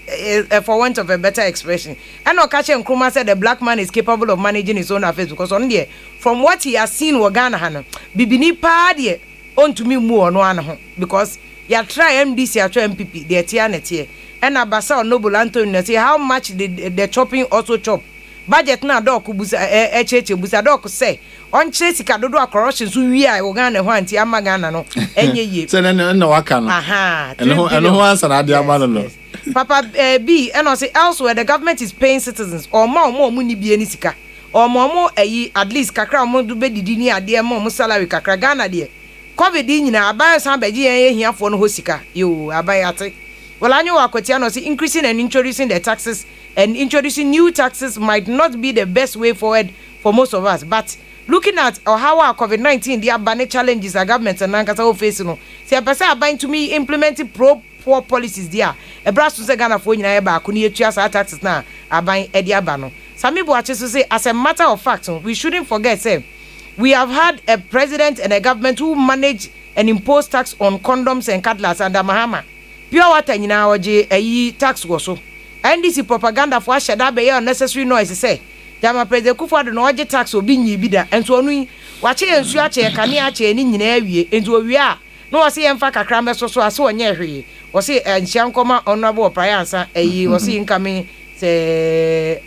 for want of a better expression and o catch Nkrumah said the black man is capable of managing his own affairs because on there from what he has seen wo Ghana ha no bibini pa de ontumi mu ono an ho because ya try MDC ya try MPP de tia na tie and abasa Noble Anthony say how much the chopping also chop budget na dog busa echeche busa dog say on sika dodo corruption so wi a wo Ghana ho anti ama Ghana no enye ye so na waka no eno ho answer na dia ma no papa B and say elsewhere the government is paying citizens or more ni bi eni sika or more at least kakra mo do be didi ni ade mo salary kakra Ghana de covid nyina aban san beji yen hiafo no ho sika yo abayate well anyo akotia no say increasing and introducing the taxes and introducing new taxes might not be the best way forward for most of us but looking at how our COVID-19 the abane challenges our government and nankasa face no say person aban to me implementing poor policies there e brass to say Ghana for nyina e ba ko ne etua sa taxes na aban e dia ba no Sami Boache so say as a matter of fact we shouldn't forget say we have had a president and a government who manage and impose tax on condoms and cutlass under Mahama. Pure water nyina oje tax go so. NDC propaganda for ashada be unnecessary noise say. Jama President Kufuor no oje tax obi nyi bi da. Enso onu wache ensu ache kane ache ni nyina awie. Enso owie a no wose yemfa kakra meso so ase onye hwee. Wose enhia nkoma honorable priansa wose incoming say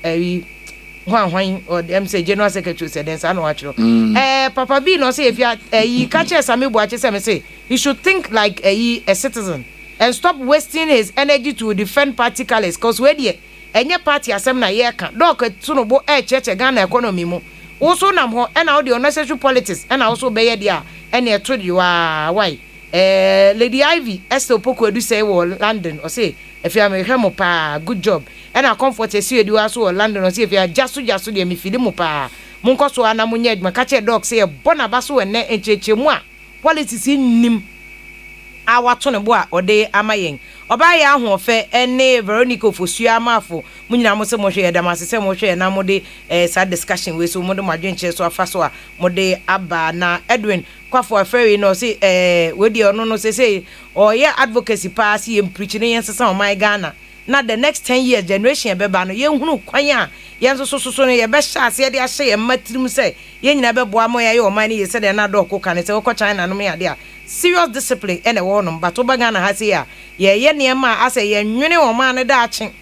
hwan or them say general secretary said then no watch Papa B no say if you catch Sami Buachi say me say he should think like a citizen and stop wasting his energy to defend party colors cause we dey enye party asem na ye ka dok tunubo cheche Ghana economy mu also nam ho and now the unnecessary politics and also be there and e told you why Lady Ivy Esther POKUAA do say wo London or say if you am hwemo pa good job and I comfort say you do also London or say if you jaso dey me feel mu pa munko so ana munye adma ka che dog say bona baso ene encheche mu a politics nim awato ne bo a ode amayen oba ya ahofe ene Veronica Ofosua amafo munyina mo se mo hwe edam asese mo hwe na mo de sad discussion we so mo de madwenche so afa so a mo de aba na Edwin kwafo aferi no say we de ono no say o ye advocacy pass ye preaching yen sesa o my Ghana na the next 10 years generation beba no ye hunu kwan a yen so no ye be sha ase de ahye ye matrim say ye nyina be boa mo ye o man ye say de na do ko kan say wo ko China no me ade a serious discipline ene wo no but oba Ghana ha say a ye niema ase ye nwene o man ne da ache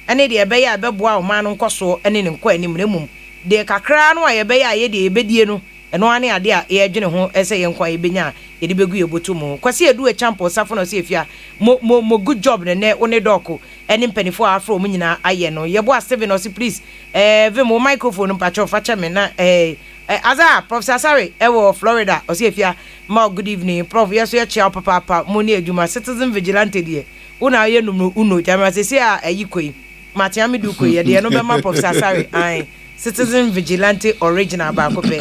ene de be ya be boa o man no nkoso ene ne nkwa anim remum de kakra no a ye be ya ye de ebedie no eno ane ade a ye dwene ho ese ye nkwa ye benya ye de begu ye botum kwase edu e champion safo no se efia mo good job ne one doko ene mpanifo afro mu nyina aye no ye bo a 7 no se please VIM mo microphone mpacho facha me na Aza Professor Sari ewo Florida o se efia ma good evening prof yeso ye chia papa mo ne adwuma citizen vigilante de una ye numru uno jamra se a ayikoi matiami du ko ye de no be ma Professor Sari ai citizen vigilante original ba ko pe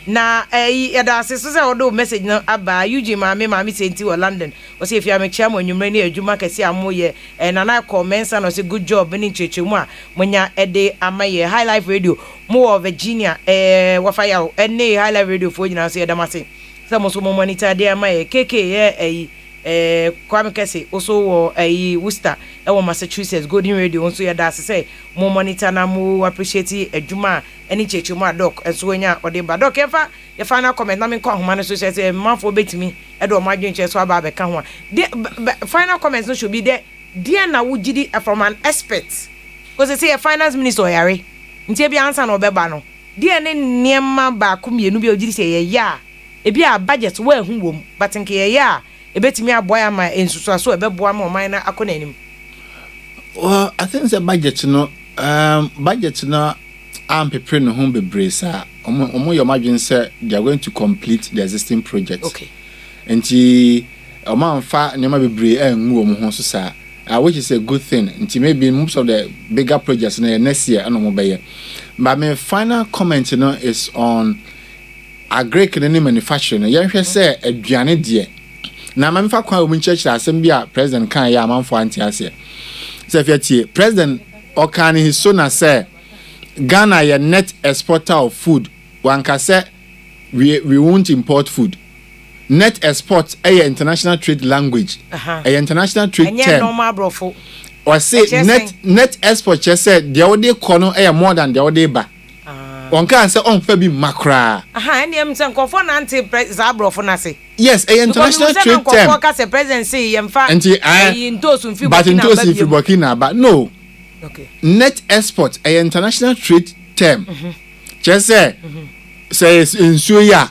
na eda asese se odo message no aba UG mama senti wo London o se efia me chia mo anwumre ne adwuma kese amoye na na commensa no se good job ni chechemu a monya ede amaye high life radio mo Virginia wafaya ene high life radio fo nyina so edamase se mo so mo monitor de amaye keke ye kwame kese also wo Worcester wo Massachusetts Golden Radio onso ye da asese mo monitor na mo appreciate adwuma eni chechemu a doc enso nya ode ba doc efa ye final comment na me kwa homa no so say manfo betimi e do mo adwenche so aba be ka ho final comments no should be there dear na wugidi from an expert because say finance minister oyare ntie bia ansa na obeba no dear ne niema ba kumienu bia ogidi say ye ya e bia budget wa hu wom but nke ye ya ebetimi aboya ma ensusu aso ebeboa ma oman na akona anim. Well, I think the budget no am preparing no home bebresa omo your margin say they are going to complete the existing projects. Okay. Enti omo amfa nyama bebre enwu omo ho so sa which is a good thing. Enti maybe most of the bigger projects next year anomo beye. But my final comment is on agric and manufacturing. Yenhwe say aduane de na ma mfa kwa omu church asem bia president kan ya amanfo anti ase. Say fiatie president Okani his son say Ghana is net exporter of food. One can say we won't import food. Net export a international trade language. A international trade term. Normal brofo. Or say net export just said the other corner a more than the other ba. One can say on Fabi Macra. Any for anti brofo na say. Yes, a international trade term. Presidency but in those if you Burkina, but no. Okay. Net export a international trade term. Just say in Suya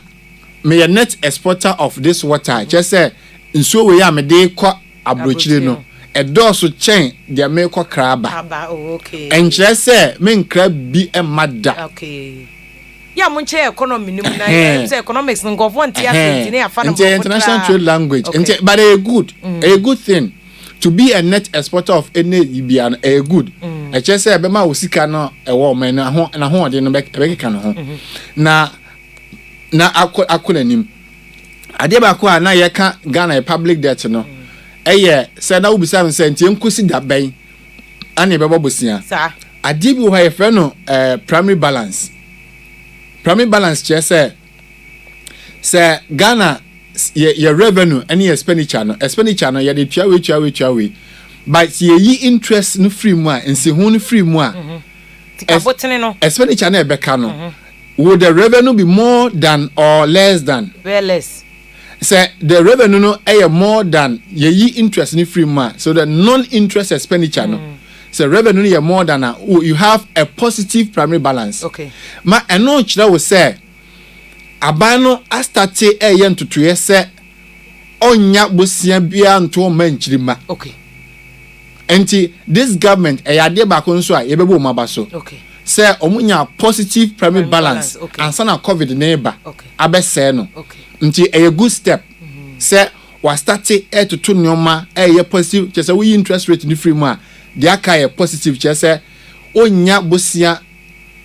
me a net exporter of this water. Just say in Suya me de kwa abrochire no. A dosu chain they make kwa craba. Okay. And just say me crab be a mother. Okay. Yeah, munche economy ni muna say economics ngo fo ntia senti na afa no. International trade language. Okay. But a good thing. To be a net exporter of any Libyan a good. I just say bema osika no e wo man na ho de no be ka no ho. Na akonanim. Ade ba ko na ye ka Ghana public debt no. Eye say na ubisa me say ntie nkosi da ben. Ane be bobosia. Sa. Ade bi wo ha ye frɛ no primary balance. Primary balance che say Ghana your revenue any expenditure no you dey twa we but ye interest no free mu a nsi hu no free mu a expenditure na ebeka no would the revenue be more than or less than? Very less. Say the revenue no more than ye interest in free ma. So the non-interest expenditure no. So revenue is more than you have a positive primary balance. Okay. Ma eno chira will say abano astate yen to say onya bosia bia nto manchirima. Okay. Enti this government ade ba ko nso a yebebo mabaso. Okay. Say omunya positive primary balance okay. and sana covid neighbor okay. abese no okay. Nti a good step say wa start to nyoma positive che say we interest rate ni free mu a dia ka positive che say onya bosia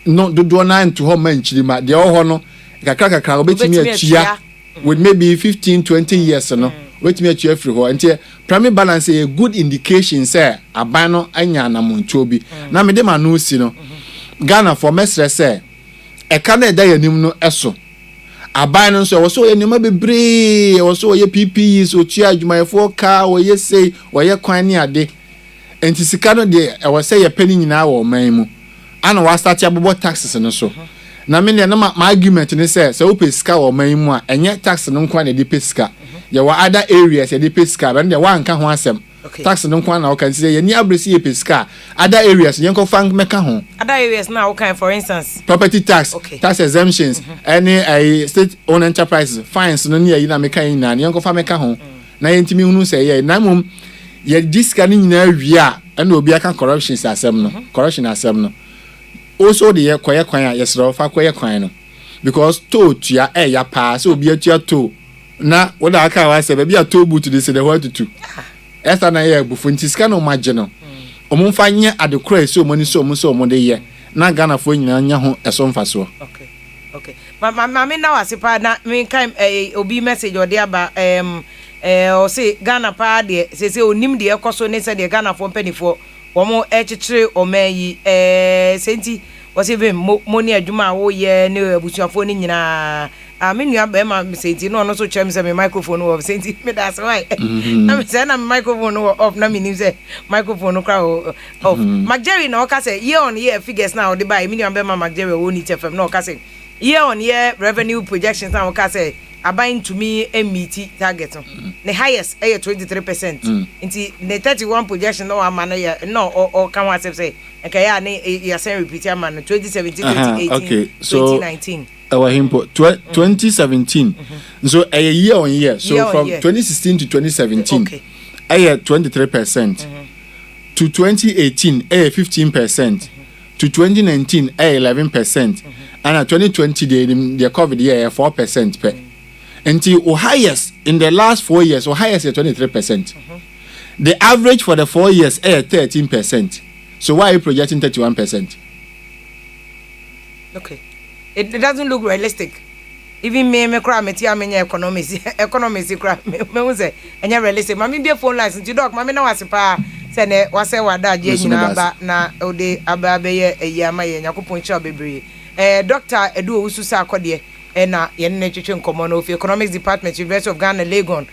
no dodo na nto ho manchirima dia ho no kakra obetimi atua with maybe 15-20 years no obetimi atua free ho nti primary balance a good indication say aban no anya na monto bi na me de ma no si no Ghana for mesre say e ka na da yanim no eso aban no so wo ye nima bebre wo so ye PPE so tua adwumayefo ka wo ye sei wo ye kwan ni ade enti sika no de e wo say ye pani nyina wo man mu ana wa start abobo taxes no so na me ne ma argument ni say wo pe sika wo man mu a enye tax no nkwa na de pe sika ye wa other areas ye de pe sika but de wa nka ho asem. Okay. Tax no nkwa na o kan say ye ni abresi ye pesika other areas yen ko fan meka ho other areas now okay for instance property tax okay. Tax exemptions any state owned enterprises fines no ne yi na meka yin na yen ko fa meka ho na yentimi hunu say ye na mum ye diska ni nyina wi a na obi aka corruption asem no corruption asem no also the ye koye kwan a yesro fa koye kwan no because to tua ya pa so obi atua to na wo da aka wa say be ato boot dey say the what to esta na ye bufu nti sika no magye no omumfa nye adekora so omoni so omo de ye na Ghana fo nyina nya ho eso mfaso. Okay ma me na wasipa na me kan obi message ode aba o say Ghana pa de say onim de ekoso ne say de Ghana fo mpanifo wo mo echichire omayi senti wo say VIM moni adwuma wo ye ne abusuafo ni nyina me nua be ma senti no no so chem say me microphone off senti me that's why na me say na me microphone off na me nim say microphone off Magjerry na o ka say year on year figures na o de buy me nua be ma Magjerry o ni TFM na o ka say year on year revenue projections na o ka say abain to me meet target the highest 23% nti the 31 projection no am na no or can what say okay ya ya say repeat am 2017 2018 okay. 2019 our himpo 2017 so a year on year so year from 2016 to 2017 okay 23% to 2018 15% to 2019 11% and 2020 the COVID year 4% per until o highest in the last 4 years o highest 23%. The average for the 4 years 13%. So why are you projecting 31%? Okay, it doesn't look realistic. Even me cry me tia me economics cry me say enya realistic. Mami be phone license to doc mami na wasipa say ne wase wada je nyina ba na ode aba be ye eyama ye nyakopon cha bebre. Dr. Edu Owusu akode na ye ne twetwe nkomo no of economics department University of Ghana Legon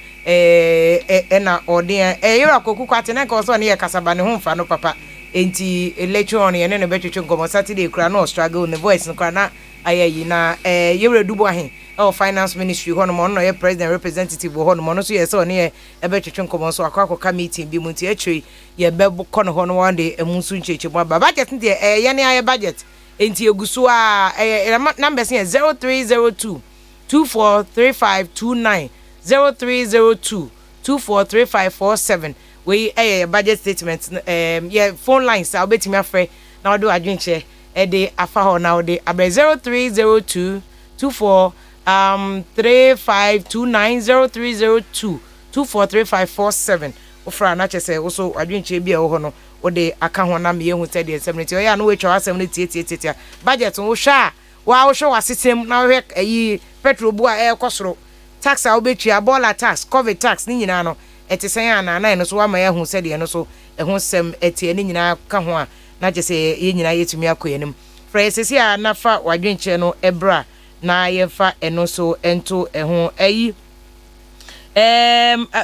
na ode yura koku kwate na ko so ne ye kasaba ne ho mfa no papa enti lecture on ye ne betwetwe nkomo Saturday kra no struggle ne voice no kra na ayayi na yura dubo ahen finance ministry hono mo no ye president representative hono mo no so ye so ne ye betwetwe nkomo so akwa meeting bi mu nti atwi ye bebo kono hono one day emunsu ncheche bo budget nti ye ne aye budget enti egusu a number say 0302 243529 0302 243547 we budget statement yeah phone lines I'll bet me afre na do adwenche de afa ho na de abre 0302 24 3529 0302 243547 ofra na chese also adwenche bia ho no ode aka ho na me hu te de 70 oya no we twa 70 tie budget wo hwa wo hwa system na we ayi petrol bu a ekosoro tax a obetua bola tax covid tax ni nyina no etisen ana na no so wa ma ya hu se de no so ehun sem etie ni nyina ka ho a na chese ye nyina yetumi akoyanim frɛsesi a nafa wadwenche no ebra na yefa eno so ento ehun ayi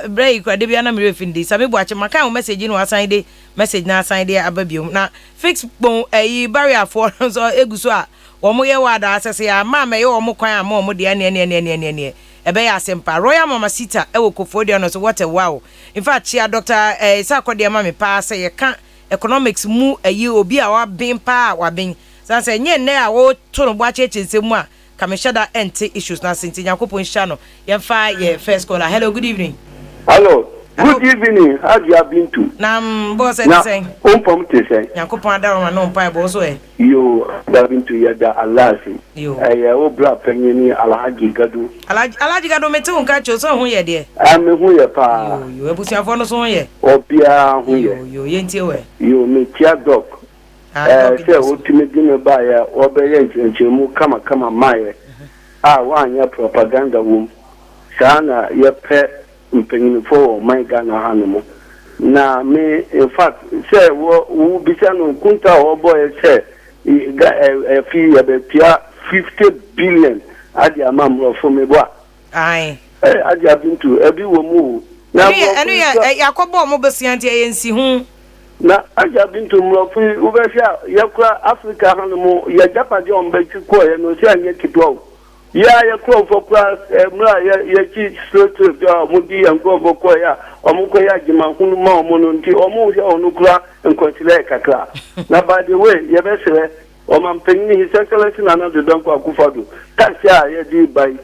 break kwa de bia na me refindi sabe bo ache maka o message no assign de message na assign de ababiom na fix bon barrier for so eguso a wo mo ye wada asese ya ma me ye wo mo kwan ama mo de ne ebe ya sempa Royal Mama Sita ewo Kofodia no so what a wow. In fact chia Dr. Sakode ma me pa say ye kan economics mu obi a wa bin pa wa bin san say nye ne a wo to no bua cheche mu a kameshada ente issues na sinti yakopon hia no ye fa ye first caller. Hello, good evening. Hello. Good evening. How you have been to? Boss say pom te say. Yakopon adaro ma no pa bo so e. You have been to yada alasi. Yo. O bra penini Alhaji Gado. Alhaji Gado meti unka cho so hu ye de. Me hu ye pa. Yo ebusiafo no so hu ye. Obia hu ye. Yo ye ntie we. Yo me tia doc. Say o timi di me ba ya obeye nchemu kama maye. Wanya propaganda wom. Sana ye pe mpenyinfo my Ghana hanumo. Na me in fact say wo bisa no kunta boy say AFIA be 50 billion adi amamro for me boa. Ai. Adi abintu ebi wo mu. Na enu ya yakobo mo besianti ayensi hu. Na adi abintu mro fu ubehia yakura Africa hanumo ya japade on be chiko ye no say anye kitwa. Ya yakura for class mra ya chi straight mudi yanko for ya omuko ya jima hunu ma omono nti omu ya onukura nkonsile kakra. Na by the way ye be sere Omanpenny His Excellency Nana de Donko Akufado. Tasha ye di by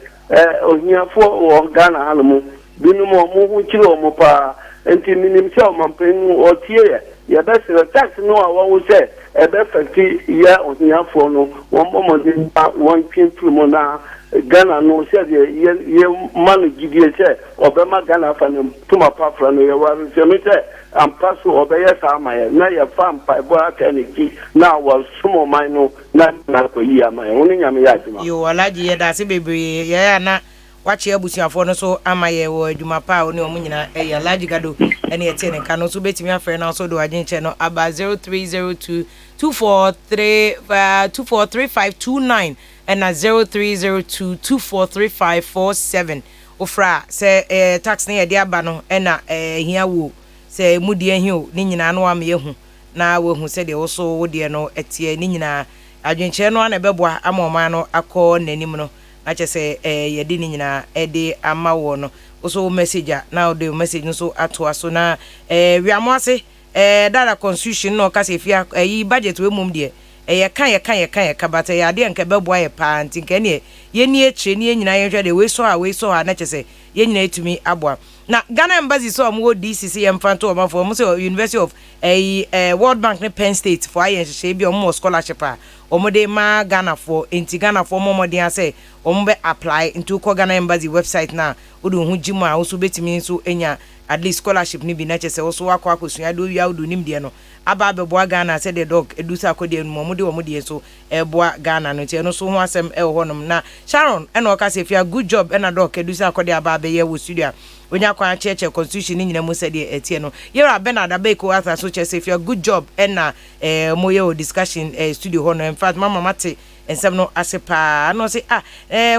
ohia for Ghana Hanamu. Binu mo mu chiro mo pa enti minim se Omanpenny o tie ye be sere tax no a wo say e be fekti ye ohia for no wo mo de won pin through na Ghana no say ye manu gidie say obema Ghana fa no tuma pa fra no ye waru se me say ampaso obeye samaye na ye fam pa bo akaniki na wa sumo man no na koyi amaye woni nyame ya jima yo alaji ye da se bebre ye na wache abusiafo no so amaye wo adwuma pa oni omu nyina ye alaji Gado ene yete ne ka no so betimi afre na so do agenche no aba 0302 2433529 and 0302 2435547 ofra se tax na ye de aba no ena hia wo se mudi ehio ni nyina no am yehu na we hu se de wo so wo de no etie ni nyina adwenche no na beboa amoma no akọ nanim no na che se ye de ni nyina de ama wo no wo so message na o de message no so ato aso na wiamo ase dada constitution no ka se fia yi budget we mum de ye kan but ya de nka beboa ye pa nti nka ne ye ni eche ni nyina ye hwe de we so ha na che se ye nyina etumi aboa na Ghana embassy so am wo DCC emfanto o mafo mo say University of World Bank ne Penn State for ayen hye bi o mo scholarship a o mo de ma Ghana for enti Ghana for mo de say o mo be apply into ko Ghana embassy website na o do hu jimu a wo so betimi so enya at least scholarship ni bi na che say wo so akwa akosua do wi awdo nim de no aba beboa Ghana say the dog edusa akode no mo de so eboa Ghana no tie no so ho asem e ho nom na Sharon e na o ka say fia good job e na dog edusa akode aba be ye wo studio onya kwa cheche constitution ni nyina mo say de etie no yera Bernard Abeko asa so che say fia good job e na mo ye o discussion studio ho no in fact mama mate ensem no asepa no say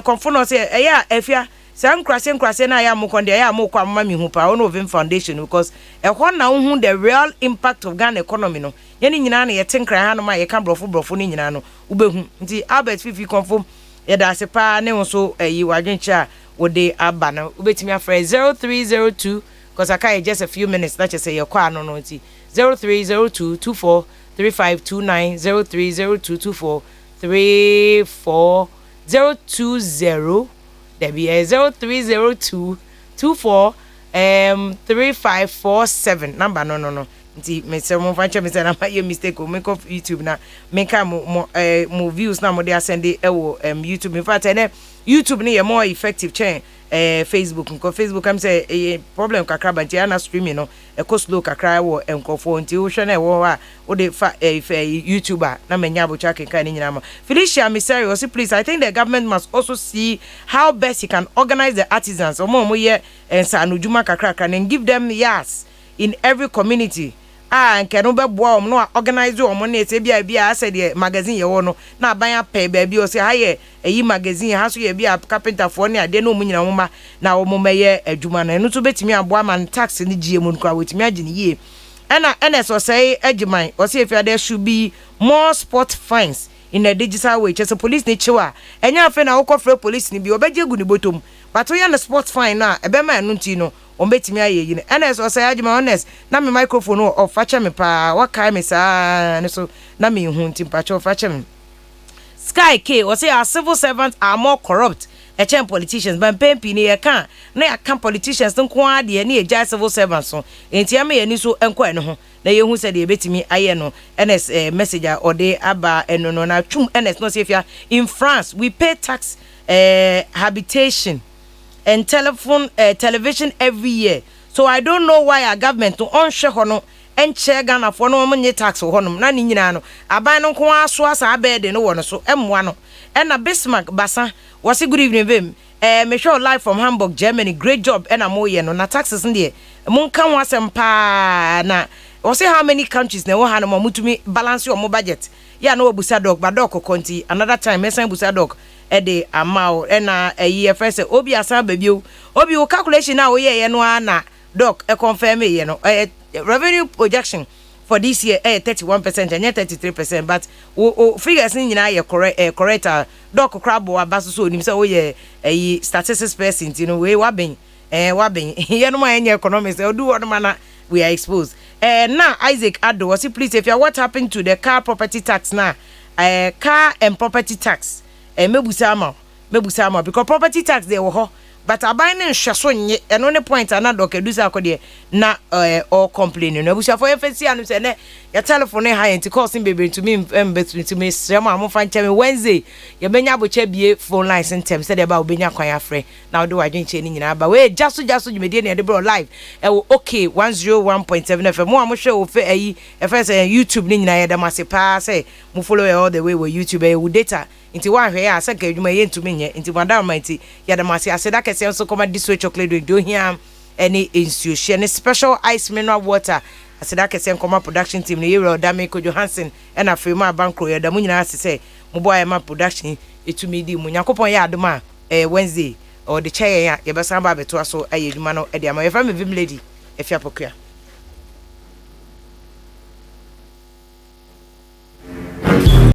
konfo no say ya afia san krase na ya mo konde ya mo kwa mama mi hu pa ono VIM Foundation because ho na hu the real impact of Ghana economy no ye ni nyina na ye tenkra ha no ma ye ka brofo ni nyina no ubehu nti Albert Fifi konfo ye da asepa ne so wadwencha wode aba na ubetimi afre 0302 because I can just a few minutes that you say your kwa no no nti 0302 243529 0302 2434020 there be 0302 243547 number no nti me say mo fanche me say na my mistake o make off YouTube na make mo views na mo dey send e wo YouTube in fact YouTube ni more effective chain Facebook nko Facebook am say problem kakra banti ana streaming no e ko slow kakra wo enkofo nti wo hwe na wo a wo de fa YouTuber na menya abocha kenka ni nyina ma Felicia Miserio say please I think the government must also see how best he can organize the artisans omo ye ensa anujuma kakra and give them yes in every community nke no beboa no organize omo na ese bia ase de magazine ye wo no na aban apɛ baabi o se ha ye eyi magazine ha so ye bia carpenter fo ne ade no mu nyina nwoma na omo meye adwuma na eno to betimi aboa man tax ni gie mu nkwa wetimi agi ne yie ɛna so say agiman o se if there should be more sport fines in a digital way chese police ni chiwa enya afa na wokofre police ni bi obeje gu ni botom but we na sport fine na ebema enu nti no ombetimi aye yi na so say agiman honest na me microphone o facha me pa waka me sa ne so na me hu nti pacha facha me Sky K o say our civil servants are more corrupt echen politicians ban pempi ni ye kan na ya kan politicians nko ade na eja civil servants so enti am ye ni so enko eno ho na ye hu se de betimi aye no ns message or de aba eno no na twum ns no say in France we pay tax habitation and television every year, so I don't know why our government to onhwe ho no enche Ghana for no money tax ho no na ni nyina no aban no ko aso asa abede no wo no so emwa no na Bismarck Basa was good evening Vim me show live from Hamburg Germany, great job na mo ye no na taxes ndie mon kan wasem pa na was how many countries na wo ha no mutumi balance your budget ya no obusa dog ba dog konti another time mesan busa dog de amao na eyi first obi asan babio obi wo calculation na wo ye no na dog confirm ye no revenue projection for this year 31% and 33%, but figures ni nyina ye correct dog crab wa baso so nim say wo ye statistics person you know we waben ye no ma enye economics do one mana we are exposed now Isaac Ado was please if you what happened to the car property tax now car and property tax mebusa ama because property tax they wo but aban ne hweso nye eno ne point ana dokedusa akode na all complaining no abusa for FCC anu se ne ya telephone ha enti call sim bebe to me to me sema am fan cheme Wednesday ya benya abocha bie phone line sentem se de ba obenya kwan afre na wo de wadwenche ni nyina ba we jaso jumedie ne de bro live okay 101.7 FM mo am hwe wo fe ayi first YouTube ni nyina ya de mase pa say mo follow all the way with YouTube wo data inti wa hwe ya saka adwuma ye ntumi nye inti madam mighty ya da mase aseda kese so come this way chocolate drink do here any institution any special ice mineral water aseda kese come production team ne Yero Dame ko Johansson and afema bankro ya da mu nyina ase mo boy ma production etumi di mu nyakopon ya adoma Wednesday or the chair ya be san ba beto so aye adwuma no e de ama ye fa me Vim lady efia POKUAA